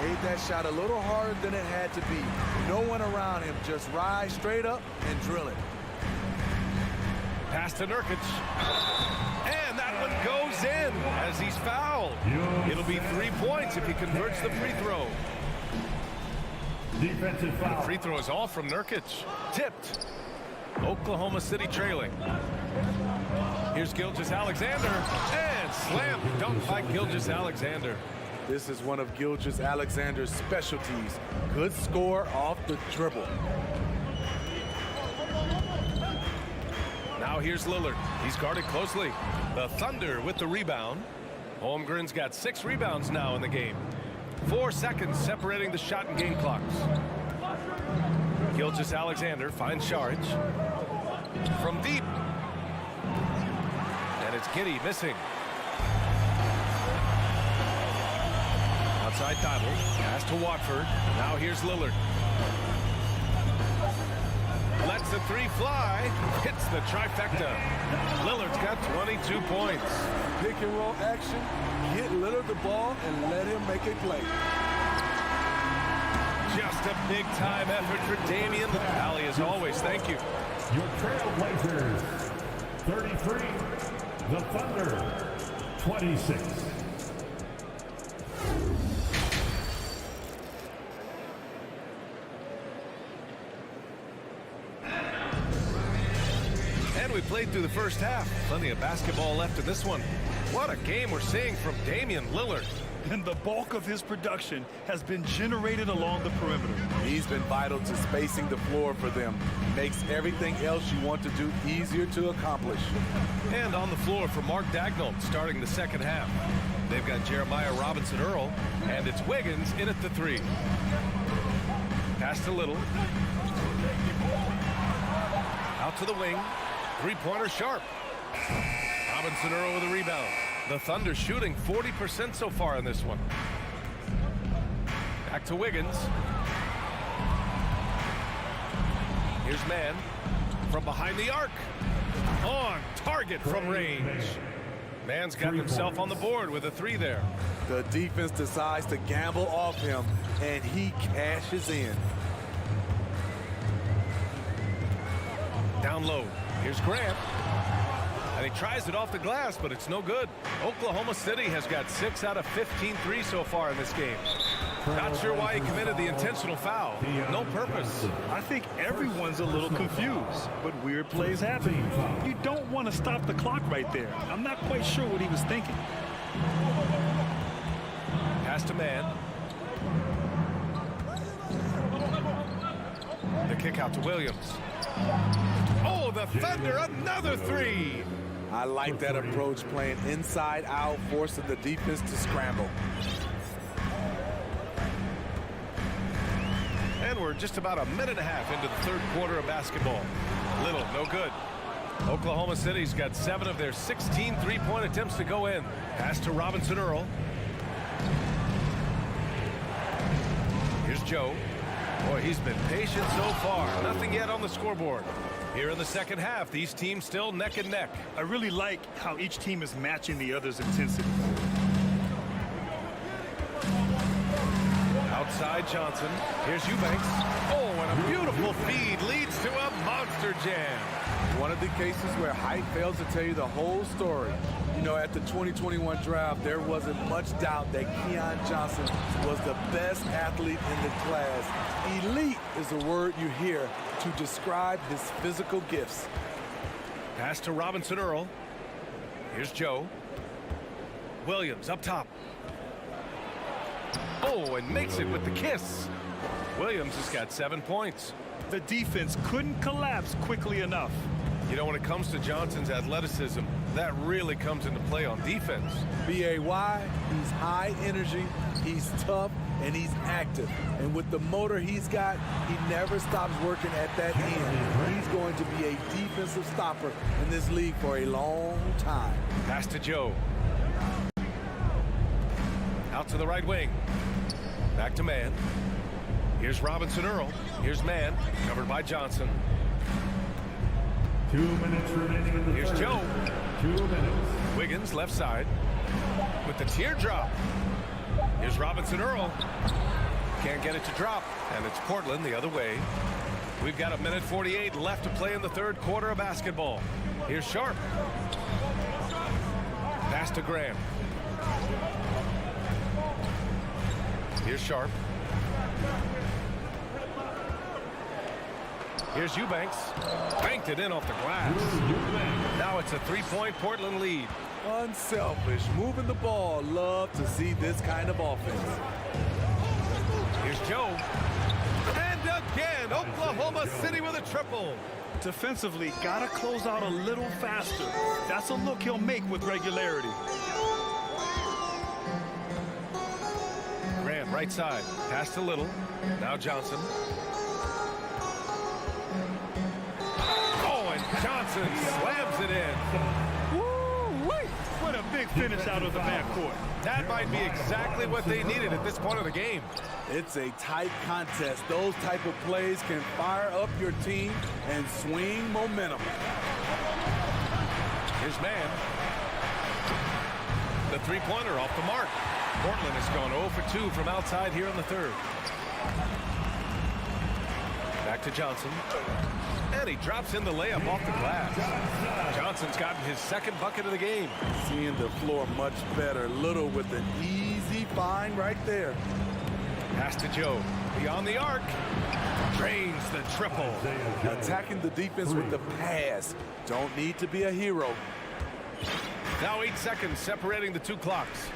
Made that shot a little harder than it had to be. No one around him. Just rise straight up and drill it. Pass to Nurkic. And that one goes in as he's fouled. It'll be 3 points if he converts the free throw. Defensive foul. The free throw is off from Nurkic. Tipped. Oklahoma City trailing. Here's Gilgeous-Alexander. And slam dunk by Gilgeous-Alexander. This is one of Gilgeous-Alexander's specialties. Good score off the dribble. Now here's Lillard. He's guarded closely. The Thunder with the rebound. Holmgren's got 6 rebounds now in the game. 4 seconds separating the shot and game clocks. Gilgeous-Alexander finds Šarić. From deep. And it's Giddey missing. Outside Thibault. Pass to Watford. Now here's Lillard. Lets the 3 fly. Hits the trifecta. Lillard's got 22 points. Pick and roll action. Get Lillard the ball and let him make a play. Just a big-time effort for Damian. Allie, as always, thank you. Your Trailblazers, 33. The Thunder, 26. And we played through the first half. Plenty of basketball left in this one. What a game we're seeing from Damian Lillard. And the bulk of his production has been generated along the perimeter. He's been vital to spacing the floor for them. Makes everything else you want to do easier to accomplish. And on the floor for Mark Daigneault starting the second half. They've got Jeremiah Robinson-Earl, and it's Wiggins in at the 3. Pass to Little. Out to the wing. 3-pointer sharp. Robinson-Earl with a rebound. The Thunder shooting 40% so far in this one. Back to Wiggins. Here's Mann from behind the arc. On target from range. Mann's got himself on the board with a 3 there. The defense decides to gamble off him, and he cashes in. Down low. Here's Grant. And he tries it off the glass, but it's no good. Oklahoma City has got 6 out of 15 threes so far in this game. Not sure why he committed the intentional foul. No purpose. I think everyone's a little confused, but weird plays happen. You don't want to stop the clock right there. I'm not quite sure what he was thinking. Pass to Mann. The kick out to Williams. Oh, the Thunder, another 3. I like that approach, playing inside out, forcing the defense to scramble. And we're just about a minute and a half into the third quarter of basketball. Little, no good. Oklahoma City's got 7 of their 16 3-point attempts to go in. Pass to Robinson-Earl. Here's Joe. Boy, he's been patient so far. Nothing yet on the scoreboard. Here in the second half, these teams still neck and neck. I really like how each team is matching the other's intensity. Outside Johnson. Here's Eubanks. Oh, and a beautiful feed leads to a monster jam. One of the cases where height fails to tell you the whole story. You know, at the 2021 draft, there wasn't much doubt that Keon Johnson was the best athlete in the class. Elite is a word you hear to describe his physical gifts. Pass to Robinson Earl. Here's Joe. Williams up top. Oh, and makes it with the kiss. Williams has got 7 points. The defense couldn't collapse quickly enough. You know, when it comes to Johnson's athleticism, that really comes into play on defense. B-A-Y, he's high energy, he's tough, and he's active. And with the motor he's got, he never stops working at that end. He's going to be a defensive stopper in this league for a long time. Pass to Joe. Out to the right wing. Back to man. Here's Robinson Earl. Here's man, covered by Johnson. 2 minutes remaining in the Here's third. Joe. 2 minutes. Wiggins left side with the teardrop. Here's Robinson Earl. Can't get it to drop, and it's Portland the other way. We've got 1:48 left to play in the third quarter of basketball. Here's Sharp. Pass to Graham. Here's Sharp. Here's Eubanks. Banked it in off the glass. Now it's a 3-point Portland lead. Unselfish, moving the ball. Love to see this kind of offense. Here's Joe. And again, Oklahoma City with a triple. Defensively, gotta close out a little faster. That's a look he'll make with regularity. Graham, right side. Pass to Little. Now Johnson. Oh, and Johnson slams it in. Woo-wee! What a big finish out of the backcourt. That might be exactly what they needed at this point of the game. It's a tight contest. Those type of plays can fire up your team and swing momentum. Here's man. The three-pointer off the mark. Portland has gone 0 for 2 from outside here in the third. Back to Johnson. And he drops in the layup off the glass. Johnson's gotten his second bucket of the game. Seeing the floor much better. Little with an easy find right there. Pass to Joe. Beyond the arc. Drains the triple. Attacking the defense with the pass. Don't need to be a hero. Now 8 seconds separating the two clocks.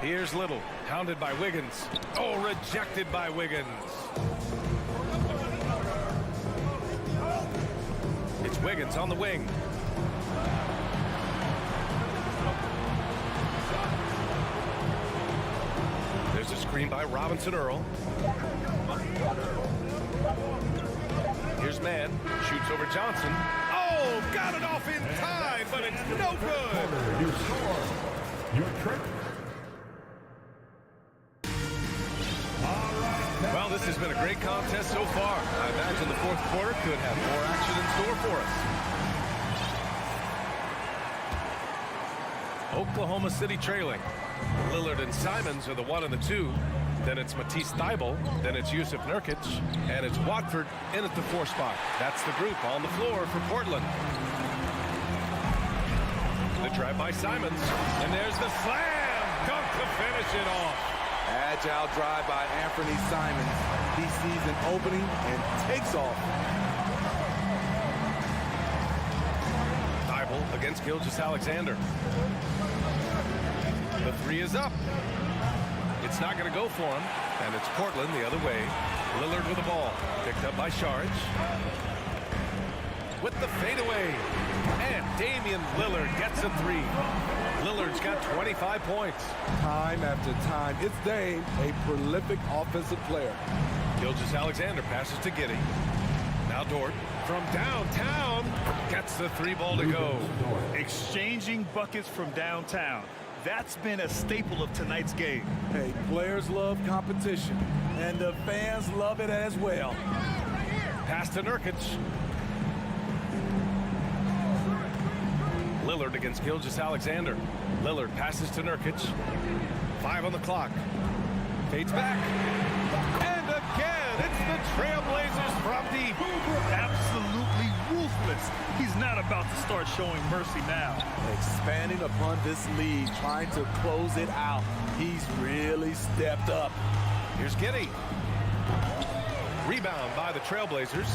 Here's Little, hounded by Wiggins. Oh, rejected by Wiggins. It's Wiggins on the wing. There's a screen by Robinson Earl. Here's man, shoots over Johnson. Oh, got it off in time, but it's no good. You score. Your trick. Well, this has been a great contest so far. I imagine the fourth quarter could have more action in store for us. Oklahoma City trailing. Lillard and Simons are the 1 and the 2. Then it's Matisse Thybulle. Then it's Yusuf Nurkic. And it's Watford in at the 4 spot. That's the group on the floor for Portland. The drive by Simons. And there's the slam dunk to finish it off. Agile drive by Anthony Simons. He sees an opening and takes off. Thybulle against Gilgeous-Alexander. The 3 is up. It's not going to go for him, and it's Portland the other way. Lillard with the ball, picked up by Sharge. With the fadeaway, and Damian Lillard gets a 3. Lillard's got 25 points. Time after time, it's Dame, a prolific offensive player. Gilgeous-Alexander passes to Giddey. Now Dort from downtown gets the 3 ball to go. Exchanging buckets from downtown. That's been a staple of tonight's game. Hey, players love competition, and the fans love it as well. Pass to Nurkic. Lillard against Gilgeous-Alexander. Lillard passes to Nurkic. 5 on the clock. Fades back. And again, it's the Trailblazers from deep. Absolutely ruthless. He's not about to start showing mercy now. Expanding upon this lead, trying to close it out. He's really stepped up. Here's Giddey. Rebound by the Trailblazers.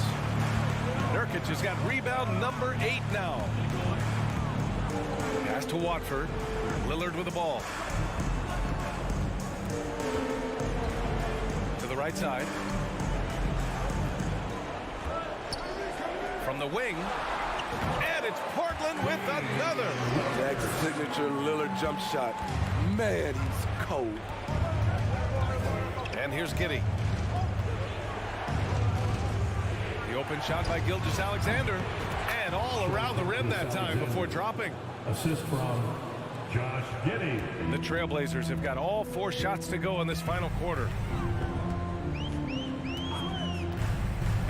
Nurkic has got rebound number 8 now. Pass to Watford. Lillard with the ball. To the right side. From the wing. And it's Portland with another. That's a signature Lillard jump shot. Man, he's cold. And here's Giddey. The open shot by Gilgeous-Alexander. And all around the rim that time before dropping. Assist from Josh Giddey. The Trailblazers have got all 4 shots to go in this final quarter.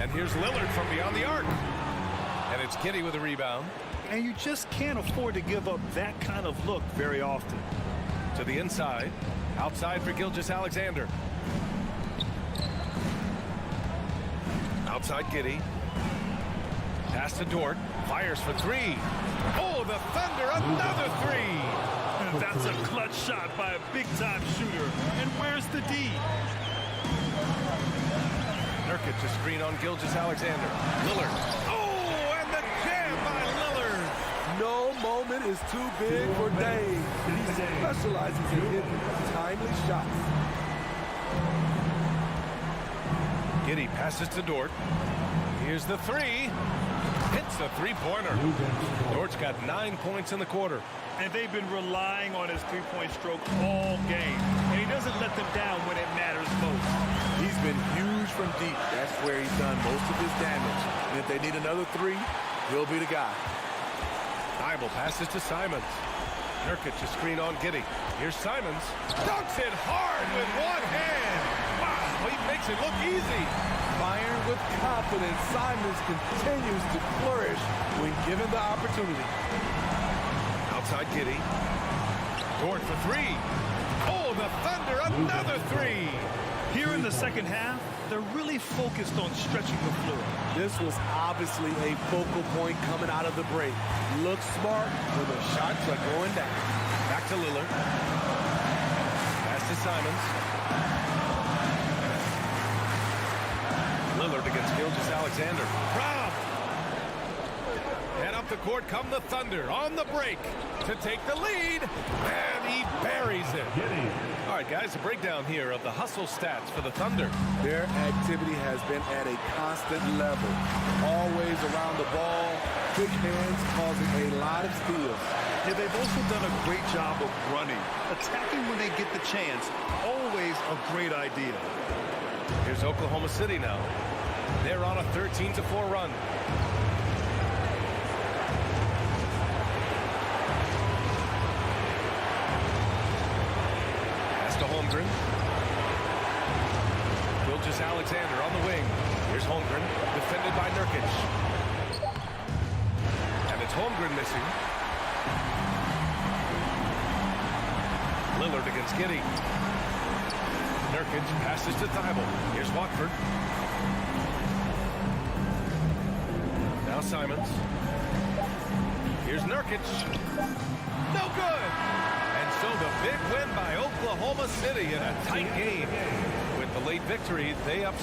And here's Lillard from beyond the arc. And it's Giddey with a rebound. And you just can't afford to give up that kind of look very often. To the inside. Outside for Gilgeous-Alexander. Outside Giddey. Pass to Dort. Fires for 3. Oh, the Thunder, another 3. That's a clutch shot by a big-time shooter. And where's the D? Nurkic to screen on Gilgeous-Alexander. Lillard. Oh, and the jam by Lillard. No moment is too big for Dave. He specializes in hitting timely shots. Giddey passes to Dort. Here's the 3. Hits a 3-pointer. Dort's got 9 points in the quarter. And they've been relying on his three-point stroke all game. And he doesn't let them down when it matters most. He's been huge from deep. That's where he's done most of his damage. And if they need another 3, he'll be the guy. Thibault passes to Simons. Nurkic to screen on Giddey. Here's Simons. Dunks it hard with one hand. Wow, he makes it look easy. Firing with confidence, Simons continues to flourish when given the opportunity. Outside Giddey. Dort for 3. Oh, the Thunder, another 3. Here in the second half, they're really focused on stretching the floor. This was obviously a focal point coming out of the break. Looks smart when the shots are going down. Back to Lillard. Pass to Simons. Lillard against Gilgeous-Alexander. Rob! And up the court come the Thunder on the break to take the lead. And he buries it. All right, guys, a breakdown here of the hustle stats for the Thunder. Their activity has been at a constant level. Always around the ball. Quick hands causing a lot of steals. Yeah, they've also done a great job of running. Attacking when they get the chance. Always a great idea. Here's Oklahoma City now. They're on a 13-4 run. Pass to Holmgren. Gilgeous-Alexander on the wing. Here's Holmgren, defended by Nurkic. And it's Holmgren missing. Lillard against Giddey. Nurkic passes to Thibault. Here's Watford. Now Simons. Here's Nurkic. No good! And so the big win by Oklahoma City in a tight game. With the late victory, they up.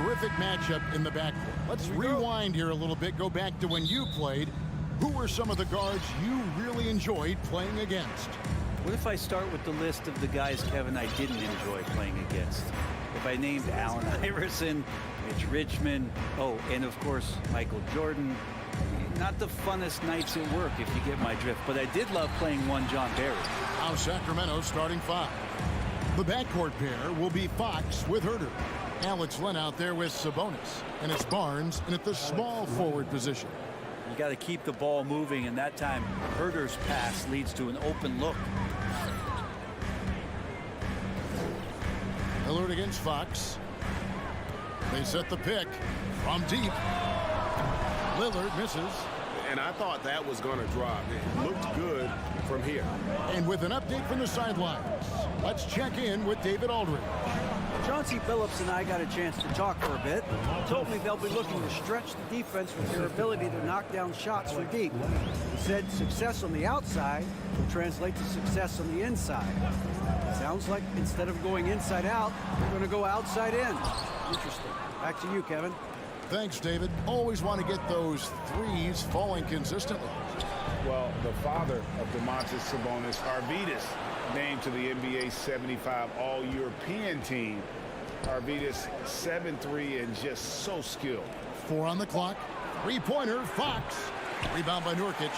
terrific matchup in the backcourt. Let's rewind here a little bit. Go back to when you played. Who were some of the guards you really enjoyed playing against? What if I start with the list of the guys, Kevin, I didn't enjoy playing against? If I named Allen Iverson, Mitch Richmond, and of course, Michael Jordan. Not the funnest nights at work, if you get my drift, but I did love playing one John Barry. Now Sacramento starting 5. The backcourt pair will be Fox with Herder. Alex Len out there with Sabonis. And it's Barnes in at the small forward position. You got to keep the ball moving, and that time Herder's pass leads to an open look. Lillard against Fox. They set the pick from deep. Lillard misses. And I thought that was going to drop. It looked good from here. And with an update from the sidelines, let's check in with David Aldridge. Chauncey Billups and I got a chance to talk for a bit. He told me they'll be looking to stretch the defense with their ability to knock down shots from deep. He said success on the outside will translate to success on the inside. Sounds like instead of going inside out, they're going to go outside in. Interesting. Back to you, Kevin. Thanks, David. Always want to get those threes falling consistently. Well, the father of Domantas Sabonis, Arvydas, named to the NBA 75 All-European team. Arvydas 7'3" and just so skilled. 4 on the clock. Three-pointer, Fox. Rebound by Nurkic.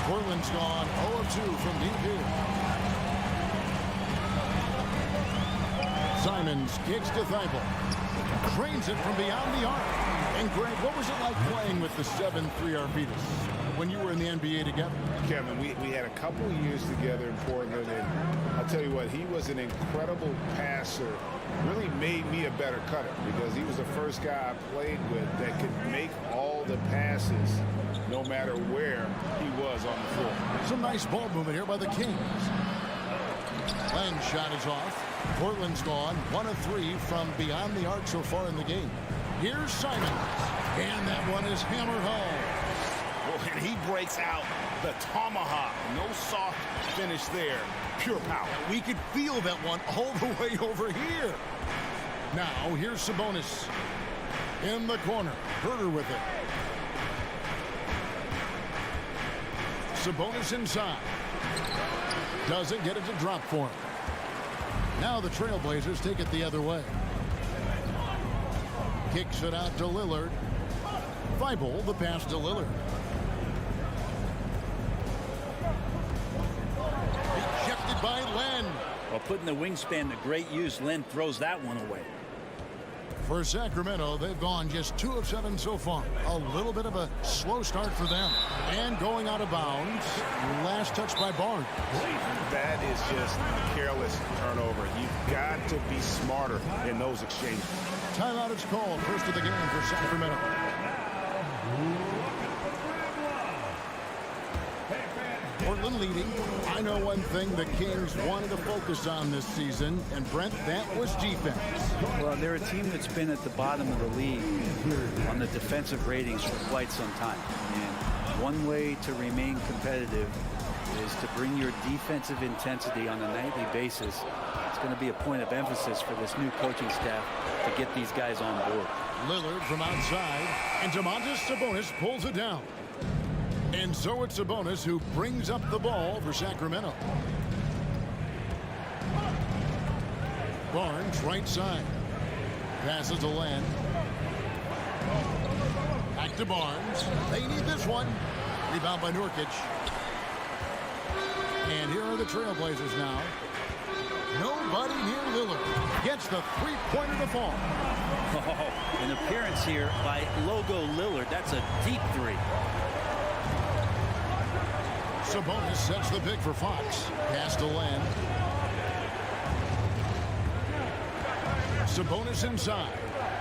Portland's gone 0 of 2 from deep here. Simons kicks to Thibault. Drains it from beyond the arc. And Greg, what was it like playing with the 7'3" Arvydas when you were in the NBA together? Kevin, we had a couple of years together in Portland, and I'll tell you what, he was an incredible passer. Really made me a better cutter because he was the first guy I played with that could make all the passes no matter where he was on the floor. Some nice ball movement here by the Kings. Len's shot is off. Portland's gone 1 of 3 from beyond the arc so far in the game. Here's Simons. And that one is hammered home. Oh, and he breaks out the tomahawk. No soft finish there. Pure power. We could feel that one all the way over here. Now, here's Sabonis. In the corner. Herder with it. Sabonis inside. Doesn't get it to drop for him. Now the Trailblazers take it the other way. Kicks it out to Lillard. Thibault, the pass to Lillard. Ejected by Len. While putting the wingspan to great use, Len throws that one away. For Sacramento, they've gone just 2 of 7 so far. A little bit of a slow start for them. And going out of bounds. Last touch by Barnes. That is just a careless turnover. You've got to be smarter in those exchanges. Timeout is called. First of the game for Sacramento. Portland leading. I know one thing the Kings wanted to focus on this season, and Brent, that was defense. Well, they're a team that's been at the bottom of the league on the defensive ratings for quite some time. And one way to remain competitive is to bring your defensive intensity on a nightly basis. It's going to be a point of emphasis for this new coaching staff to get these guys on board. Lillard from outside, and Domantas Sabonis pulls it down. And so it's Sabonis who brings up the ball for Sacramento. Barnes right side. Passes to Len. Back to Barnes. They need this one. Rebound by Nurkic. And here are the Trailblazers now. Nobody near Lillard. Gets the three-pointer to fall. Oh, an appearance here by Logo Lillard. That's a deep three. Sabonis sets the pick for Fox. Pass to Len. Sabonis inside.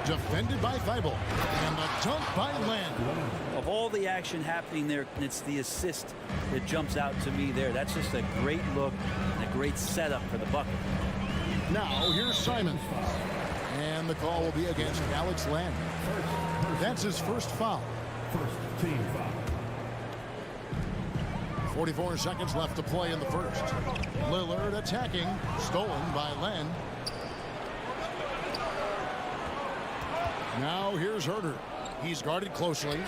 Defended by Thibault. And the dunk by Len. Of all the action happening there, it's the assist that jumps out to me there. That's just a great look and a great setup for the bucket. Now here's Simons. And the call will be against Alex Len. That's his first foul. First team foul. 44 seconds left to play in the first. Lillard attacking. Stolen by Len. Now here's Herder. He's guarded closely.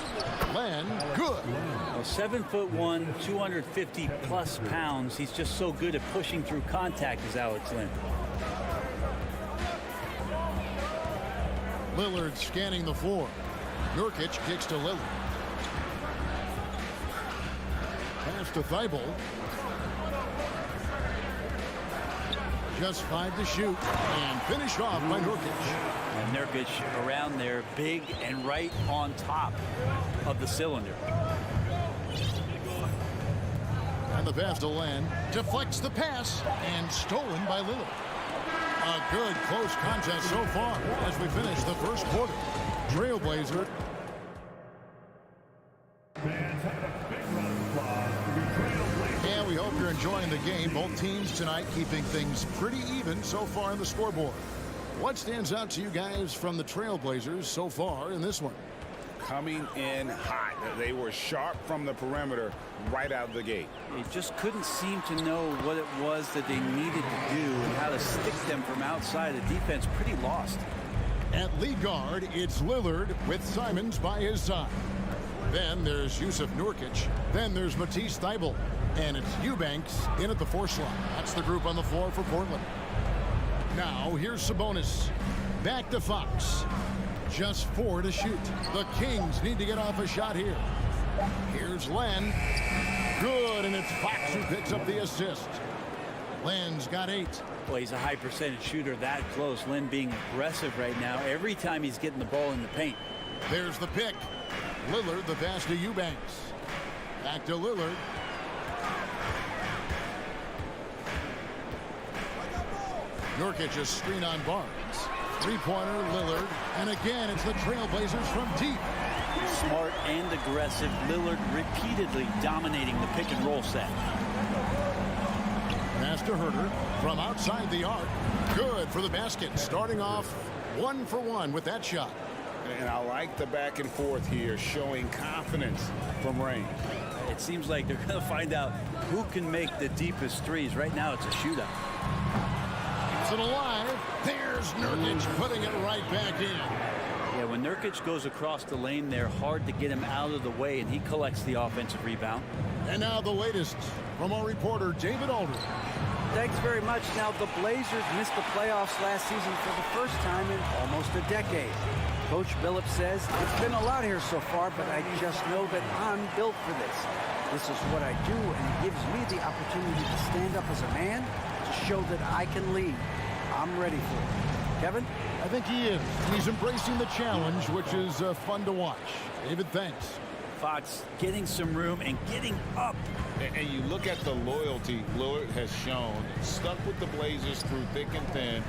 Len, good. Well, 7'1", 250+ pounds. He's just so good at pushing through contact as Alex Len. Lillard scanning the floor. Nurkic kicks to Lillard. Pass to Thibault. Just 5 to shoot and finish off by Nurkic. And Nurkic around there, big and right on top of the cylinder. And the pass to Len deflects the pass and stolen by Lillard. A good close contest so far as we finish the first quarter. Trailblazer. And we hope you're enjoying the game. Both teams tonight keeping things pretty even so far in the scoreboard. What stands out to you guys from the Trailblazers so far in this one? Coming in hot. They were sharp from the perimeter right out of the gate. They just couldn't seem to know what it was that they needed to do and how to stick them from outside. The defense pretty lost. At lead guard, it's Lillard with Simons by his side. Then there's Yusuf Nurkic. Then there's Matisse Thybulle. And it's Eubanks in at the 4 slot. That's the group on the floor for Portland. Now here's Sabonis. Back to Fox. Just 4 to shoot. The Kings need to get off a shot here. Here's Len. Good, and it's Fox who picks up the assist. Len's got 8. Well, he's a high percentage shooter that close. Len being aggressive right now every time he's getting the ball in the paint. There's the pick. Lillard, the pass to Eubanks. Back to Lillard. Nurkic a screen on Barnes. Three-pointer, Lillard. And again, it's the Trailblazers from deep. Smart and aggressive. Lillard repeatedly dominating the pick and roll set. Pass to Herder from outside the arc. Good for the basket. Starting off 1 for 1 with that shot. And I like the back and forth here, showing confidence from range. It seems like they're going to find out who can make the deepest threes. Right now, it's a shootout. Keeps it alive. There's Nurkic putting it right back in. Yeah, when Nurkic goes across the lane, they're hard to get him out of the way, and he collects the offensive rebound. And now the latest from our reporter, David Aldridge. Thanks very much. Now, the Blazers missed the playoffs last season for the first time in almost a decade. Coach Billups says, it's been a lot here so far, but I just know that I'm built for this. This is what I do, and it gives me the opportunity to stand up as a man to show that I can lead. I'm ready for it. Kevin? I think he is. He's embracing the challenge, which is fun to watch. David, thanks. Fox getting some room and getting up. And you look at the loyalty Lillard has shown, stuck with the Blazers through thick and thin.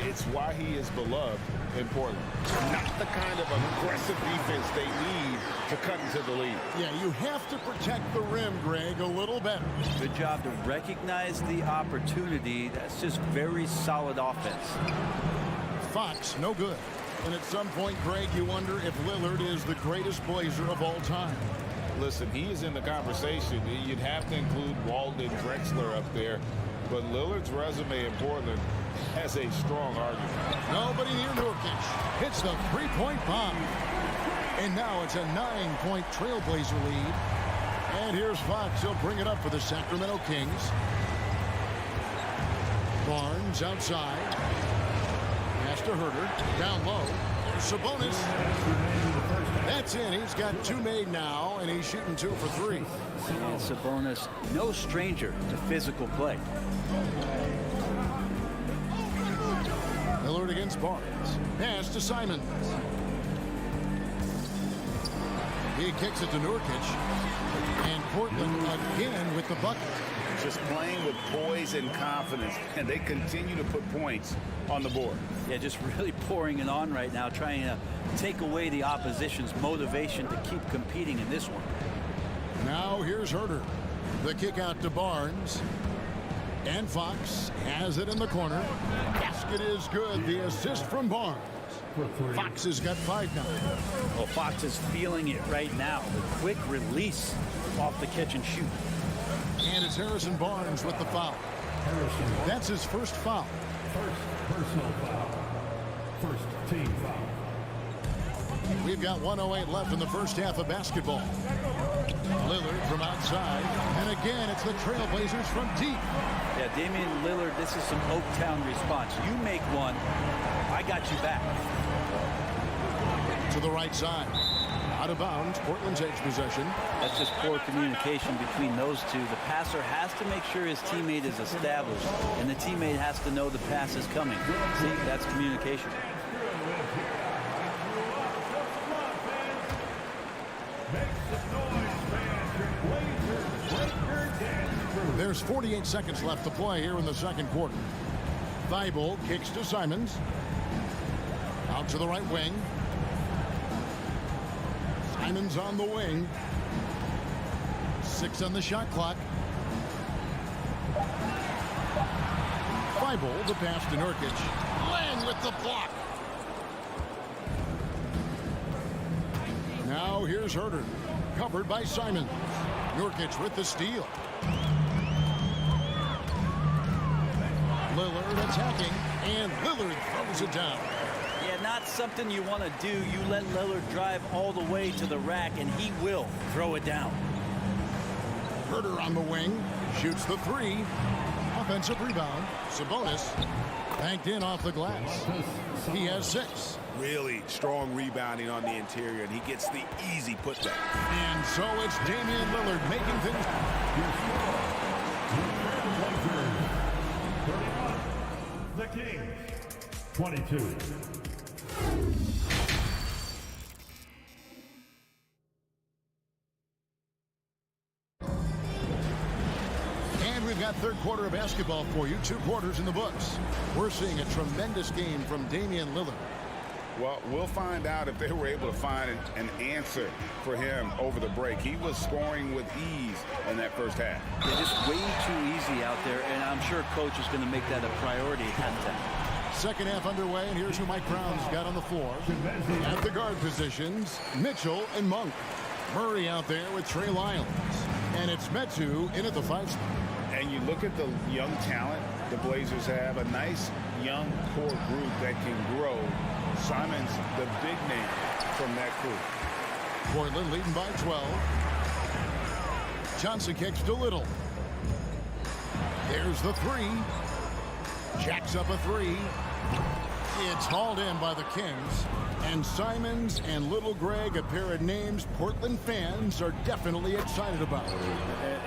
It's why he is beloved in Portland. Not the kind of aggressive defense they need to cut into the lead. Yeah, you have to protect the rim, Greg, a little better. Good job to recognize the opportunity. That's just very solid offense. Fox, no good. And at some point, Greg, you wonder if Lillard is the greatest Blazer of all time. Listen, he is in the conversation. You'd have to include Walden Drexler up there. But Lillard's resume in Portland has a strong argument. Nobody near Nurkic. Hits the three-point bomb. And now it's a 9-point Trailblazer lead. And here's Fox. He'll bring it up for the Sacramento Kings. Barnes outside. Pass to Herder. Down low. There's Sabonis. That's in. He's got 2 made now, and he's shooting 2 for 3. And Sabonis, no stranger to physical play. Lillard against Barnes. Pass to Simons. He kicks it to Nurkic. And Portland again with the bucket. Just playing with poise and confidence, and they continue to put points on the board. Yeah, just really pouring it on right now, trying to take away the opposition's motivation to keep competing in this one. Now here's Herder. The kick out to Barnes. And Fox has it in the corner. Basket is good. The assist from Barnes. Fox has got 5 now. Well, Fox is feeling it right now. The quick release off the catch and shoot. And it's Harrison Barnes with the foul. That's his first foul. First personal foul. First team foul. We've got 1:08 left in the first half of basketball. Lillard from outside. And again, it's the Trailblazers from deep. Yeah, Damian Lillard, this is some Oaktown response. You make one, I got you back. To the right side. Out of bounds, Portland's edge possession. That's just poor communication between those two. The passer has to make sure his teammate is established, and the teammate has to know the pass is coming. See, that's communication. There's 48 seconds left to play here in the second quarter. Thibault kicks to Simons. Out to the right wing. Simons on the wing. 6 on the shot clock. Thibault, the pass to Nurkic. Lang with the block. Now here's Herter. Covered by Simons. Nurkic with the steal. Lillard attacking, and Lillard throws it down. Yeah, not something you want to do. You let Lillard drive all the way to the rack, and he will throw it down. Herter on the wing, shoots the 3. Offensive rebound. Sabonis banked in off the glass. He has 6. Really strong rebounding on the interior, and he gets the easy putback. And so it's Damian Lillard making things. The Kings, 22. And we've got third quarter of basketball for you. 2 quarters in the books. We're seeing a tremendous game from Damian Lillard. Well, we'll find out if they were able to find an answer for him over the break. He was scoring with ease in that first half. They're just way too easy out there, and I'm sure coach is going to make that a priority at halftime. Second half underway, and here's who Mike Brown's got on the floor. At the guard positions, Mitchell and Monk. Murray out there with Trey Lyons. And it's Metu in at the 5 spot. And you look at the young talent the Blazers have, a nice young core group that can grow. Simons, the big name from that crew. Portland leading by 12. Johnson kicks to Little. There's the 3. Jacks up a 3. It's hauled in by the Kings. And Simons and Little Greg, a pair of names Portland fans are definitely excited about.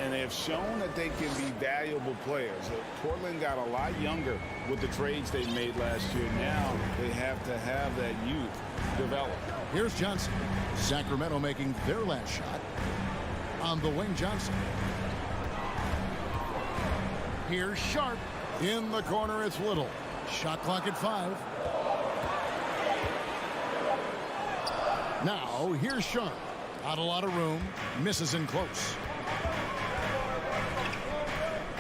And they have shown that they can be valuable players. Portland got a lot younger with the trades they made last year. Now they have to have that youth develop. Here's Johnson. Sacramento making their last shot. On the wing, Johnson. Here's Sharp. In the corner, it's Little. Shot clock at 5. Now, here's Sharp. Not a lot of room. Misses in close.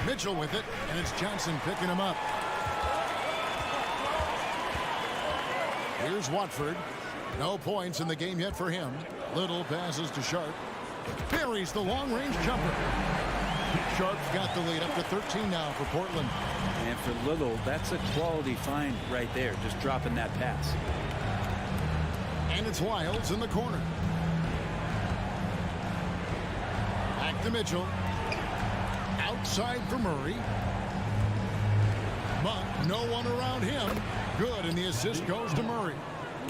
Mitchell with it, and it's Johnson picking him up. Here's Watford. No points in the game yet for him. Little passes to Sharp. Buries the long-range jumper. Sharp's got the lead up to 13 now for Portland. And for Little, that's a quality find right there, just dropping that pass. And it's Lyles in the corner. Back to Mitchell. Outside for Murray. Monk, no one around him. Good, and the assist goes to Murray.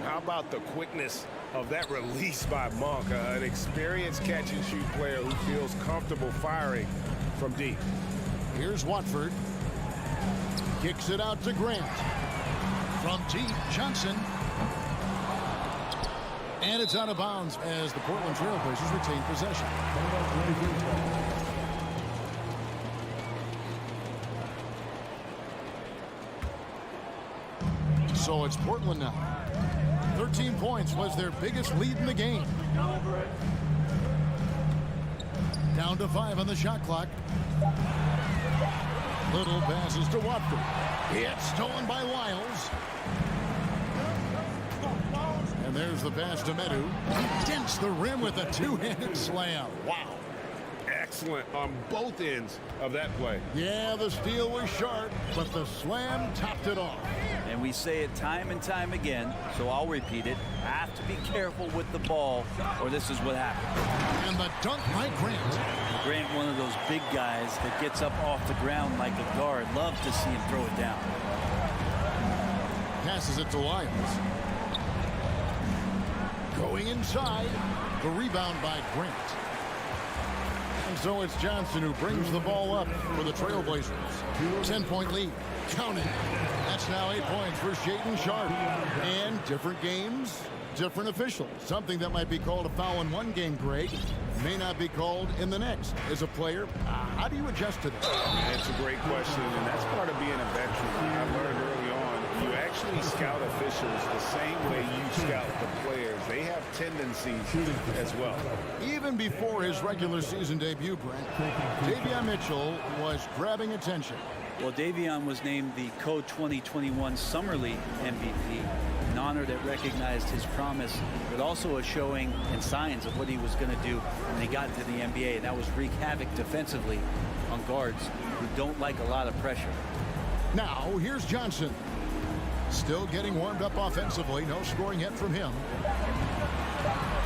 How about the quickness of that release by Monk? An experienced catch-and-shoot player who feels comfortable firing from deep. Here's Watford. Kicks it out to Grant. From deep, Johnson. And it's out of bounds as the Portland Trailblazers retain possession. So it's Portland now. 13 points was their biggest lead in the game. Down to 5 on the shot clock. Little passes to Watford. It's stolen by Lyles. And there's the pass to Metu. He dents the rim with a two-handed slam. Wow. excellent on both ends of that play. Yeah, the steal was sharp, but the slam topped it off. And we say it time and time again, so I'll repeat it. Have to be careful with the ball, or this is what happens. And the dunk by Grant. Grant, one of those big guys that gets up off the ground like a guard. Love to see him throw it down. Passes it to Lyles. Going inside. The rebound by Grant. And so it's Johnson who brings the ball up for the Trailblazers. 10-point lead. Counting. That's now 8 points for Shaedon Sharpe. And different games, different officials. Something that might be called a foul in one game, Greg, may not be called in the next. As a player, how do you adjust to that? That's a great question, and that's part of being a veteran. I learned early on, you actually scout officials the same way you scout the players. They have tendencies as well. Even before his regular season debut, Brent, Davion Mitchell was grabbing attention. Well, Davion was named the Co-2021 Summer League MVP, an honor that recognized his promise, but also a showing and signs of what he was going to do when he got into the NBA, and that was wreak havoc defensively on guards who don't like a lot of pressure. Now, here's Johnson. Still getting warmed up offensively. No scoring yet from him.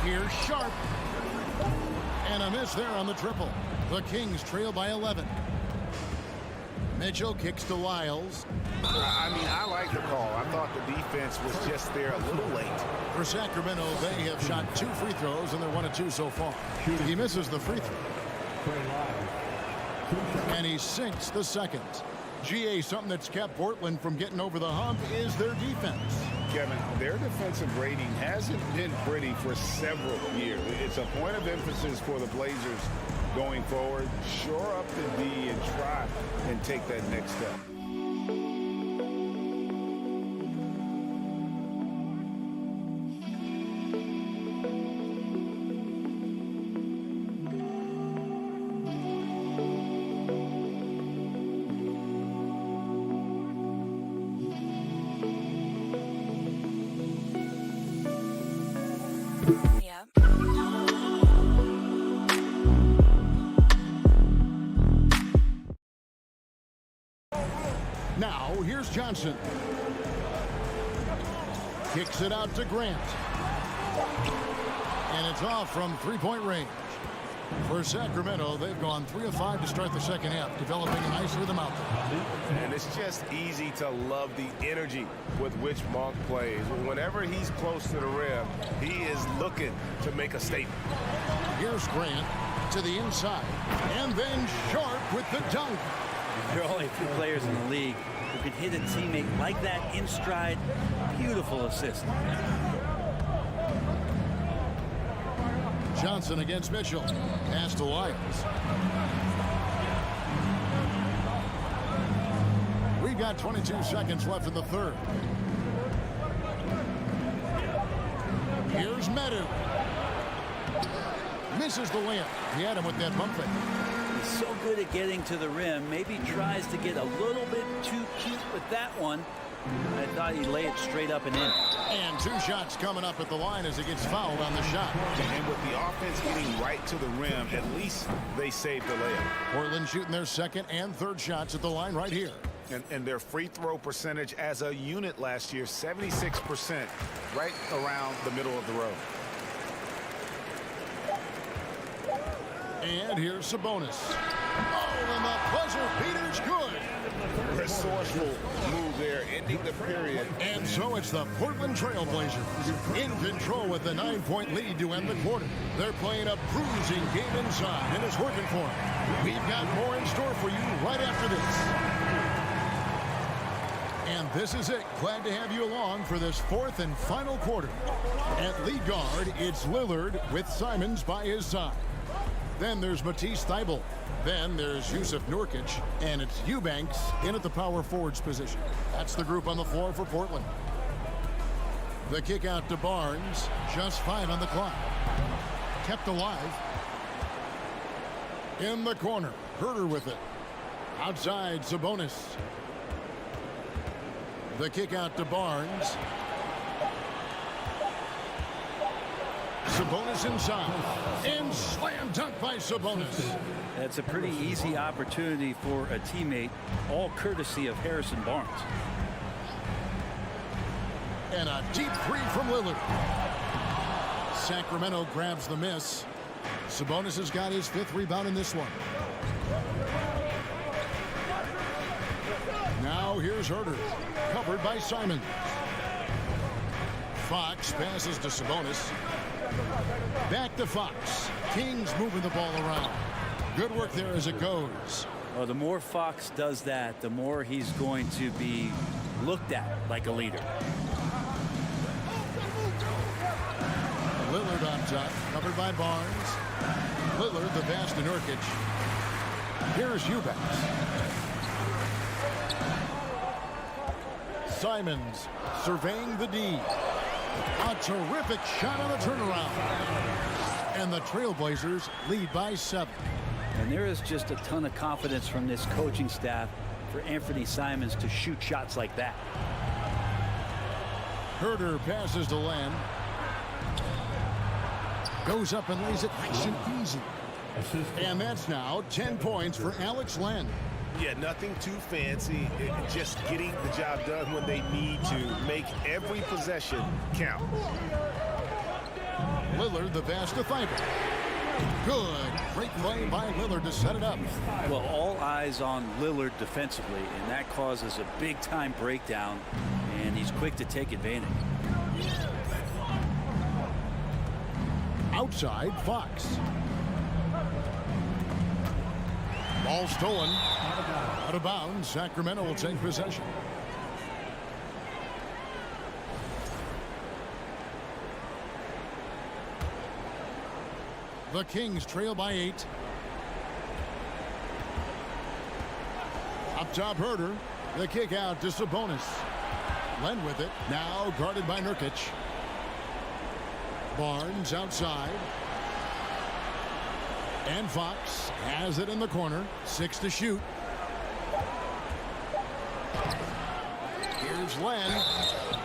Here's Sharpe. And a miss there on the triple. The Kings trail by 11. Mitchell kicks to Lyles. I mean, I like the call. I thought the defense was just there a little late. For Sacramento, they have shot 2 free throws, and they're 1 of 2 so far. He misses the free throw. And he sinks the second. GA, something that's kept Portland from getting over the hump is their defense. Kevin, their defensive rating hasn't been pretty for several years. It's a point of emphasis for the Blazers going forward. Shore up the D and try and take that next step. Now, here's Johnson. Kicks it out to Grant. And it's off from three-point range. For Sacramento, they've gone 3 of 5 to start the second half, developing a nice rhythm out there. And it's just easy to love the energy with which Monk plays. Whenever he's close to the rim, he is looking to make a statement. Here's Grant to the inside. And then Sharpe with the dunk. There are only 2 players in the league who can hit a teammate like that in stride. Beautiful assist. Johnson against Mitchell. Pass to Lyles. We've got 22 seconds left in the third. Here's Medu. Misses the layup. He had him with that bump fake. He's so good at getting to the rim. Maybe tries to get a little bit too cute with that one. I thought he'd lay it straight up and in. And 2 shots coming up at the line as he gets fouled on the shot. And with the offense getting right to the rim, at least they saved the layup. Portland shooting their second and third shots at the line right here. And their free throw percentage as a unit last year, 76%, right around the middle of the road. And here's Sabonis. Oh, and the buzzer beater's good. Resourceful move there, ending the period. And so it's the Portland Trailblazers in control with the 9-point lead to end the quarter. They're playing a bruising game inside, and it's working for them. We've got more in store for you right after this. And this is it. Glad to have you along for this 4th and final quarter. At lead guard, it's Lillard with Simons by his side. Then there's Matisse Thybulle. Then there's Yusuf Nurkic, and it's Eubanks in at the power forwards position. That's the group on the floor for Portland. The kick out to Barnes. Just 5 on the clock. Kept alive. In the corner. Herter with it. Outside, Sabonis. The kick out to Barnes. Sabonis inside. And slam dunk by Sabonis. That's a pretty easy opportunity for a teammate, all courtesy of Harrison Barnes. And a deep three from Lillard. Sacramento grabs the miss. Sabonis has got his 5th rebound in this one. Now here's Herter, covered by Simon. Fox passes to Sabonis. Back to Fox. Kings moving the ball around. Good work there as it goes. Well, the more Fox does that, the more he's going to be looked at like a leader. Lillard on top, covered by Barnes. Lillard, the pass to Nurkic. Here's Eubanks. Simons surveying the D. A terrific shot on the turnaround. And the Trailblazers lead by 7. And there is just a ton of confidence from this coaching staff for Anthony Simons to shoot shots like that. Herter passes to Len. Goes up and lays it nice and easy. And that's now 10 points for Alex Len. Yeah, nothing too fancy. Just getting the job done when they need to. Make every possession count. Lillard, the pass to Thibault. Good. Great play by Lillard to set it up. Well, all eyes on Lillard defensively, and that causes a big-time breakdown, and he's quick to take advantage. Outside, Fox. Ball stolen. Out of bounds. Sacramento will take possession. The Kings trail by 8. Up top, Herter. The kick out to Sabonis. Len with it. Now guarded by Nurkic. Barnes outside. And Fox has it in the corner. 6 to shoot. Here's Len.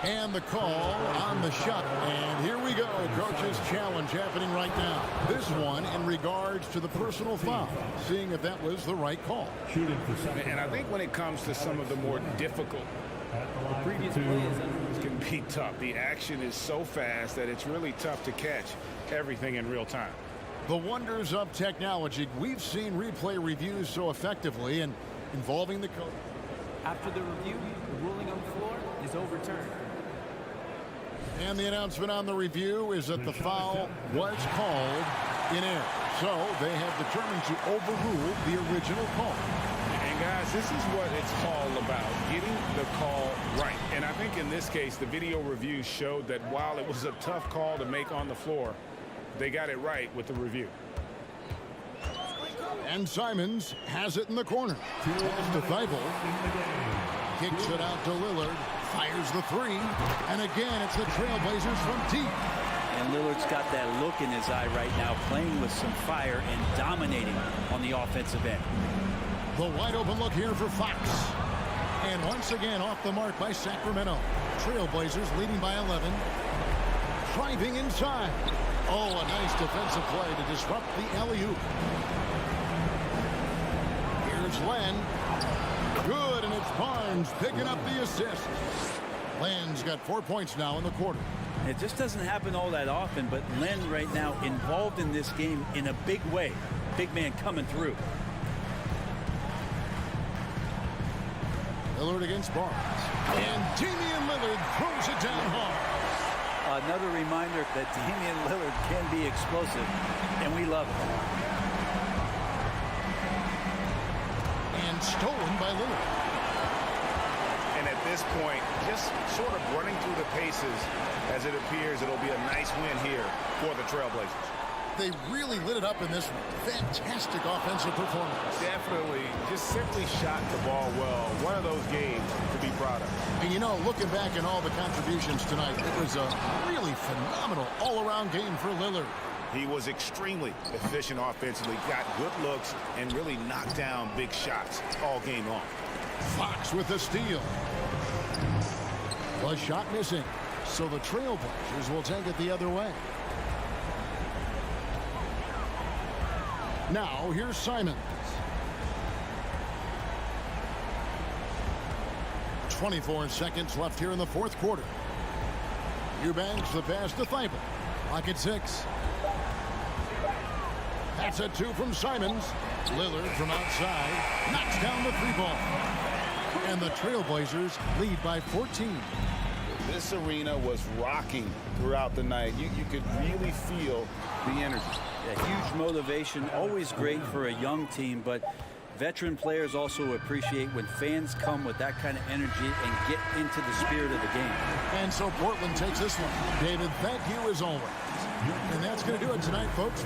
And the call on the shot. And here we go. Coach's challenge happening right now. This one in regards to the personal foul. Seeing if that was the right call. And I think when it comes to some of the more difficult, the previous plays can be tough. The action is so fast that it's really tough to catch everything in real time. The wonders of technology. We've seen replay reviews so effectively and involving the coach. After the review, the ruling on the floor is overturned. And the announcement on the review is that the foul was called in error. So they have determined to overrule the original call. And guys, this is what it's all about, getting the call right. And I think in this case, the video review showed that while it was a tough call to make on the floor, they got it right with the review. And Simons has it in the corner. Pass to Thibault. Kicks it out to Lillard. Fires the 3. And again, it's the Trailblazers from deep. And Lillard's got that look in his eye right now, playing with some fire and dominating on the offensive end. The wide open look here for Fox. And once again off the mark by Sacramento. Trailblazers leading by 11. Driving inside. Oh, a nice defensive play to disrupt the alley-oop. Here's Len. Good, and it's Barnes picking up the assist. Len's got 4 points now in the quarter. It just doesn't happen all that often, but Len right now involved in this game in a big way. Big man coming through. Lillard against Barnes. And Damian Lillard throws it down hard. Another reminder that Damian Lillard can be explosive, and we love it. And stolen by Lillard. And at this point, just sort of running through the paces, as it appears it'll be a nice win here for the Trailblazers. They really lit it up in this one. Fantastic offensive performance. Definitely, just simply shot the ball well. One of those games to be proud of. And you know, looking back at all the contributions tonight, it was a really phenomenal all-around game for Lillard. He was extremely efficient offensively, got good looks, and really knocked down big shots all game long. Fox with the steal. The shot missing, so the Trailblazers will take it the other way. Now, here's Simons. 24 seconds left here in the fourth quarter. Eubanks the pass to Thibault. Clock at 6. That's a 2 from Simons. Lillard from outside knocks down the 3-ball. And the Trailblazers lead by 14. This arena was rocking throughout the night. You could really feel the energy. A huge motivation, always great for a young team, but veteran players also appreciate when fans come with that kind of energy and get into the spirit of the game. And so Portland takes this one. David, thank you as always. And that's going to do it tonight, folks.